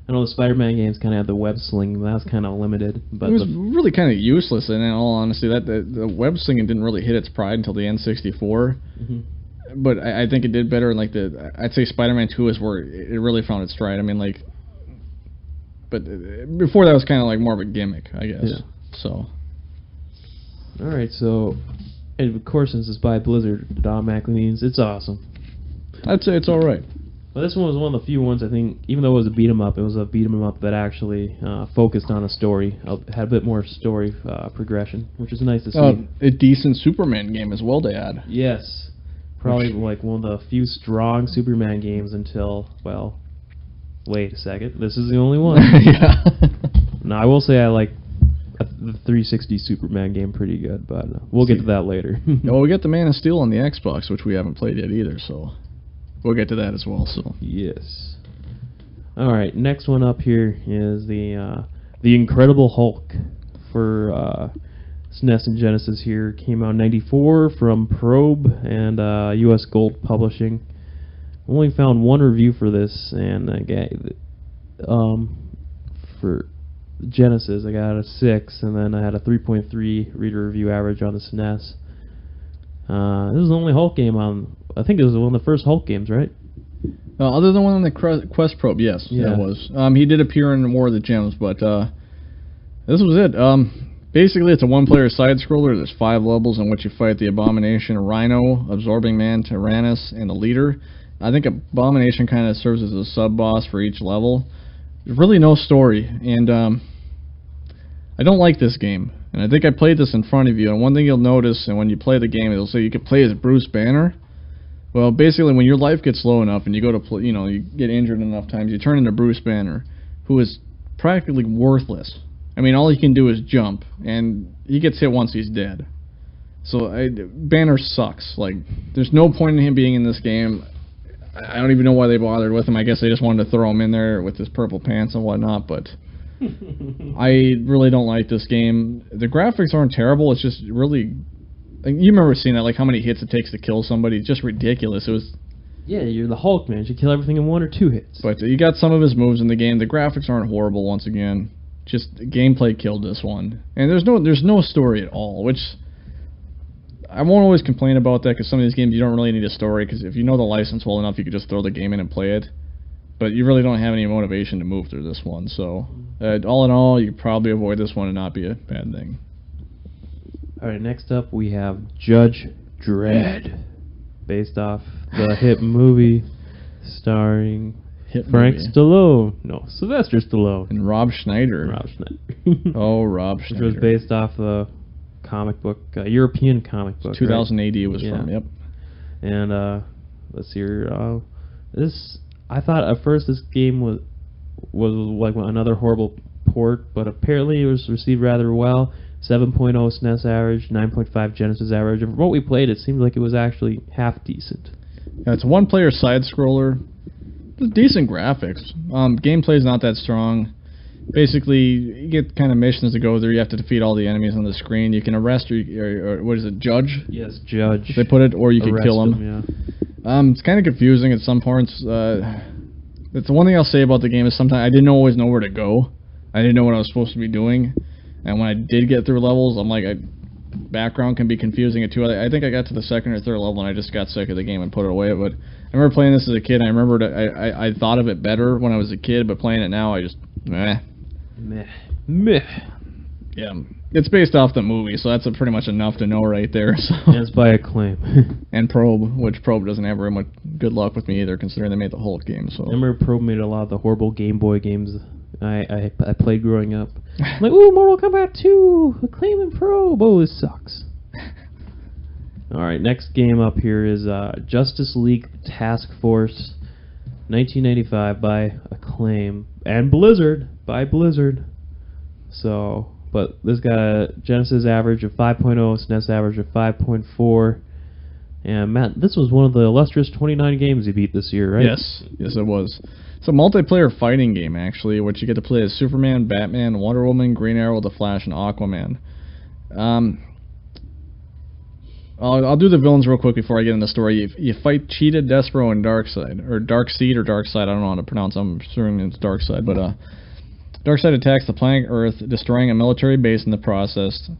I know the Spider-Man games kind of had the web sling, but that was kind of limited. But it was really kind of useless, and in all honesty, the web slinging didn't really hit its pride until the N64. But I think it did better in, like, I'd say Spider-Man 2 is where it really found its stride. I mean, like... But before that was kind of like more of a gimmick, I guess. Yeah. So... Alright, so... And of course, since it's by Blizzard, it automatically means it's awesome. I'd say it's alright. Well, this one was one of the few ones, I think, even though it was a beat-em-up, it was a beat-em-up that actually focused on a story, had a bit more story progression, which is nice to see. A decent Superman game as well to add. Yes. Probably like one of the few strong Superman games until, well, wait a second, this is the only one. Yeah. No, I will say I like the 360 Superman game pretty good, but we'll get to that later. Well, we got the Man of Steel on the Xbox, which we haven't played yet either, so we'll get to that as well. So yes. All right, next one up here is the Incredible Hulk for SNES and Genesis. Here came out in '94 from Probe and U.S. Gold Publishing. Only found one review for this, and I got for Genesis, I got a 6, and then I had a 3.3 reader review average on the SNES. This was the only Hulk game on... I think it was one of the first Hulk games, right? Other than one on the Quest Probe, yes, yeah. It was. He did appear in War of the Gems, but this was it. Basically, it's a one-player side-scroller. There's 5 levels in which you fight the Abomination, Rhino, Absorbing Man, Tyrannus, and the Leader. I think Abomination kind of serves as a sub-boss for each level. There's really no story, and I don't like this game. And I think I played this in front of you, and one thing you'll notice, and when you play the game, it'll say you can play as Bruce Banner. Well, basically, when your life gets low enough and you go to play, you get injured enough times, you turn into Bruce Banner, who is practically worthless. I mean, all he can do is jump, and he gets hit once, he's dead. So Banner sucks. Like, there's no point in him being in this game. I don't even know why they bothered with him. I guess they just wanted to throw him in there with his purple pants and whatnot, but I really don't like this game. The graphics aren't terrible. It's just really... Like, you remember seeing that, like how many hits it takes to kill somebody. It's just ridiculous. It was... Yeah, you're the Hulk, man. You kill everything in 1 or 2 hits. But you got some of his moves in the game. The graphics aren't horrible once again. Just gameplay killed this one. And there's no story at all, which... I won't always complain about that, because some of these games you don't really need a story, because if you know the license well enough, you could just throw the game in and play it. But you really don't have any motivation to move through this one, so all in all, you could probably avoid this one and not be a bad thing. Alright, next up we have Judge Dredd, based off the hit movie starring Frank Stallone. No, Sylvester Stallone. And Rob Schneider. Rob Schneider. Oh, Rob Schneider. Which was based off the comic book, European comic book. 2000 right? AD it was from, yep. And let's see here. This, I thought at first this game was like another horrible port, but apparently it was received rather well. 7.0 SNES average, 9.5 Genesis average. And from what we played, it seemed like it was actually half decent. Yeah, it's a one-player side-scroller. Decent graphics. Gameplay's not that strong. Basically, you get kind of missions to go through. You have to defeat all the enemies on the screen. You can arrest or what is it, judge? Yes, judge. They put it, or you can kill them. Yeah. It's kind of confusing at some points. That's the one thing I'll say about the game is sometimes I didn't always know where to go. I didn't know what I was supposed to be doing, and when I did get through levels, I'm like, background can be confusing too. I think I got to the second or third level and I just got sick of the game and put it away. But I remember playing this as a kid. And I remembered I thought of it better when I was a kid, but playing it now, I just meh. Yeah, it's based off the movie, so that's pretty much enough to know right there. So. And it's by Acclaim. And Probe, which Probe doesn't have very much good luck with me either, considering they made the Hulk game. So. I remember Probe made a lot of the horrible Game Boy games I played growing up. I'm like, ooh, Mortal Kombat 2, Acclaim and Probe. Oh, this sucks. Alright, next game up here is Justice League Task Force 1995 by Acclaim. And Blizzard, by Blizzard. So, but this got a Genesis average of 5.0, SNES average of 5.4. And Matt, this was one of the illustrious 29 games you beat this year, right? Yes, it was. It's a multiplayer fighting game, actually, which you get to play as Superman, Batman, Wonder Woman, Green Arrow, The Flash, and Aquaman. I'll do the villains real quick before I get into the story. You fight Cheetah, Despero, and Darkseid, or Darkseid or Darkseid. I don't know how to pronounce. I'm assuming it's Darkseid, but Darkseid attacks the planet Earth, destroying a military base in the process.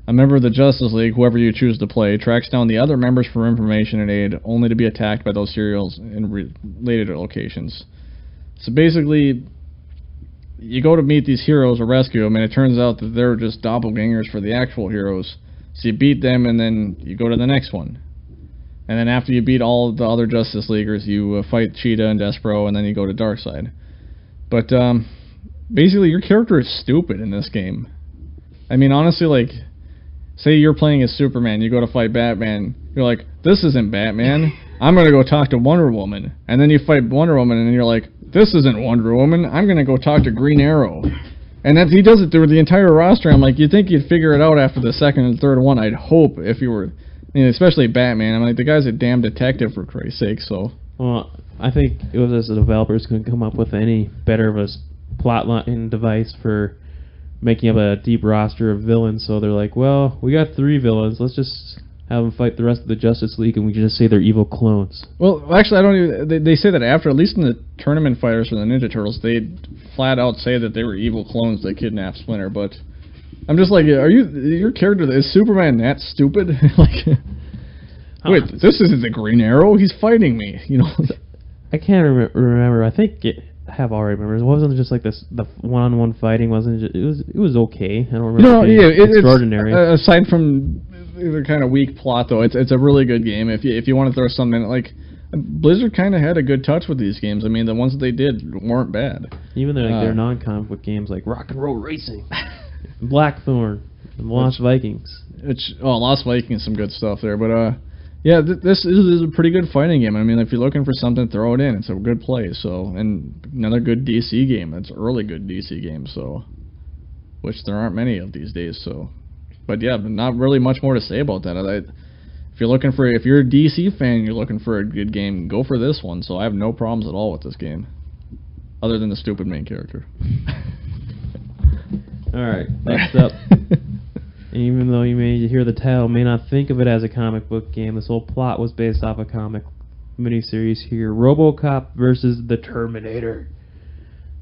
A member of the Justice League, whoever you choose to play, tracks down the other members for information and aid, only to be attacked by those serials in related locations. So basically, you go to meet these heroes or rescue them, and it turns out that they're just doppelgangers for the actual heroes. So you beat them, and then you go to the next one. And then after you beat all the other Justice Leaguers, you fight Cheetah and Despero, and then you go to Darkseid. But basically, your character is stupid in this game. I mean, honestly, like, say you're playing as Superman, you go to fight Batman, you're like, this isn't Batman, I'm going to go talk to Wonder Woman. And then you fight Wonder Woman, and then you're like, this isn't Wonder Woman, I'm going to go talk to Green Arrow. And he does it through the entire roster. I'm like, you'd think you'd figure it out after the second and third one, I'd hope, if you were, especially Batman. I'm like, the guy's a damn detective, for Christ's sake, so. Well, I think it was as the developers couldn't come up with any better of a plotline device for making up a deep roster of villains, so they're like, well, we got 3 villains, let's just have them fight the rest of the Justice League, and we can just say they're evil clones. Well, actually, I don't even... They say that after, at least in the tournament fighters for the Ninja Turtles, they flat out say that they were evil clones that kidnapped Splinter, but... I'm just like, your character, is Superman that stupid? Like, wait, this isn't the Green Arrow, he's fighting me, I can't remember, I think I have already remembered. It wasn't just like this. The one-on-one fighting wasn't. It was okay. I don't remember. It's extraordinary. Aside from the kind of weak plot, though, it's a really good game. If you want to throw something like Blizzard, kind of had a good touch with these games. I mean, the ones that they did weren't bad. Even their non-comic book games like Rock and Roll Racing, Blackthorn, and Lost Vikings. Lost Vikings, some good stuff there. But yeah, this is a pretty good fighting game. I mean, if you're looking for something, throw it in. It's a good play. So, and another good DC game. It's early good DC game. So, which there aren't many of these days. So, but yeah, not really much more to say about that. If if you're a DC fan, you're looking for a good game, go for this one. So I have no problems at all with this game, other than the stupid main character. All right, next up. Even though you may hear the title, may not think of it as a comic book game, this whole plot was based off a comic miniseries here, RoboCop versus the Terminator,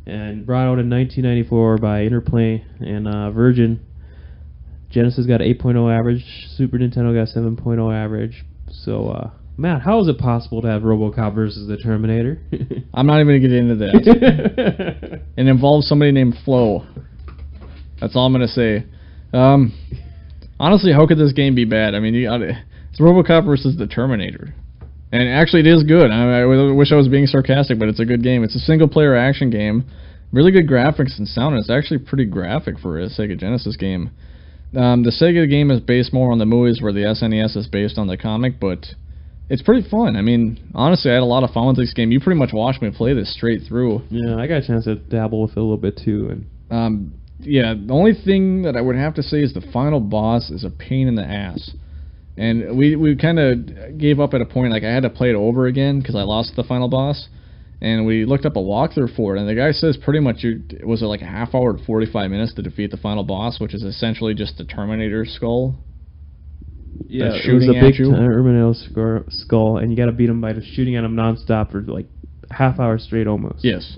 and brought out in 1994 by Interplay and Virgin. Genesis got 8.0 average, Super Nintendo got 7.0 average. So, Matt, how is it possible to have RoboCop versus the Terminator? I'm not even going to get into that. It involves somebody named Flo. That's all I'm going to say. Honestly, how could this game be bad? I mean, it's RoboCop versus the Terminator. And actually, it is good. I wish I was being sarcastic, but it's a good game. It's a single-player action game. Really good graphics and sound, and it's actually pretty graphic for a Sega Genesis game. The Sega game is based more on the movies, where the SNES is based on the comic, but it's pretty fun. I mean, honestly, I had a lot of fun with this game. You pretty much watched me play this straight through. Yeah, I got a chance to dabble with it a little bit, too. And yeah, the only thing that I would have to say is the final boss is a pain in the ass. And we kind of gave up at a point, like I had to play it over again because I lost the final boss. And we looked up a walkthrough for it, and the guy says pretty much it was like a half hour to 45 minutes to defeat the final boss, which is essentially just the Terminator skull. Yeah, it was a big Terminator skull, and you got to beat him by just shooting at him nonstop for like half hour straight almost. Yes.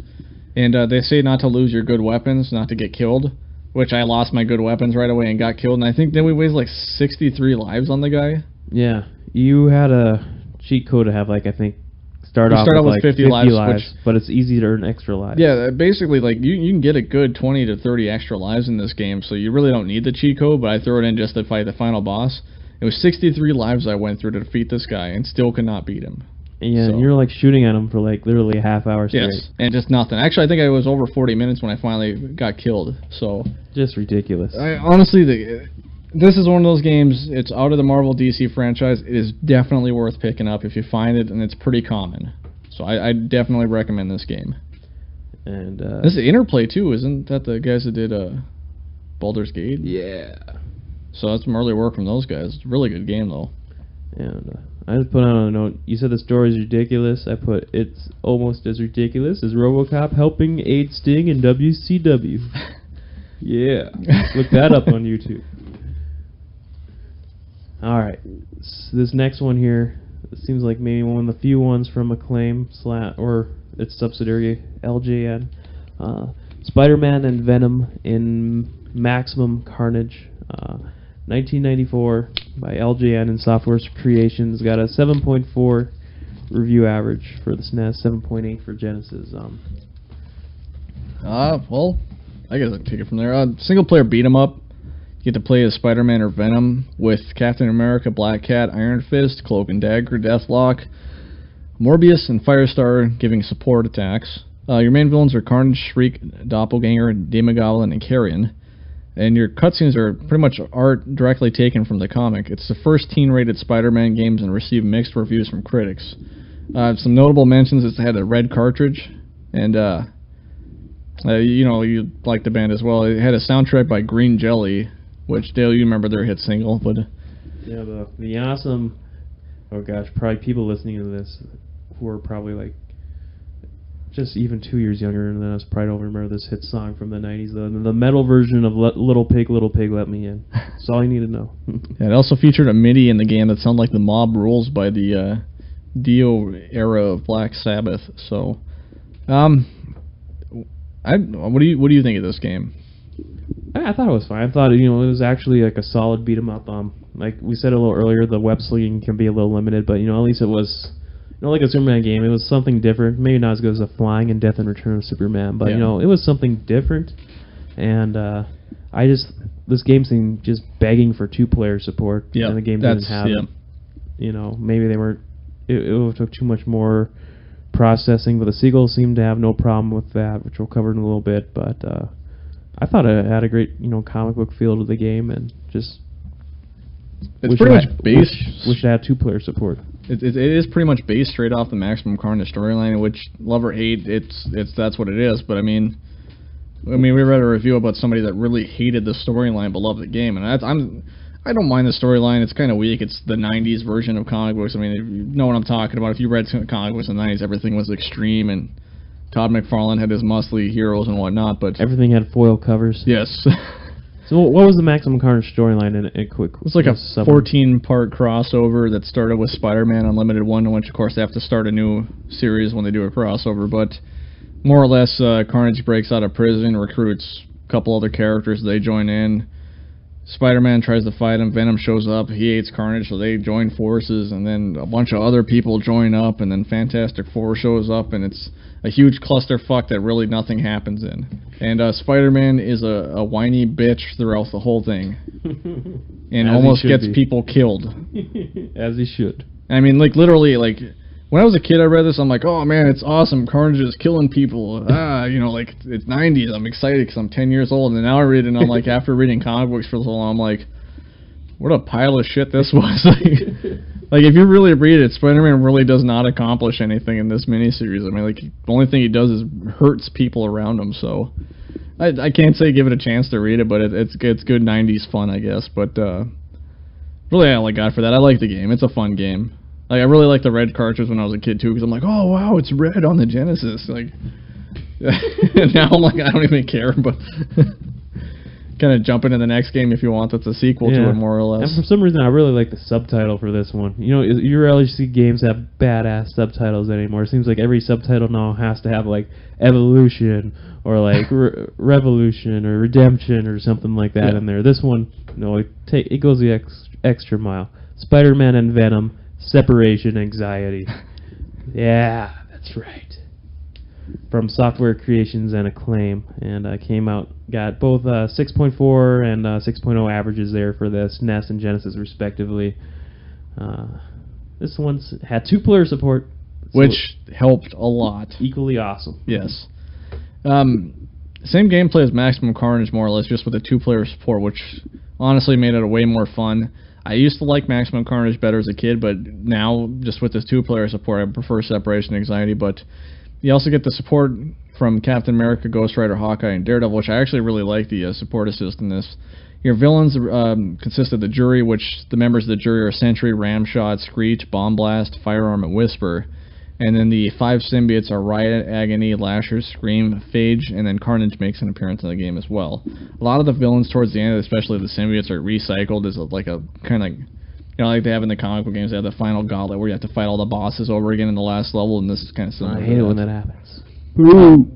And they say not to lose your good weapons, not to get killed, which I lost my good weapons right away and got killed. And I think then we wasted like 63 lives on the guy. Yeah, you had a cheat code to have like I think start off with like 50 lives, but it's easy to earn extra lives. Yeah, basically like you can get a good 20 to 30 extra lives in this game, so you really don't need the cheat code. But I throw it in just to fight the final boss. It was 63 lives I went through to defeat this guy, and still could not beat him. Yeah, so. And you're like shooting at him for like literally a half hour straight. Yes, and just nothing. Actually, I think I was over 40 minutes when I finally got killed. So just ridiculous. Honestly, this is one of those games. It's out of the Marvel DC franchise. It is definitely worth picking up if you find it, and it's pretty common. So I definitely recommend this game. And this is Interplay too, isn't that the guys that did Baldur's Gate? Yeah. So that's some early work from those guys. It's a really good game though. And I just put on a note. You said the story is ridiculous. I put it's almost as ridiculous as RoboCop helping aid Sting in WCW. Yeah, look that up on YouTube. All right, so this next one here. It seems like maybe one of the few ones from Acclaim or its subsidiary LJN. Spider-Man and Venom in Maximum Carnage. 1994 by LJN and Software Creations. Got a 7.4 review average for the SNES, 7.8 for Genesis. Well, I guess I'll take it from there. Single player beat 'em up. You get to play as Spider-Man or Venom with Captain America, Black Cat, Iron Fist, Cloak and Dagger, Deathlock, Morbius, and Firestar giving support attacks. Your main villains are Carnage, Shriek, Doppelganger, Demogoblin, and Carrion. And your cutscenes are pretty much directly taken from the comic. It's the first teen-rated Spider-Man games and received mixed reviews from critics. Some notable mentions: it's had a red cartridge, and you like the band as well. It had a soundtrack by Green Jelly, which Dale, you remember their hit single, but yeah, the awesome. Oh gosh, probably people listening to this who are probably like just even 2 years younger than us probably don't remember this hit song from the 90s. The metal version of Little Pig, Let Me In. That's all you need to know. Yeah, it also featured a MIDI in the game that sounded like the Mob Rules by the Dio era of Black Sabbath. So, what do you think of this game? I thought it was fine. I thought it was actually like a solid beat 'em up. Like we said a little earlier, the web slinging can be a little limited, but at least it was. Like a Superman game, it was something different. Maybe not as good as a Flying and Death and Return of Superman, but yeah. It was something different. And this game seemed just begging for 2-player support, and the game didn't have it. Maybe they weren't. It took too much more processing, but the sequels seemed to have no problem with that, which we'll cover in a little bit. But I thought it had a great, comic book feel to the game, and just it's pretty much based. Wish it had 2-player support. It is pretty much based straight off the Maximum Carnage storyline, which love or hate, that's what it is. But I mean, we read a review about somebody that really hated the storyline but loved the game, and I don't mind the storyline. It's kind of weak. It's the 90s version of comic books. I mean, if you know what I'm talking about. If you read comic books in the 90s, everything was extreme, and Todd McFarlane had his muscly heroes and whatnot, but... Everything had foil covers. Yes. So what was the Maximum Carnage storyline in it? Quick. It was like a 14-part crossover that started with Spider-Man Unlimited 1, which, of course, they have to start a new series when they do a crossover, but more or less, Carnage breaks out of prison, recruits a couple other characters, they join in. Spider-Man tries to fight him, Venom shows up, he hates Carnage, so they join forces, and then a bunch of other people join up, and then Fantastic Four shows up, and it's a huge clusterfuck that really nothing happens in. And Spider-Man is a whiny bitch throughout the whole thing. And almost gets people killed. As he should. I mean, like, literally, like, when I was a kid I read this, I'm like, oh man, it's awesome, Carnage is killing people. You know, like, it's 90s, I'm excited because I'm 10 years old, and now I read it, and I'm like, after reading comic books for so long, I'm like, what a pile of shit this was. Like, if you really read it, Spider-Man really does not accomplish anything in this miniseries. I mean, like, the only thing he does is hurts people around him, so... I can't say give it a chance to read it, but it's good 90s fun, I guess. But, really all I got for that. I like the game. It's a fun game. Like, I really liked the red cartridge when I was a kid, too, because I'm like, oh, wow, it's red on the Genesis. Like, now I'm like, I don't even care, but... kind of jump into the next game if you want. That's a sequel to it, more or less. And for some reason, I really like the subtitle for this one. You know, you rarely see games have badass subtitles anymore. It seems like every subtitle now has to have, like, evolution or, like, revolution or redemption or something like that in there. This one, no, it goes the extra mile. Spider-Man and Venom, separation anxiety. Yeah, that's right. From Software Creations and Acclaim, and came out, got both 6.4 and 6.0 averages there for the SNES and Genesis respectively. This one's had 2-player support, which helped a lot. Equally awesome. Yes. Same gameplay as Maximum Carnage, more or less, just with the 2-player support, which honestly made it way more fun. I used to like Maximum Carnage better as a kid, but now, just with this 2-player support, I prefer Separation Anxiety, but you also get the support from Captain America, Ghost Rider, Hawkeye, and Daredevil, which I actually really like the support assist in this. Your villains consist of the jury, which the members of the jury are Sentry, Ramshot, Screech, Bomb Blast, Firearm, and Whisper. And then the 5 symbiotes are Riot, Agony, Lasher, Scream, Phage, and then Carnage makes an appearance in the game as well. A lot of the villains towards the end, especially the symbiotes, are recycled as like a kind of... You know, like they have in the comic book games, they have the final gauntlet where you have to fight all the bosses over again in the last level, and this is kind of similar. I hate it when that happens.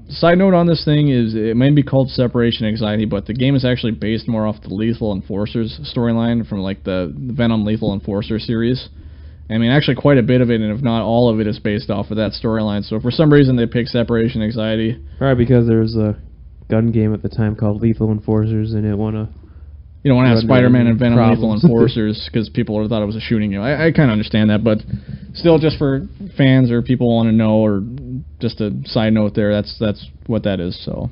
Side note on this thing is it may be called Separation Anxiety, but the game is actually based more off the Lethal Enforcers storyline from like the Venom Lethal Enforcer series. I mean, actually quite a bit of it, and if not all of it, is based off of that storyline. So for some reason they picked Separation Anxiety. Probably because there was a gun game at the time called Lethal Enforcers, and it won a... You don't want to have Spider-Man and Venom Lethal Enforcers because people would have thought it was a shooting game. I kind of understand that, but still, just for fans or people want to know, or just a side note there, that's what that is. So,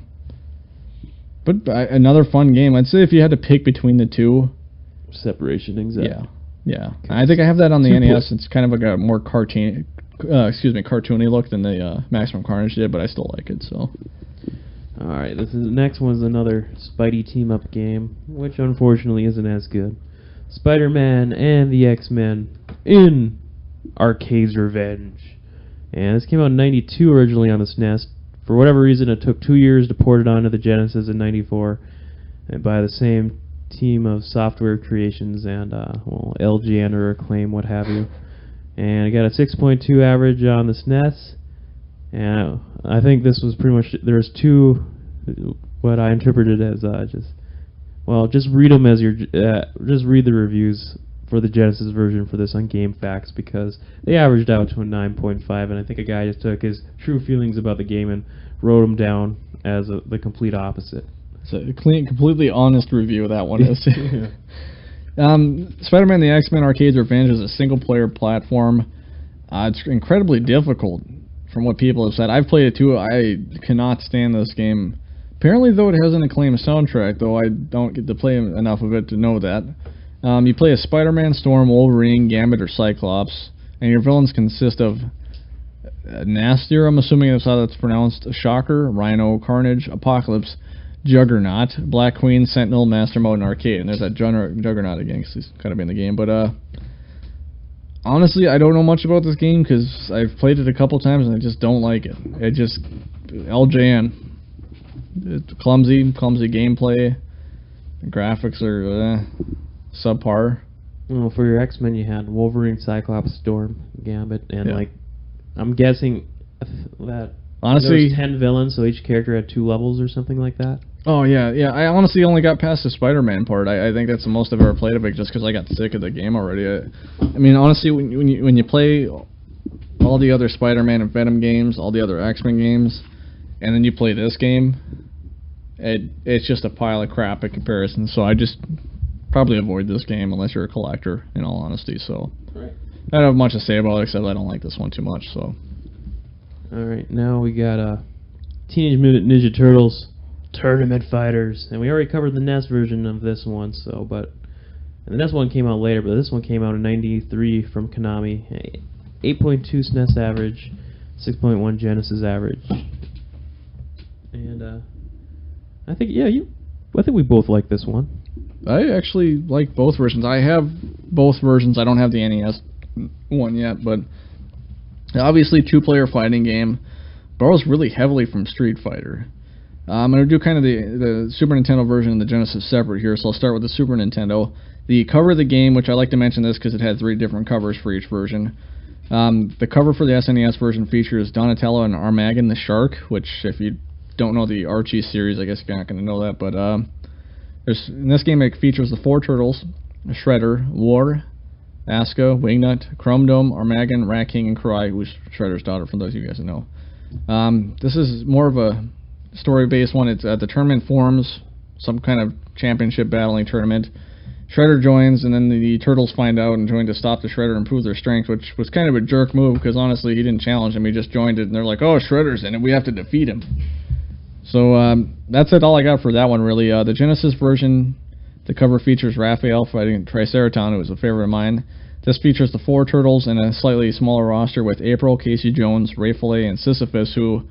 but another fun game. I'd say if you had to pick between the two, Separation Anxiety. Yeah. I think I have that on the NES. It's kind of like a more cartoony look than the Maximum Carnage did, but I still like it. So. Alright, the next one's another Spidey team-up game, which unfortunately isn't as good. Spider-Man and the X-Men in Arcade's Revenge. And this came out in 92 originally on the SNES. For whatever reason, it took 2 years to port it onto the Genesis in 94, and by the same team of Software Creations and LG and or Acclaim, what have you. And I got a 6.2 average on the SNES. And I think this was pretty much, there's two, what I interpreted as just read them as just read the reviews for the Genesis version for this on GameFAQs, because they averaged out to a 9.5, and I think a guy just took his true feelings about the game and wrote them down as the complete opposite. It's a clean, completely honest review, that one is. Spider-Man the X-Men Arcade's Revenge is a single-player platform. It's incredibly difficult. From what people have said, I've played it too. I cannot stand this game. Apparently, though, it has an acclaimed soundtrack, though I don't get to play enough of it to know that. You play as Spider-Man, Storm, Wolverine, Gambit, or Cyclops, and your villains consist of Nastier, I'm assuming that's how that's pronounced, Shocker, Rhino, Carnage, Apocalypse, Juggernaut, Black Queen, Sentinel, Master Mode, and Arcade. And there's that Juggernaut again, because he's kind of in the game. But honestly, I don't know much about this game, because I've played it a couple times, and I just don't like it. It just... LJN. It's clumsy gameplay. The graphics are subpar. Well, for your X-Men, you had Wolverine, Cyclops, Storm, Gambit, and Yeah. like, I'm guessing that Honestly, there was 10 villains, so each character had 2 levels or something like that. oh yeah. I honestly only got past the Spider-Man part. I think that's the most I've ever played of it, just because I got sick of the game already. I mean, honestly, when you play all the other Spider-Man and Venom games, all the other X-Men games, and then you play this game, it's just a pile of crap in comparison. So I just probably avoid this game unless you're a collector, in all honesty. So Right. I don't have much to say about it, except I don't like this one too much. So Alright, now we got Teenage Mutant Ninja Turtles Tournament Fighters. And we already covered the NES version of this one, so, but... And the NES one came out later, but this one came out in '93 from Konami. 8.2 SNES average, 6.1 Genesis average. And, I think, I think we both like this one. I actually like both versions. I have both versions. I don't have the NES one yet, but obviously 2-player fighting game. Borrows really heavily from Street Fighter. I'm going to do kind of the Super Nintendo version and the Genesis separate here, so I'll start with the Super Nintendo. The cover of the game, which I like to mention this because it had 3 different covers for each version. The cover for the SNES version features Donatello and Armageddon the Shark, which if you don't know the Archie series, I guess you're not going to know that, but in this game it features the 4 turtles, Shredder, War, Asuka, Wingnut, Chrome Dome, Armageddon, Rat King, and Karai, who's Shredder's daughter, for those of you guys that know. This is more of a story-based one. It's the tournament forms, some kind of championship battling tournament. Shredder joins, and then the Turtles find out and join to stop the Shredder and prove their strength, which was kind of a jerk move, because honestly, he didn't challenge him, he just joined it, and they're like, oh, Shredder's in it, we have to defeat him. So, that's it, all I got for that one, really. The Genesis version, the cover features Raphael fighting Triceraton, who was a favorite of mine. This features the 4 Turtles and a slightly smaller roster with April, Casey Jones, Ray Fillet, and Sisyphus, who...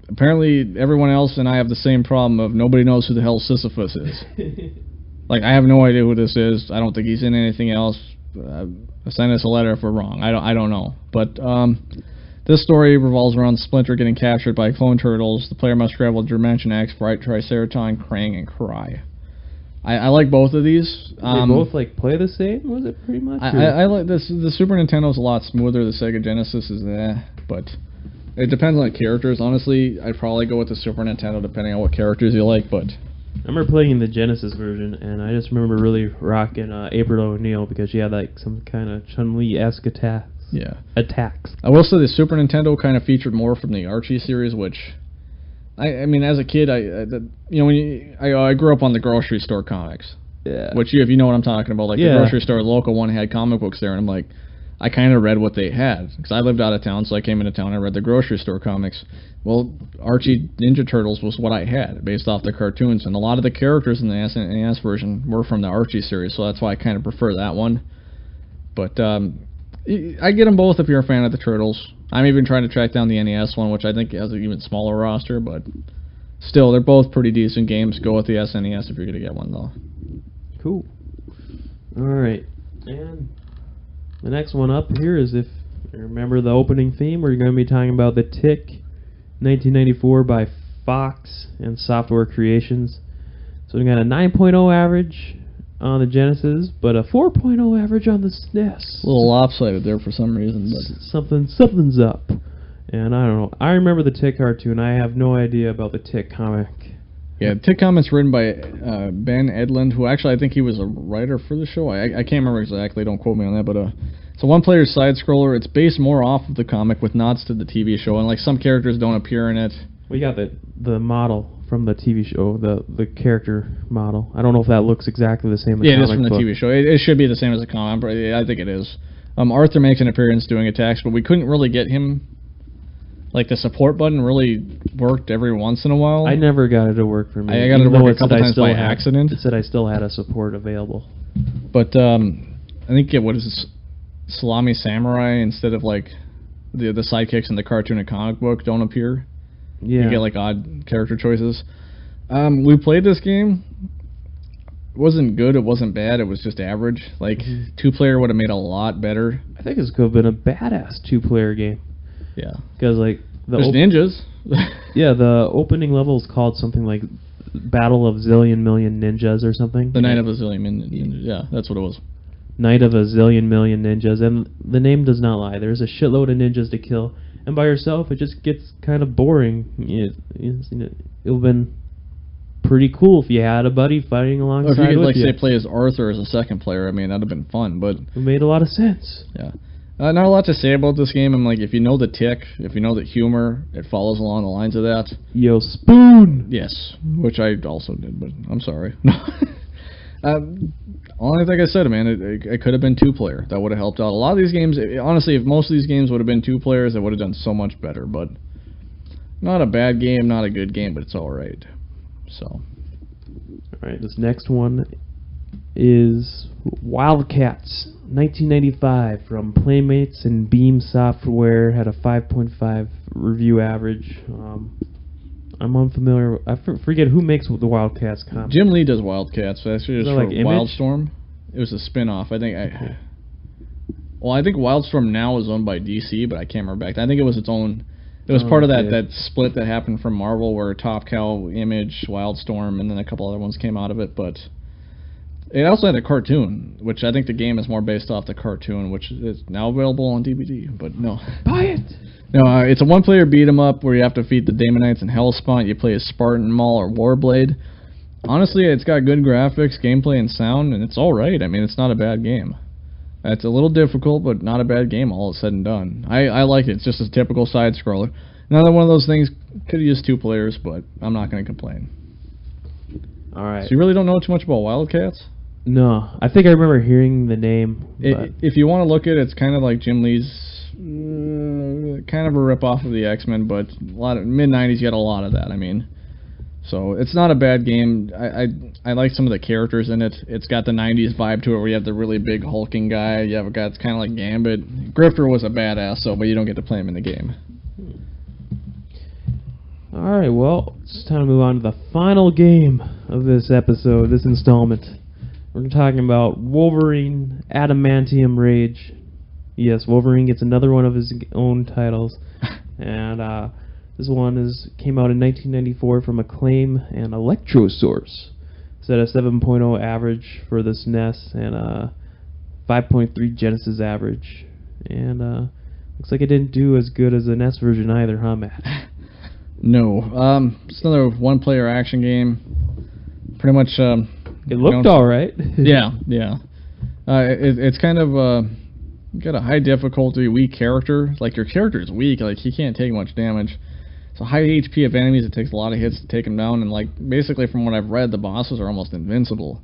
apparently, everyone else and I have the same problem of nobody knows who the hell Sisyphus is. Like, I have no idea who this is. I don't think he's in anything else. Send us a letter if we're wrong. I don't know. But this story revolves around Splinter getting captured by clone turtles. The player must travel to Dimension X, fight Triceraton, Krang, and Karai. I like both of these. They both like play the same, was it pretty much? I like this. The Super Nintendo's a lot smoother. The Sega Genesis is but it depends on the characters. Honestly, I'd probably go with the Super Nintendo depending on what characters you like, but... I remember playing the Genesis version, and I just remember really rocking April O'Neil because she had like some kind of Chun-Li-esque attacks. Yeah. Attacks. I will say the Super Nintendo kind of featured more from the Archie series, which... I mean, as a kid, I grew up on the grocery store comics. Yeah. Which, if you know what I'm talking about, like the grocery store, the local one had comic books there, and I'm like... I kind of read what they had, because I lived out of town, so I came into town and I read the grocery store comics. Well, Archie Ninja Turtles was what I had, based off the cartoons, and a lot of the characters in the SNES version were from the Archie series, so that's why I kind of prefer that one. But, I get them both if you're a fan of the Turtles. I'm even trying to track down the NES one, which I think has an even smaller roster, but still, they're both pretty decent games. Go with the SNES if you're going to get one, though. Cool. Alright, and... the next one up here is, if you remember the opening theme, we're going to be talking about The Tick, 1994 by Fox and Software Creations. So we got a 9.0 average on the Genesis, but a 4.0 average on the SNES. A little lopsided there for some reason, but... Something's up. And I don't know. I remember the Tick cartoon. I have no idea about the Tick comic. Yeah, Tick Comic's written by Ben Edlund, who actually I think he was a writer for the show. I can't remember exactly, don't quote me on that, but it's a one-player side-scroller. It's based more off of the comic with nods to the TV show, and like some characters don't appear in it. We got the model from the TV show, the character model. I don't know if that looks exactly the same as the comic it is from the book. TV show. It should be the same as the comic, but I think it is. Arthur makes an appearance doing attacks, but we couldn't really get him. Like, the support button really worked every once in a while. I never got it to work for me. I got it to work a couple times by accident. It said I still had a support available. But, I think what is this, Salami Samurai, instead of, like, the sidekicks in the cartoon and comic book don't appear. Yeah. You get, like, odd character choices. We played this game. It wasn't good, it wasn't bad, it was just average. Like, two-player would have made a lot better. I think this could have been a badass two-player game. Yeah. Because, like... There's ninjas. Yeah, the opening level is called something like Battle of Zillion Million Ninjas or something. The Night of a Zillion Million Ninjas. Yeah, that's what it was. Night of a Zillion Million Ninjas. And the name does not lie. There's a shitload of ninjas to kill. And by yourself, it just gets kind of boring. It would have been pretty cool if you had a buddy fighting alongside if you could, with like, you. say, play as Arthur as a second player, I mean, that'd have been fun, but... It made a lot of sense. Yeah. Not a lot to say about this game. I'm like, if you know the tick, if you know the humor, it follows along the lines of that. Yo, Spoon! Yes, which I also did, but I'm sorry. Only like I said, man, it could have been two-player. That would have helped out. A lot of these games, honestly, if most of these games would have been two players, it would have done so much better, but not a bad game, not a good game, but it's alright. So. Alright, this next one is Wildcats, 1995, from Playmates and Beam Software. Had a 5.5 review average. I'm unfamiliar. I forget who makes the Wildcats comic. Jim Lee does Wildcats. So that's just for like Image? Wildstorm. It was a spin-off. I think I think Wildstorm now is owned by DC, but I can't remember back then. I think it was its own. It was part of that split that happened from Marvel, where Top Cow, Image, Wildstorm, and then a couple other ones came out of it. But it also had a cartoon, which I think the game is more based off the cartoon, which is now available on DVD. But no, buy it. No, it's a one-player beat-em-up where you have to defeat the Daemonites and Hellspawn. You play as Spartan, Maul, or Warblade. Honestly, it's got good graphics, gameplay, and sound, and it's alright. I mean, it's not a bad game. It's a little difficult, but not a bad game all said and done. I like it. It's just a typical side-scroller. Another one of those things, could have used two players, but I'm not going to complain. Alright. So you really don't know too much about Wildcats? No. I think I remember hearing the name. If you want to look at it, it's kind of like Jim Lee's... kind of a rip-off of the X-Men, but a lot of mid-90s you had a lot of that. I mean, so it's not a bad game. I like some of the characters in it. It's got the 90s vibe to it, where you have the really big hulking guy. You have a guy that's kind of like Gambit. Grifter was a badass, so but you don't get to play him in the game. All right, well, it's time to move on to the final game of this episode, this installment. We're talking about Wolverine Adamantium Rage. Yes, Wolverine gets another one of his own titles, and this one came out in 1994 from Acclaim and Electrosource. It's at a 7.0 average for the SNES and a 5.3 Genesis average. And looks like it didn't do as good as the NES version either, huh, Matt? No. It's another one-player action game. Pretty much... it looked alright. Yeah. It's kind of... got a high difficulty, weak character. Like, your character is weak. Like, he can't take much damage. So high HP of enemies, it takes a lot of hits to take him down. And, like, basically from what I've read, the bosses are almost invincible.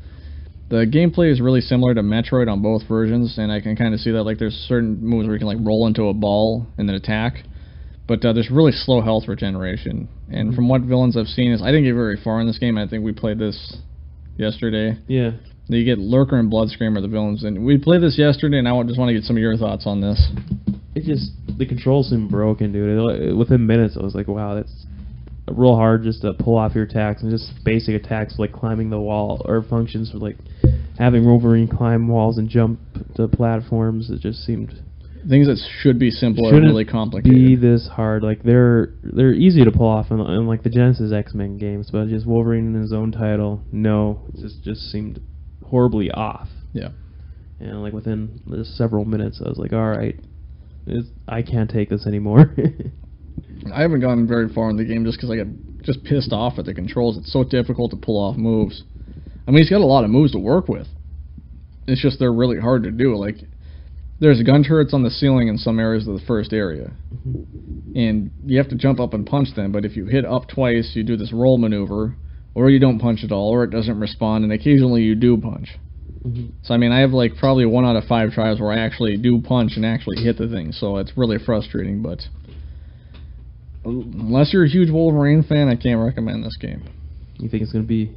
The gameplay is really similar to Metroid on both versions, and I can kind of see that. Like, there's certain moves where you can, like, roll into a ball and then attack. But there's really slow health regeneration. And from what villains I've seen, I didn't get very far in this game. I think we played this yesterday. Yeah. You get Lurker and Bloodscream are the villains, and we played this yesterday, and I just want to get some of your thoughts on this. The controls seem broken, dude. Within minutes, I was like, wow, that's real hard just to pull off your attacks, and just basic attacks like climbing the wall, or functions for like having Wolverine climb walls and jump to platforms. It just seemed... Things that should be simple are really complicated. Be this hard. Like, they're easy to pull off in like the Genesis X-Men games, but just Wolverine in his own title, no. It just seemed horribly off. Yeah. And like within just several minutes, I was like, all right, I can't take this anymore. I haven't gotten very far in the game just because I get just pissed off at the controls. It's so difficult to pull off moves. I mean, he's got a lot of moves to work with. It's just they're really hard to do. Like, there's gun turrets on the ceiling in some areas of the first area. And you have to jump up and punch them, but if you hit up twice, you do this roll maneuver, or you don't punch at all, or it doesn't respond, and occasionally you do punch. So, I mean, I have like probably 1 out of 5 tries where I actually do punch and actually hit the thing, so it's really frustrating, but unless you're a huge Wolverine fan, I can't recommend this game. You think it's going to be...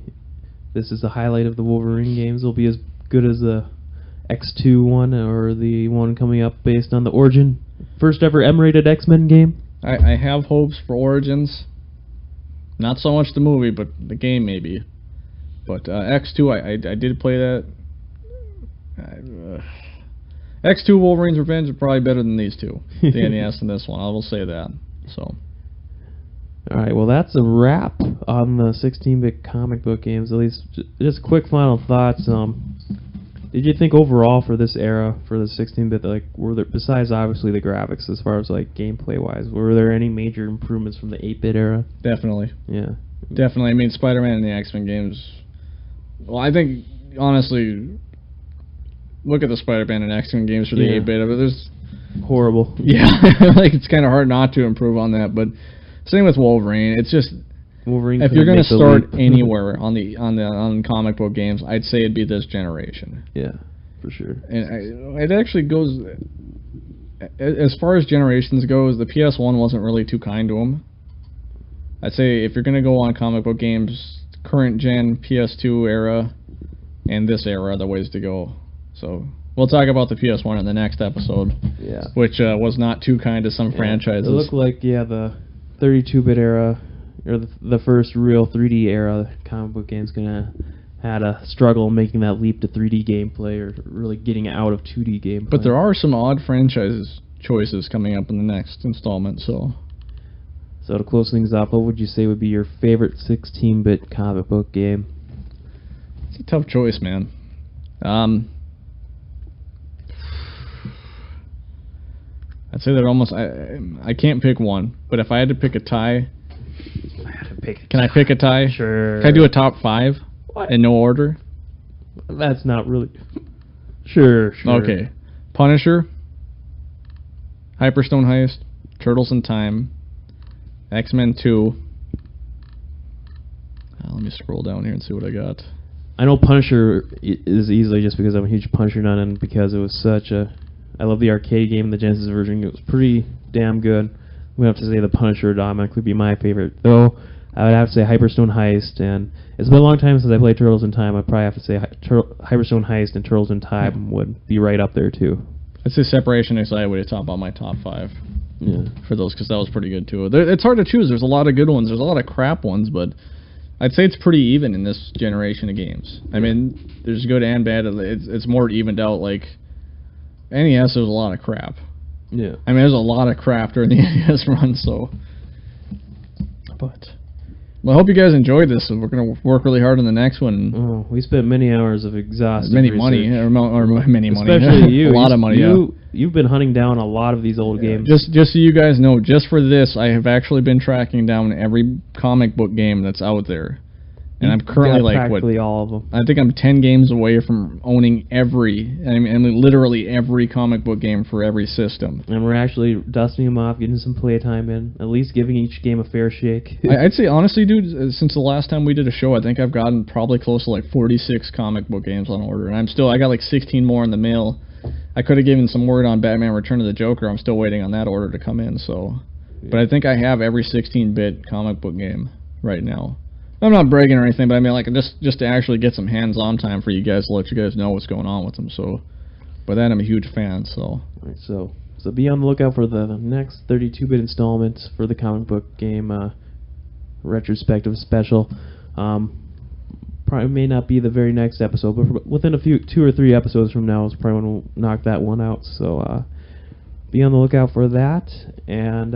This is the highlight of the Wolverine games? It'll be as good as the X2 one, or the one coming up based on the Origin first ever M-rated X-Men game? I have hopes for Origins. Not so much the movie, but the game maybe. But X2, I did play that. X2 Wolverine's Revenge are probably better than these two, the NES and this one. I will say that. So. All right, well, that's a wrap on the 16-bit comic book games. At least, just quick final thoughts. Did you think overall for this era, for the 16-bit, like, were there, besides obviously the graphics, as far as like gameplay-wise, were there any major improvements from the 8-bit era? Definitely. Yeah. Definitely. I mean, Spider-Man and the X-Men games. Well, I think honestly, look at the Spider-Man and X-Men games for the 8-bit. But there's horrible. Yeah, like it's kind of hard not to improve on that, but. Same with Wolverine. It's just Wolverine. If you're gonna start anywhere on comic book games, I'd say it'd be this generation. Yeah, for sure. And it actually goes as far as generations goes. The PS1 wasn't really too kind to them. I'd say if you're gonna go on comic book games, current gen PS2 era and this era are the ways to go. So we'll talk about the PS1 in the next episode. Yeah. Which was not too kind to some franchises. It looked like the 32-bit era, or the first real 3D era comic book game's gonna had a struggle making that leap to 3D gameplay, or really getting out of 2D gameplay. But there are some odd franchise choices coming up in the next installment, so to close things off, what would you say would be your favorite 16-bit comic book game? It's a tough choice, man. I'd say that almost I can't pick one, but if I had to pick a tie, can I pick a tie? Sure. Can I do a top 5 in no order? That's not really. Sure. Okay. Punisher, Hyperstone Heist, Turtles in Time, X-Men 2. Let me scroll down here and see what I got. I know Punisher is easily just because I'm a huge Punisher nut, and because it was such a. I love the arcade game, the Genesis version. It was pretty damn good. I'm going to have to say the Punisher would automatically be my favorite. Though, I would have to say Hyperstone Heist, and it's been a long time since I played Turtles in Time. I'd probably have to say Hyperstone Heist and Turtles in Time would be right up there, too. I'd say Separation Anxiety would top on my top 5. Yeah. For those, because that was pretty good, too. It's hard to choose. There's a lot of good ones. There's a lot of crap ones, but I'd say it's pretty even in this generation of games. I mean, there's good and bad. It's more evened out, like... NES, there's a lot of crap. Yeah. I mean, there's a lot of crap during the NES run, so... But... Well, I hope you guys enjoyed this, and we're going to work really hard on the next one. Oh, we spent many hours of exhaustive many research. money, or many money. Especially you. A lot of money, You've been hunting down a lot of these old games. Just so you guys know, just for this, I have actually been tracking down every comic book game that's out there. And I'm currently practically all of them. I think I'm 10 games away from owning literally every comic book game for every system. And we're actually dusting them off, getting some playtime in, at least giving each game a fair shake. I'd say, honestly, dude, since the last time we did a show, I think I've gotten probably close to like 46 comic book games on order. And I got like 16 more in the mail. I could have given some word on Batman Return of the Joker. I'm still waiting on that order to come in. So, yeah. But I think I have every 16-bit comic book game right now. I'm not bragging or anything, but I mean, like, just to actually get some hands-on time for you guys to let you guys know what's going on with them. So, by that, I'm a huge fan. So, right, so be on the lookout for the next 32-bit installment for the comic book game retrospective special. Probably may not be the very next episode, but within 2 or 3 episodes from now is probably when we'll knock that one out. So, be on the lookout for that. And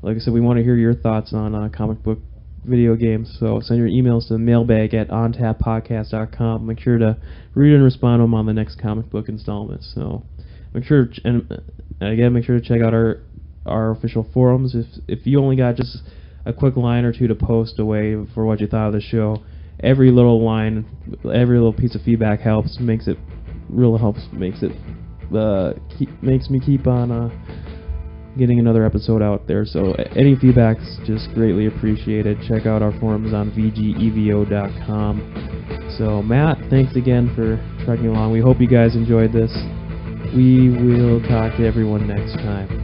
like I said, we want to hear your thoughts on comic book video games, so send your emails to mailbag at ontappodcast.com. Make sure to read and respond to them on the next comic book installment. So make sure to check out our official forums. If you only got just a quick line or two to post away for what you thought of the show, every little line, every little piece of feedback helps. Makes me keep on getting another episode out there. So any feedback's just greatly appreciated. Check out our forums on vgevo.com. So Matt, thanks again for trekking along. We hope you guys enjoyed this. We will talk to everyone next time.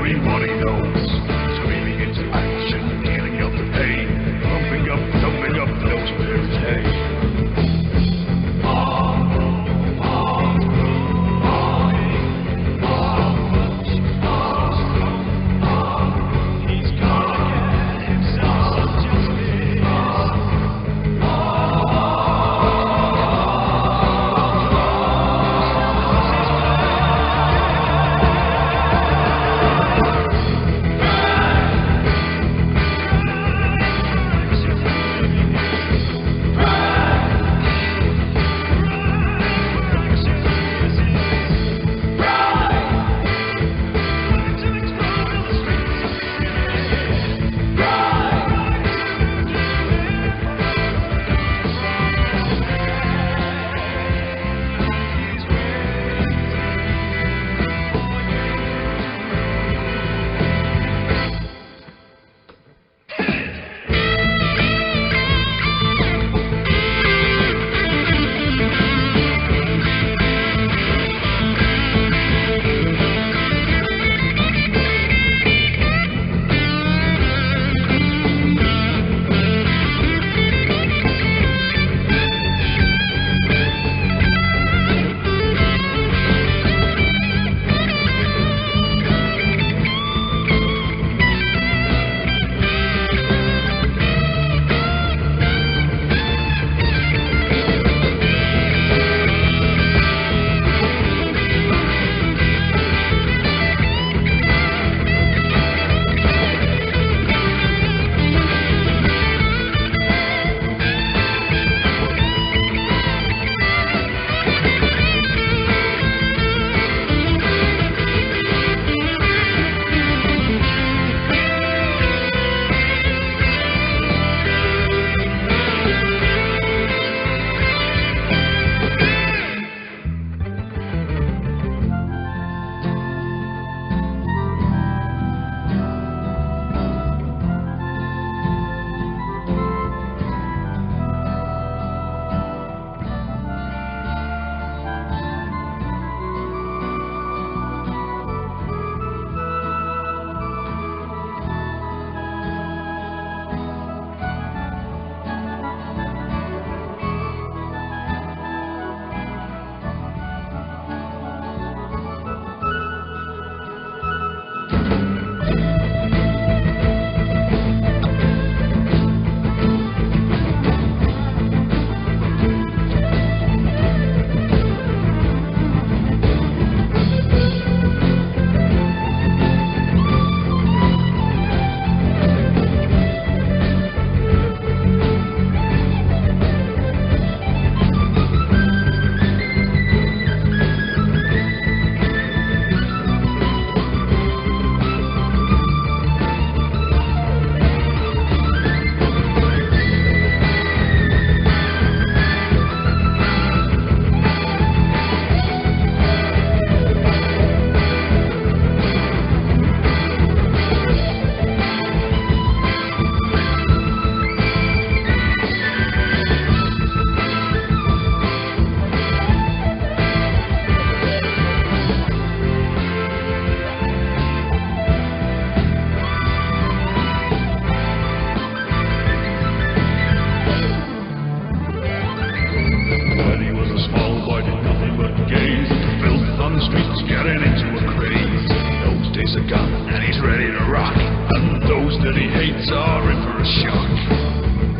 doing what he knows. Screaming into action, dealing up the pain. Thumping up those where it's hay. days are gone and he's ready to rock, and those that he hates are in for a shock.